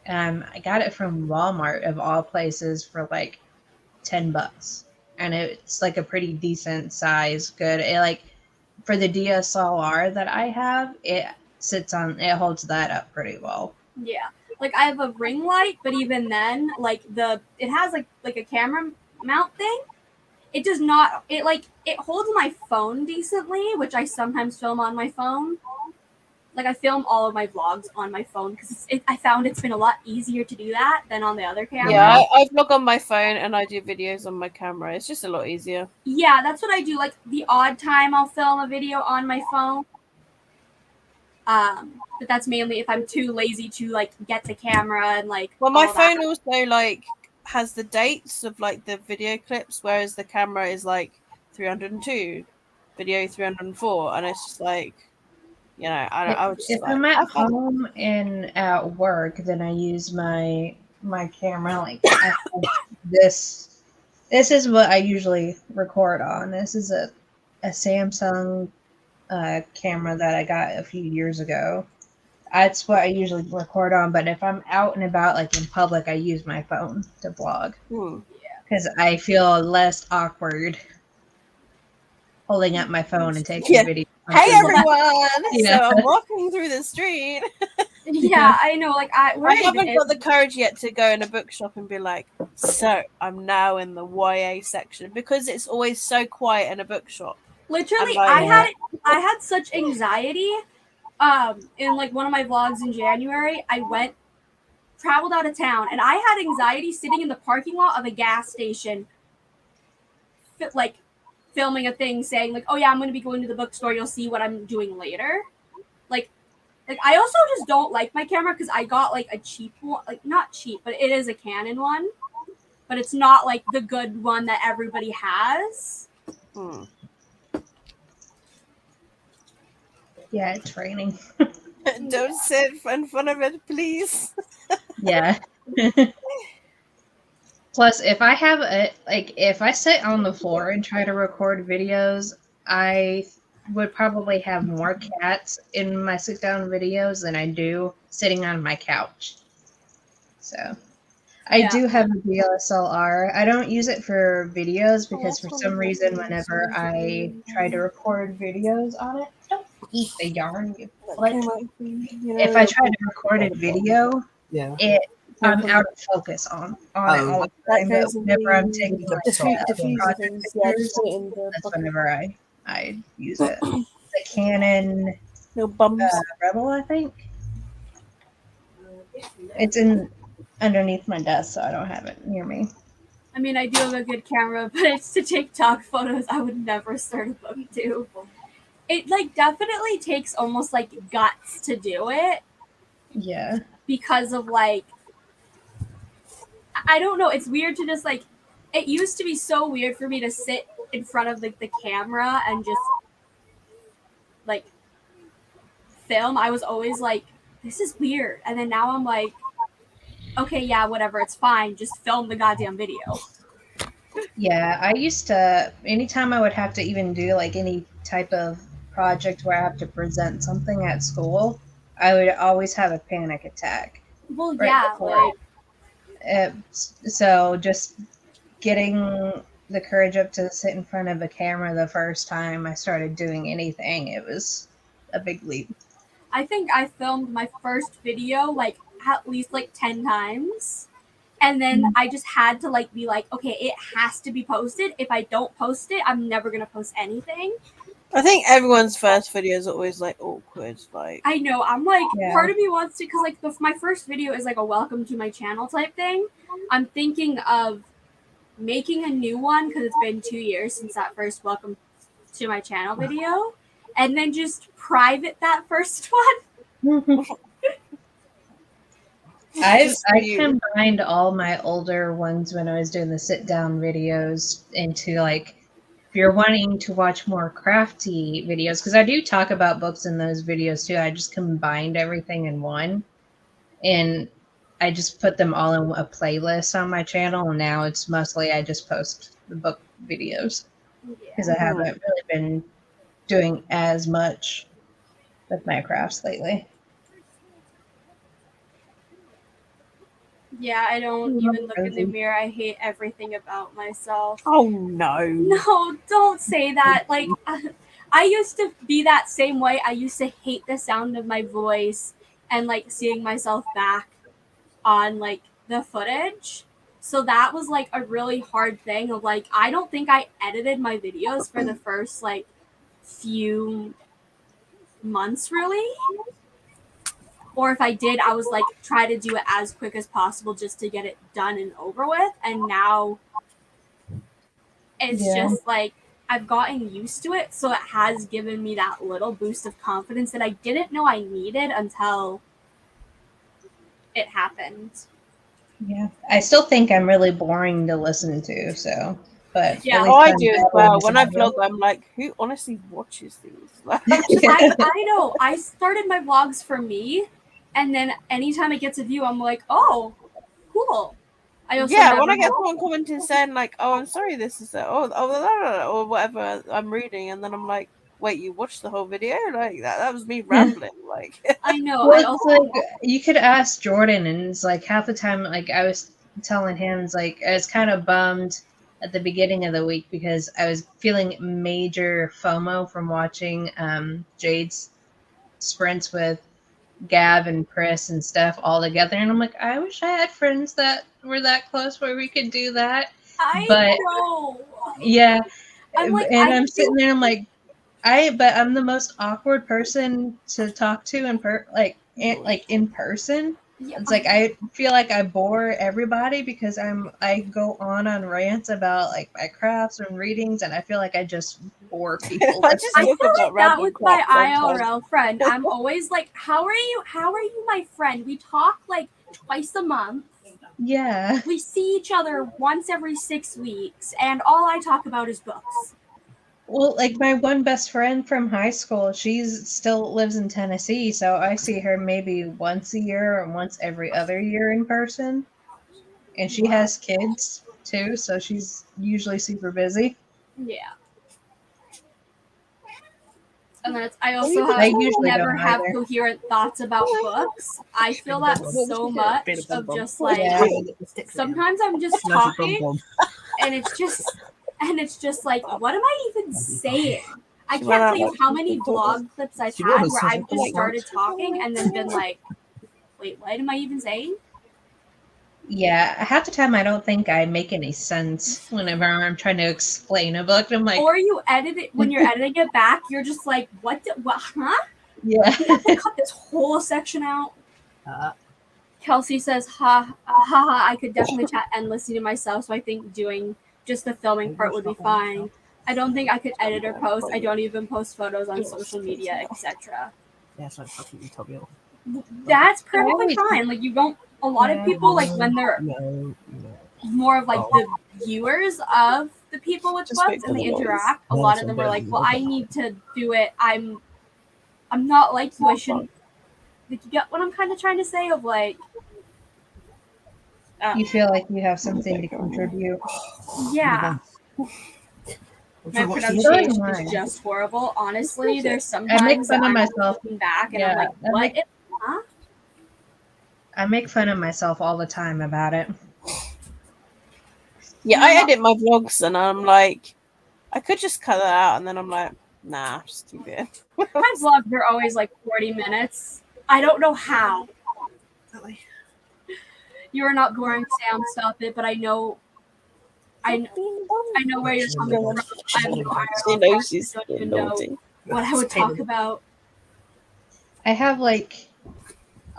I got it from Walmart of all places for like $10, and it's like a pretty decent size. Good, it for the DSLR that I have, it holds that up pretty well. Yeah, like I have a ring light, but even then, it has like a camera mount thing. It does not. It holds my phone decently, which I sometimes film on my phone. Like I film all of my vlogs on my phone because I found it's been a lot easier to do that than on the other camera. Yeah, I vlog on my phone and I do videos on my camera. It's just a lot easier. Yeah, that's what I do. Like the odd time I'll film a video on my phone. But that's mainly if I'm too lazy to like get the camera and like. Well, my phone also has the dates of like the video clips, whereas the camera is like 302, video 304, and it's just like. I would just if I'm at home and at work, then I use my camera. Like this is what I usually record on. This is a Samsung camera that I got a few years ago. That's what I usually record on. But if I'm out and about, like in public, I use my phone to vlog because I feel less awkward holding up my phone and taking a video. Hey everyone! So I'm walking through the street. Yeah, I know. Like I haven't got the courage yet to go in a bookshop and be like, so I'm now in the YA section because it's always so quiet in a bookshop. Literally, I had such anxiety. In like one of my vlogs in January, I traveled out of town, and I had anxiety sitting in the parking lot of a gas station, like filming a thing saying like, oh yeah, I'm going to be going to the bookstore. You'll see what I'm doing later. Like I also just don't like my camera because I got like a cheap one, like not cheap, but it is a Canon one, but it's not like the good one that everybody has. Yeah, it's raining. Don't sit in front of it, please. Yeah. Plus, if I sit on the floor and try to record videos, I would probably have more cats in my sit-down videos than I do sitting on my couch. So, I do have a DSLR. I don't use it for videos because for some reason, whenever I try to record videos on it, don't eat the yarn. If I try to record a video, I'm out of focus on it all the time. But whenever I'm taking that's whenever I use it. The Canon Rebel, I think. It's underneath my desk, so I don't have it near me. I mean, I do have a good camera, but it's to take stock photos. I would never start a booktube. It definitely takes almost like guts to do it. Yeah. Because of I don't know. It's weird to just it used to be so weird for me to sit in front of the camera and just film. I was always like, this is weird. And then now I'm like, okay, yeah, whatever. It's fine. Just film the goddamn video. Yeah, I used to, anytime I would have to even do any type of project where I have to present something at school, I would always have a panic attack. Well, yeah. So just getting the courage up to sit in front of a camera the first time I started doing anything, it was a big leap. I think I filmed my first video at least 10 times. And then I just had to be okay, it has to be posted. If I don't post it, I'm never going to post anything. I think everyone's first video is always like awkward. Like I know. I'm like, Yeah. part of me wants to, because like my first video is like a welcome to my channel type thing. I'm thinking of making a new one because it's been 2 years since that first welcome to my channel video, and then just private that first one. I combined all my older ones when I was doing the sit down videos into like, if you're wanting to watch more crafty videos, because I do talk about books in those videos too. I just combined everything in one, and I just put them all in a playlist on my channel. And now it's mostly I just post the book videos because I haven't really been doing as much with my crafts lately. Yeah, I don't even look in the mirror. I hate everything about myself. oh no. No, don't say that. Like, I used to be that same way. I used to hate the sound of my voice and like seeing myself back on like the footage. So that was like a really hard thing of like, I don't think I edited my videos for the first like few months really. Or if I did, I was like, try to do it as quick as possible just to get it done and over with. And now it's just like, I've gotten used to it. So it has given me that little boost of confidence that I didn't know I needed until it happened. Yeah. I still think I'm really boring to listen to, so. But Yeah. really I fun do as battles well. When I and vlog, I'm like, who honestly watches these? Like, I know. I started my vlogs for me, and then anytime it gets a view, I'm like, oh, cool. I also yeah, when never I get know. someone commenting saying like, "Oh, I'm sorry, this is or whatever I'm reading," and then I'm like, "Wait, you watched the whole video? Like that was me rambling." Like, I know. Well, I it's also like you could ask Jordan, and it's like half the time, like I was telling him, it's like I was kind of bummed at the beginning of the week because I was feeling major FOMO from watching Jade's sprints with Gab and Chris and stuff all together, and I'm like, I wish I had friends that were that close where we could do that. But know. yeah, I'm like, and I I'm do- sitting there, I'm like, but I'm the most awkward person to talk to in person. Yeah. It's like I feel like I bore everybody because I go on rants about like my crafts and readings, and I feel like I just bore people. I just I talk feel about like that random with my crap sometimes. IRL friend. I'm always like, how are you? How are you, my friend? We talk like twice a month. Yeah. We see each other once every 6 weeks, and all I talk about is books. Well, like my one best friend from high school, she's still lives in Tennessee, so I see her maybe once a year or once every other year in person. And she has kids too, so she's usually super busy. Yeah. And then I also I usually never don't have either. coherent thoughts about books. I feel that so much of just like Yeah. sometimes I'm just talking and it's just like, what am I even saying? I can't tell you how many vlog clips I've had where I've just started talking and then been like, wait, what am I even saying? Yeah, half the time I don't think I make any sense whenever I'm trying to explain a book. I'm like, Or you edit it when you're editing it back, you're just like, what, huh? yeah. You have to cut this whole section out. Kelsey says, ha, I could definitely chat endlessly to myself, so I think doing just the filming part would be fine. I don't think I could edit or post. I don't even post photos on social media, etc. That's perfectly fine. Like, you don't, a lot of people, like, when they're more of, like, the viewers of the people with books and they interact, a lot of them are like, well, I need to do it. I'm not like you. I shouldn't. Like, you get what I'm kind of trying to say of, like, You feel like you have something to contribute. yeah. My pronunciation is just horrible. Honestly, there's sometimes I make fun of I'm myself. looking back and Yeah, I'm like, what? Huh? I make fun of myself all the time about it. Yeah, I edit my vlogs and I'm like, I could just cut that out, and then I'm like, nah, just keep it. My vlogs are always like 40 minutes. I don't know how. You are not boring, Sam. Stop it. But I know where you're coming from. I have no She knows she's don't even know naughty. what I would talk about. I have like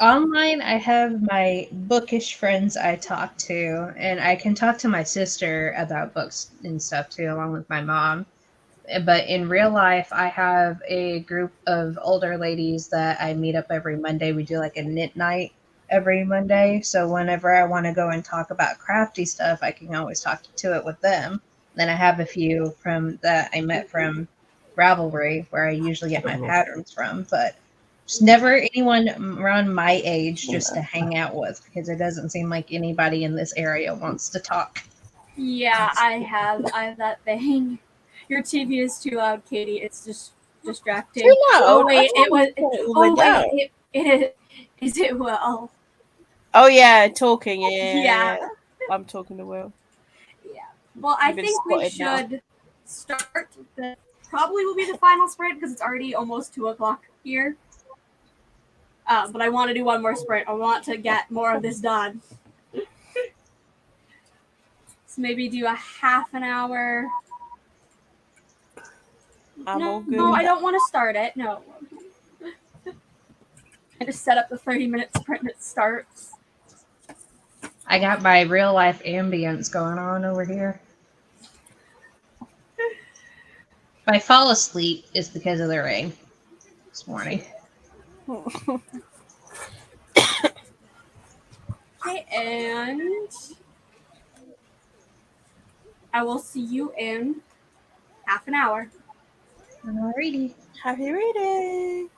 online, I have my bookish friends I talk to, and I can talk to my sister about books and stuff too, along with my mom. But in real life, I have a group of older ladies that I meet up every Monday. We do like a knit night every Monday. So whenever I want to go and talk about crafty stuff, I can always talk to it with them. Then I have a few from that I met from Ravelry, where I usually get my patterns from, but just never anyone around my age just to hang out with, because it doesn't seem like anybody in this area wants to talk. Yeah, I have that thing. Your TV is too loud, Katie. It's just distracting. Too loud? Oh wait, I it was. thought it all Oh the way down. wait, it is it Will? Oh yeah, talking. Yeah. Yeah. I'm talking to Will. Yeah. Well, I You've been think we spotted now. should start. Probably will be the final sprint because it's already almost 2:00 here. But I want to do one more sprint. I want to get more of this done. So maybe do a half an hour. I'm all good No, with I that. don't want to start it. No. I just set up the 30-minute sprint and it starts. I got my real life ambience going on over here. If I fall asleep, it's because of the rain this morning. Okay, and I will see you in half an hour. Alrighty. Happy reading.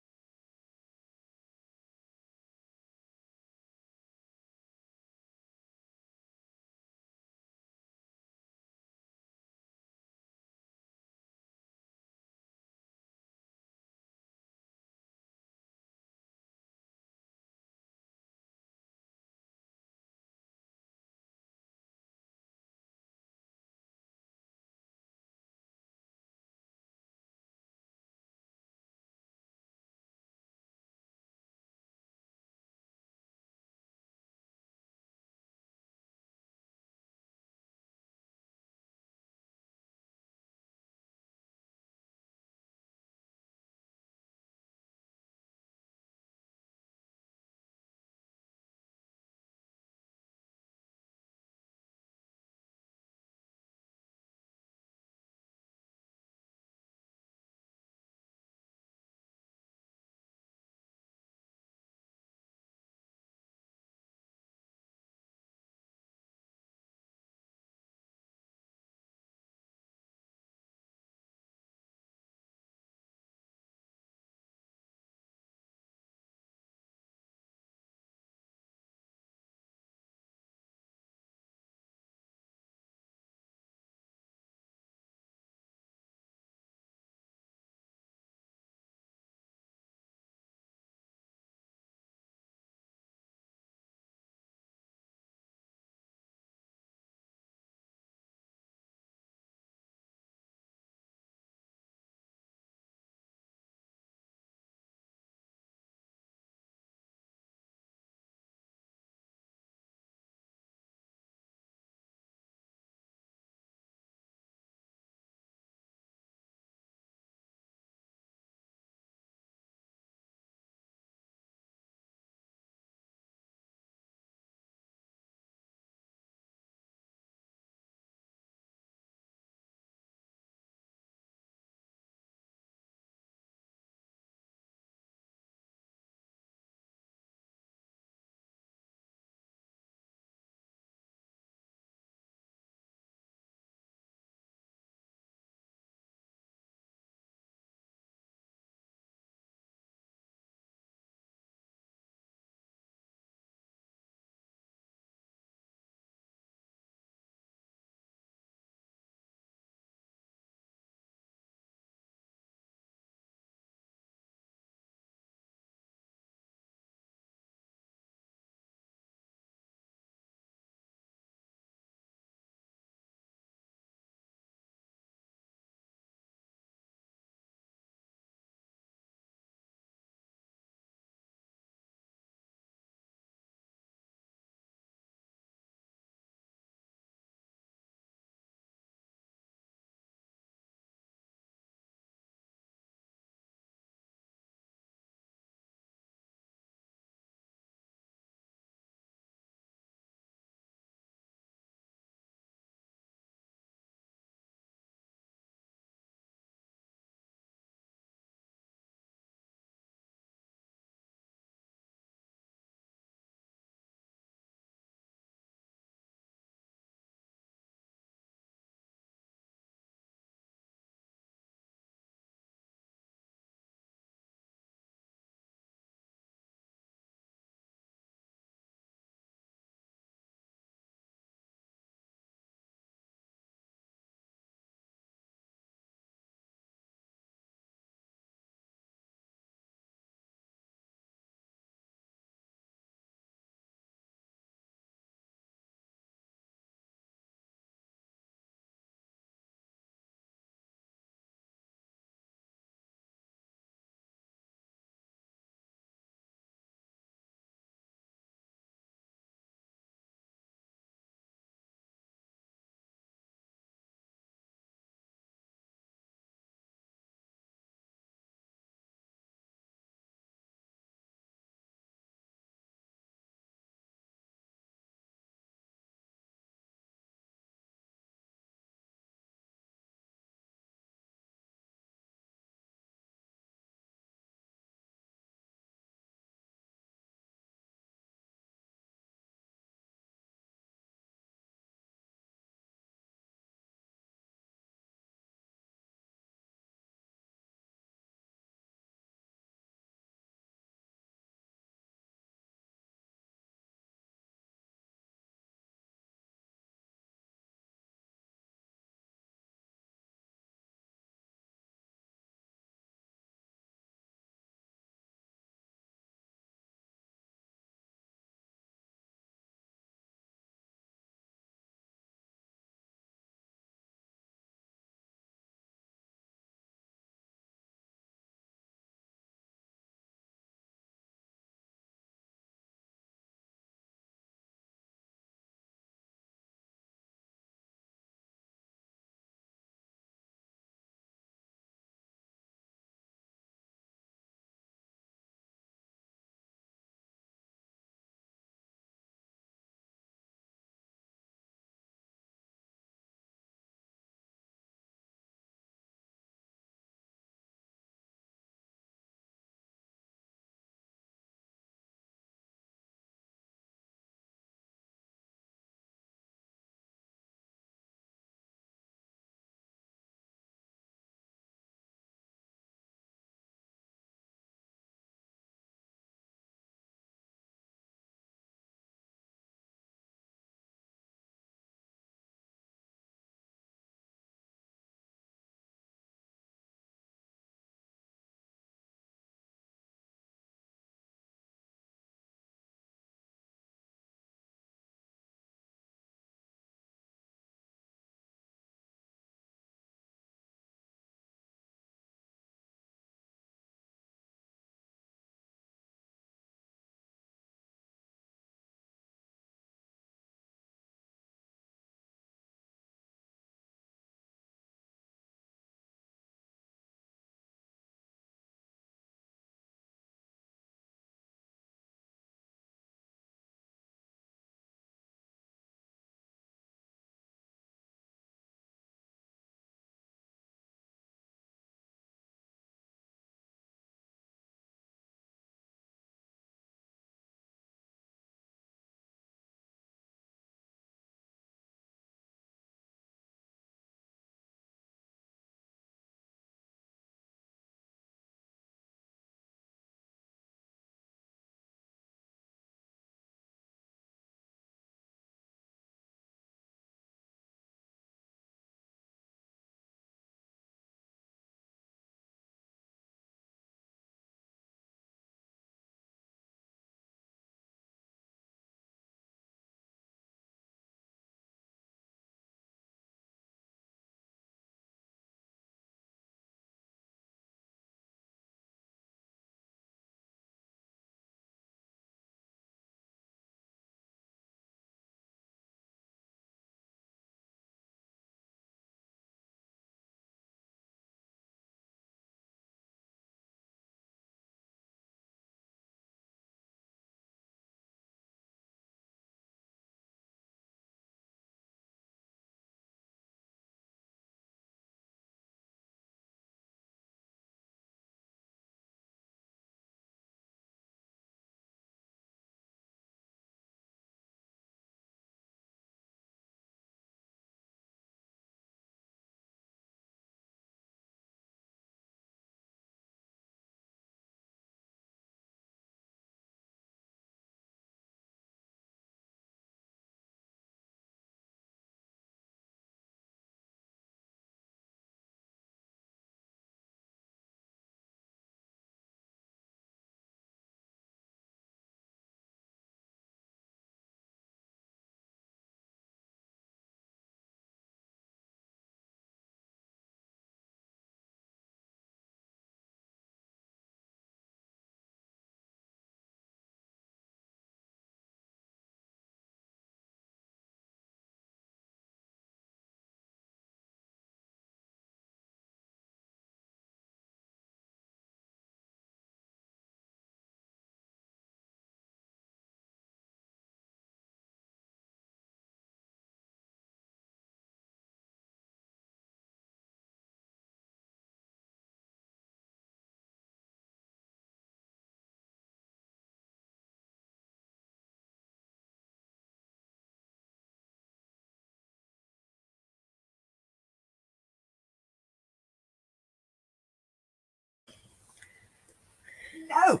No.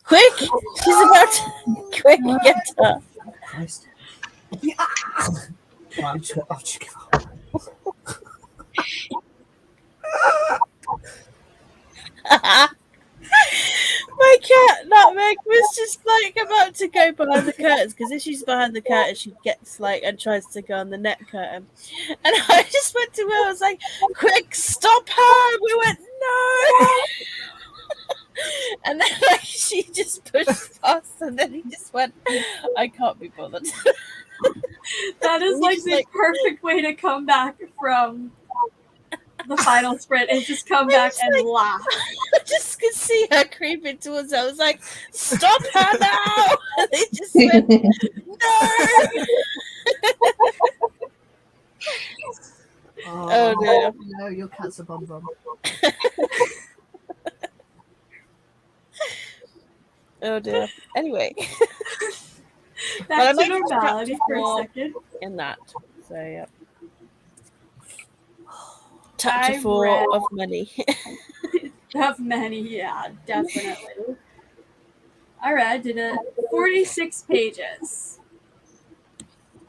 Quick! She's about to... Quick, get her. Christ. Yeah. I'll just give up. My cat, Nutmeg, was just like about to go behind the curtains because if she's behind the curtain, she gets like and tries to go on the net curtain. And I just went to her, I was like, quick, stop her! We went, no! And then like, she just pushed past, and then he just went, I can't be bothered. That is like the perfect way to come back from the final sprint is just come back and like, laugh. I just could see her creeping towards her. I was like, stop her now! And they just went, no! Oh, dear. No, your cat's a bum bum. Oh dear. Anyway. Back to normality for a second. In that. So, yeah. Chapter 4 of money. Of many, yeah, definitely. I did it 46 pages.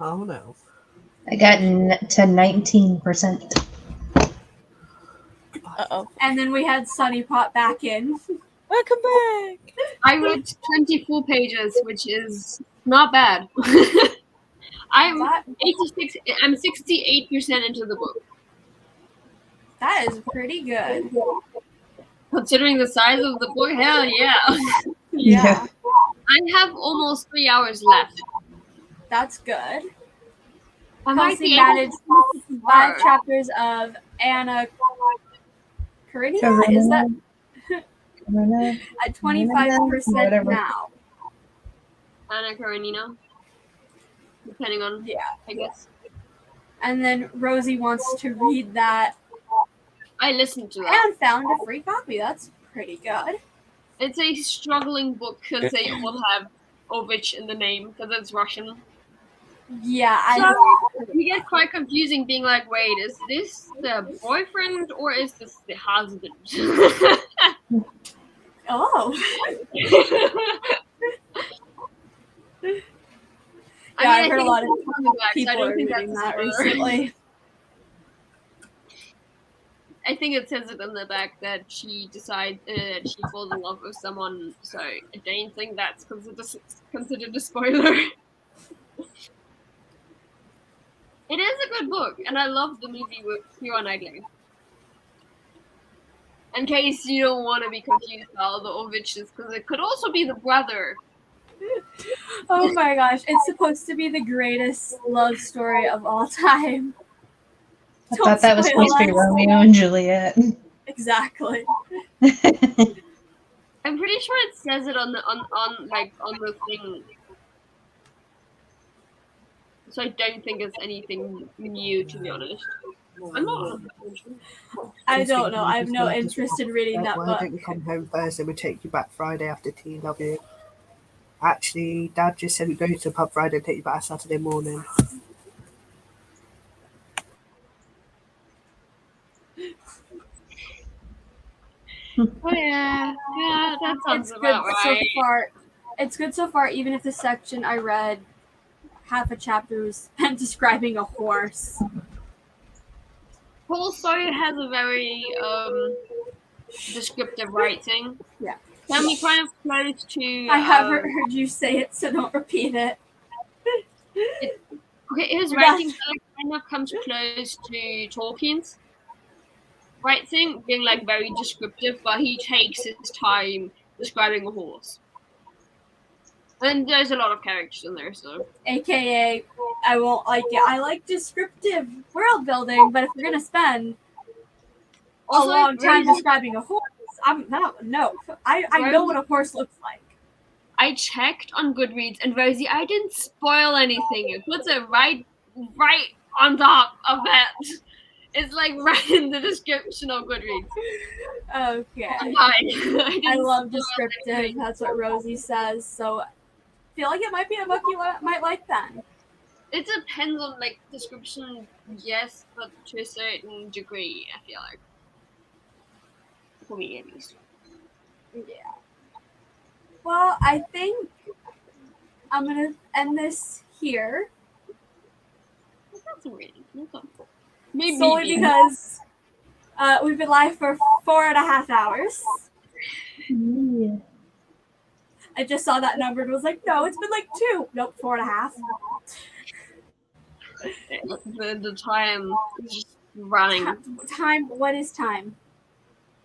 Oh no. I got to 19%. Uh-oh. And then we had Sunny pop back in. Welcome back. I read 24 pages, which is not bad. I'm 86. I'm 68% into the book. That is pretty good. Considering the size of the book, hell yeah. Yeah, I have almost 3 hours left. that's good. I might Kelsey be able managed to 5 chapters of Anna Karenina. Is that at 25% now? Anna Karenina. Depending on, I guess. And then Rosie wants to read that I listened to that. and found a free copy. That's pretty good. It's a struggling book because they all have Ovich in the name because it's Russian. Yeah, So you get quite confusing being like, wait, is this the boyfriend or is this the husband? Oh. I heard a lot of people are reading that recently. I think it says it on the back that she decides she falls in love with someone, so I don't think that's considered a spoiler. It is a good book, and I love the movie with Keira Knightley. In case you don't want to be confused by all the Oviches, because it could also be the brother. Oh my gosh, it's supposed to be the greatest love story of all time. I thought that was supposed to be Romeo and Juliet. Exactly. I'm pretty sure it says it on the thing. So I don't think it's anything new, to be honest. I'm not. I don't know. I have no interest in reading that Why book. don't you come home Thursday? We'll take you back Friday after TW. Actually, Dad just said we go to the pub Friday and take you back Saturday morning. Oh yeah, that sounds about right. So far. It's good so far, even if the section I read, half a chapter was spent describing a horse. Tolstoy has a very descriptive writing. Yeah. Can be kind of close to. I haven't heard you say it, so don't repeat it. Okay, his writing kind of comes close to Tolkien's writing, being like very descriptive, but he takes his time describing a horse. And there's a lot of characters in there, so. AKA, I won't like it. I like descriptive world building, but if we're gonna spend a long time describing a horse, I know what a horse looks like. I checked on Goodreads, and Rosie, I didn't spoil anything. It puts it right on top of it. It's like right in the description of Goodreads. Okay. I love descriptive. Anything. That's what Rosie says. So I feel like it might be a book you might like then. It depends on like description, yes, but to a certain degree, I feel like. For me, at least. Yeah. Well, I think I'm gonna end this here. That's really cool. Maybe. Solely because we've been live for 4.5 hours. Yeah. I just saw that number and was like, no, it's been like 2. Nope, 4.5. The time is just running. Time? What is time?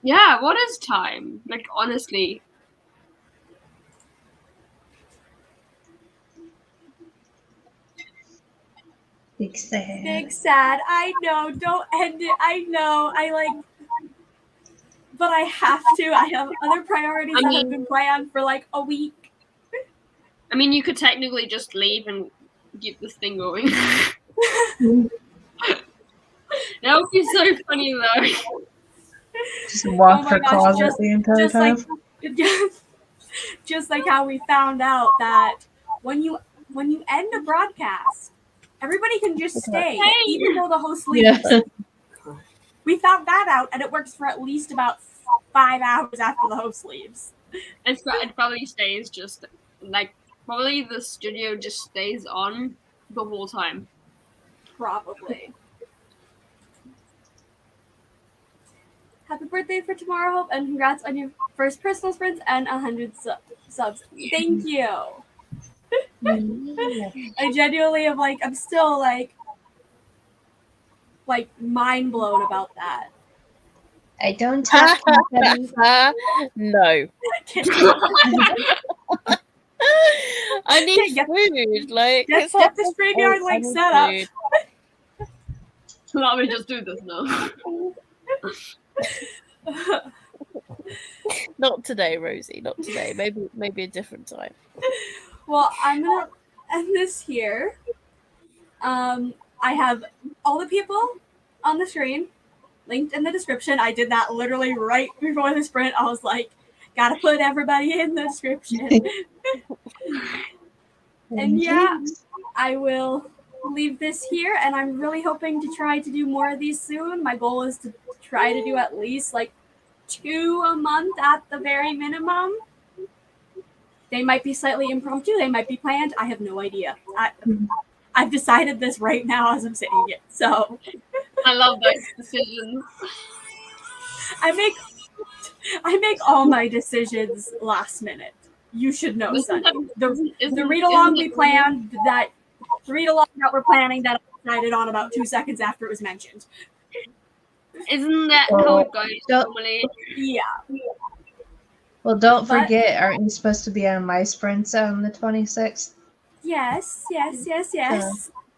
Yeah, what is time? Like, honestly. Big sad. Big sad. I know. Don't end it. I know. But I have to. I have other priorities that have been planned for like a week. I mean, you could technically just leave and keep this thing going. That would be so funny, though. Just walk Oh for my gosh, closet the entire time. Just like how we found out that when you end a broadcast, everybody can just stay, even though the host leaves. Yeah. We found that out, and it works for at least about 5 hours after the host leaves. It probably stays just like probably the studio just stays on the whole time. Probably. Happy birthday for tomorrow, Hope, and congrats on your first personal sprint and 100 subs. Thank you. I genuinely am like, I'm still like mind blown about that. I don't have confetti. No. I need food. Like, get the StreamYard link set up. Let me just do this now. Not today, Rosie. Not today. Maybe a different time. Well, I'm gonna end this here. I have all the people on the screen linked in the description. I did that literally right before the sprint. I was like, gotta put everybody in the description. And yeah, I will leave this here, and I'm really hoping to try to do more of these soon. My goal is to try to do at least like 2 a month at the very minimum. They might be slightly impromptu, they might be planned. I have no idea. I've decided this right now as I'm saying it. So I love those decisions. I make all my decisions last minute. You should know, Sunny. The read along we planned, that read along that we're planning, that I decided on about 2 seconds after it was mentioned. Isn't that how it goes normally? Yeah. Well, don't forget, aren't you supposed to be on my sprints on the 26th? Yes.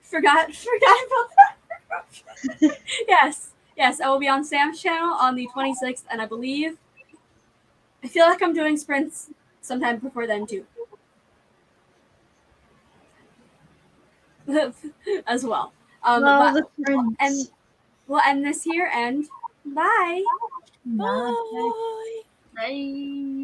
Forgot about that. Yes, I will be on Sam's channel on the 26th, and I feel like I'm doing sprints sometime before then too. As well. We'll end this here, and bye. Bye. Bye.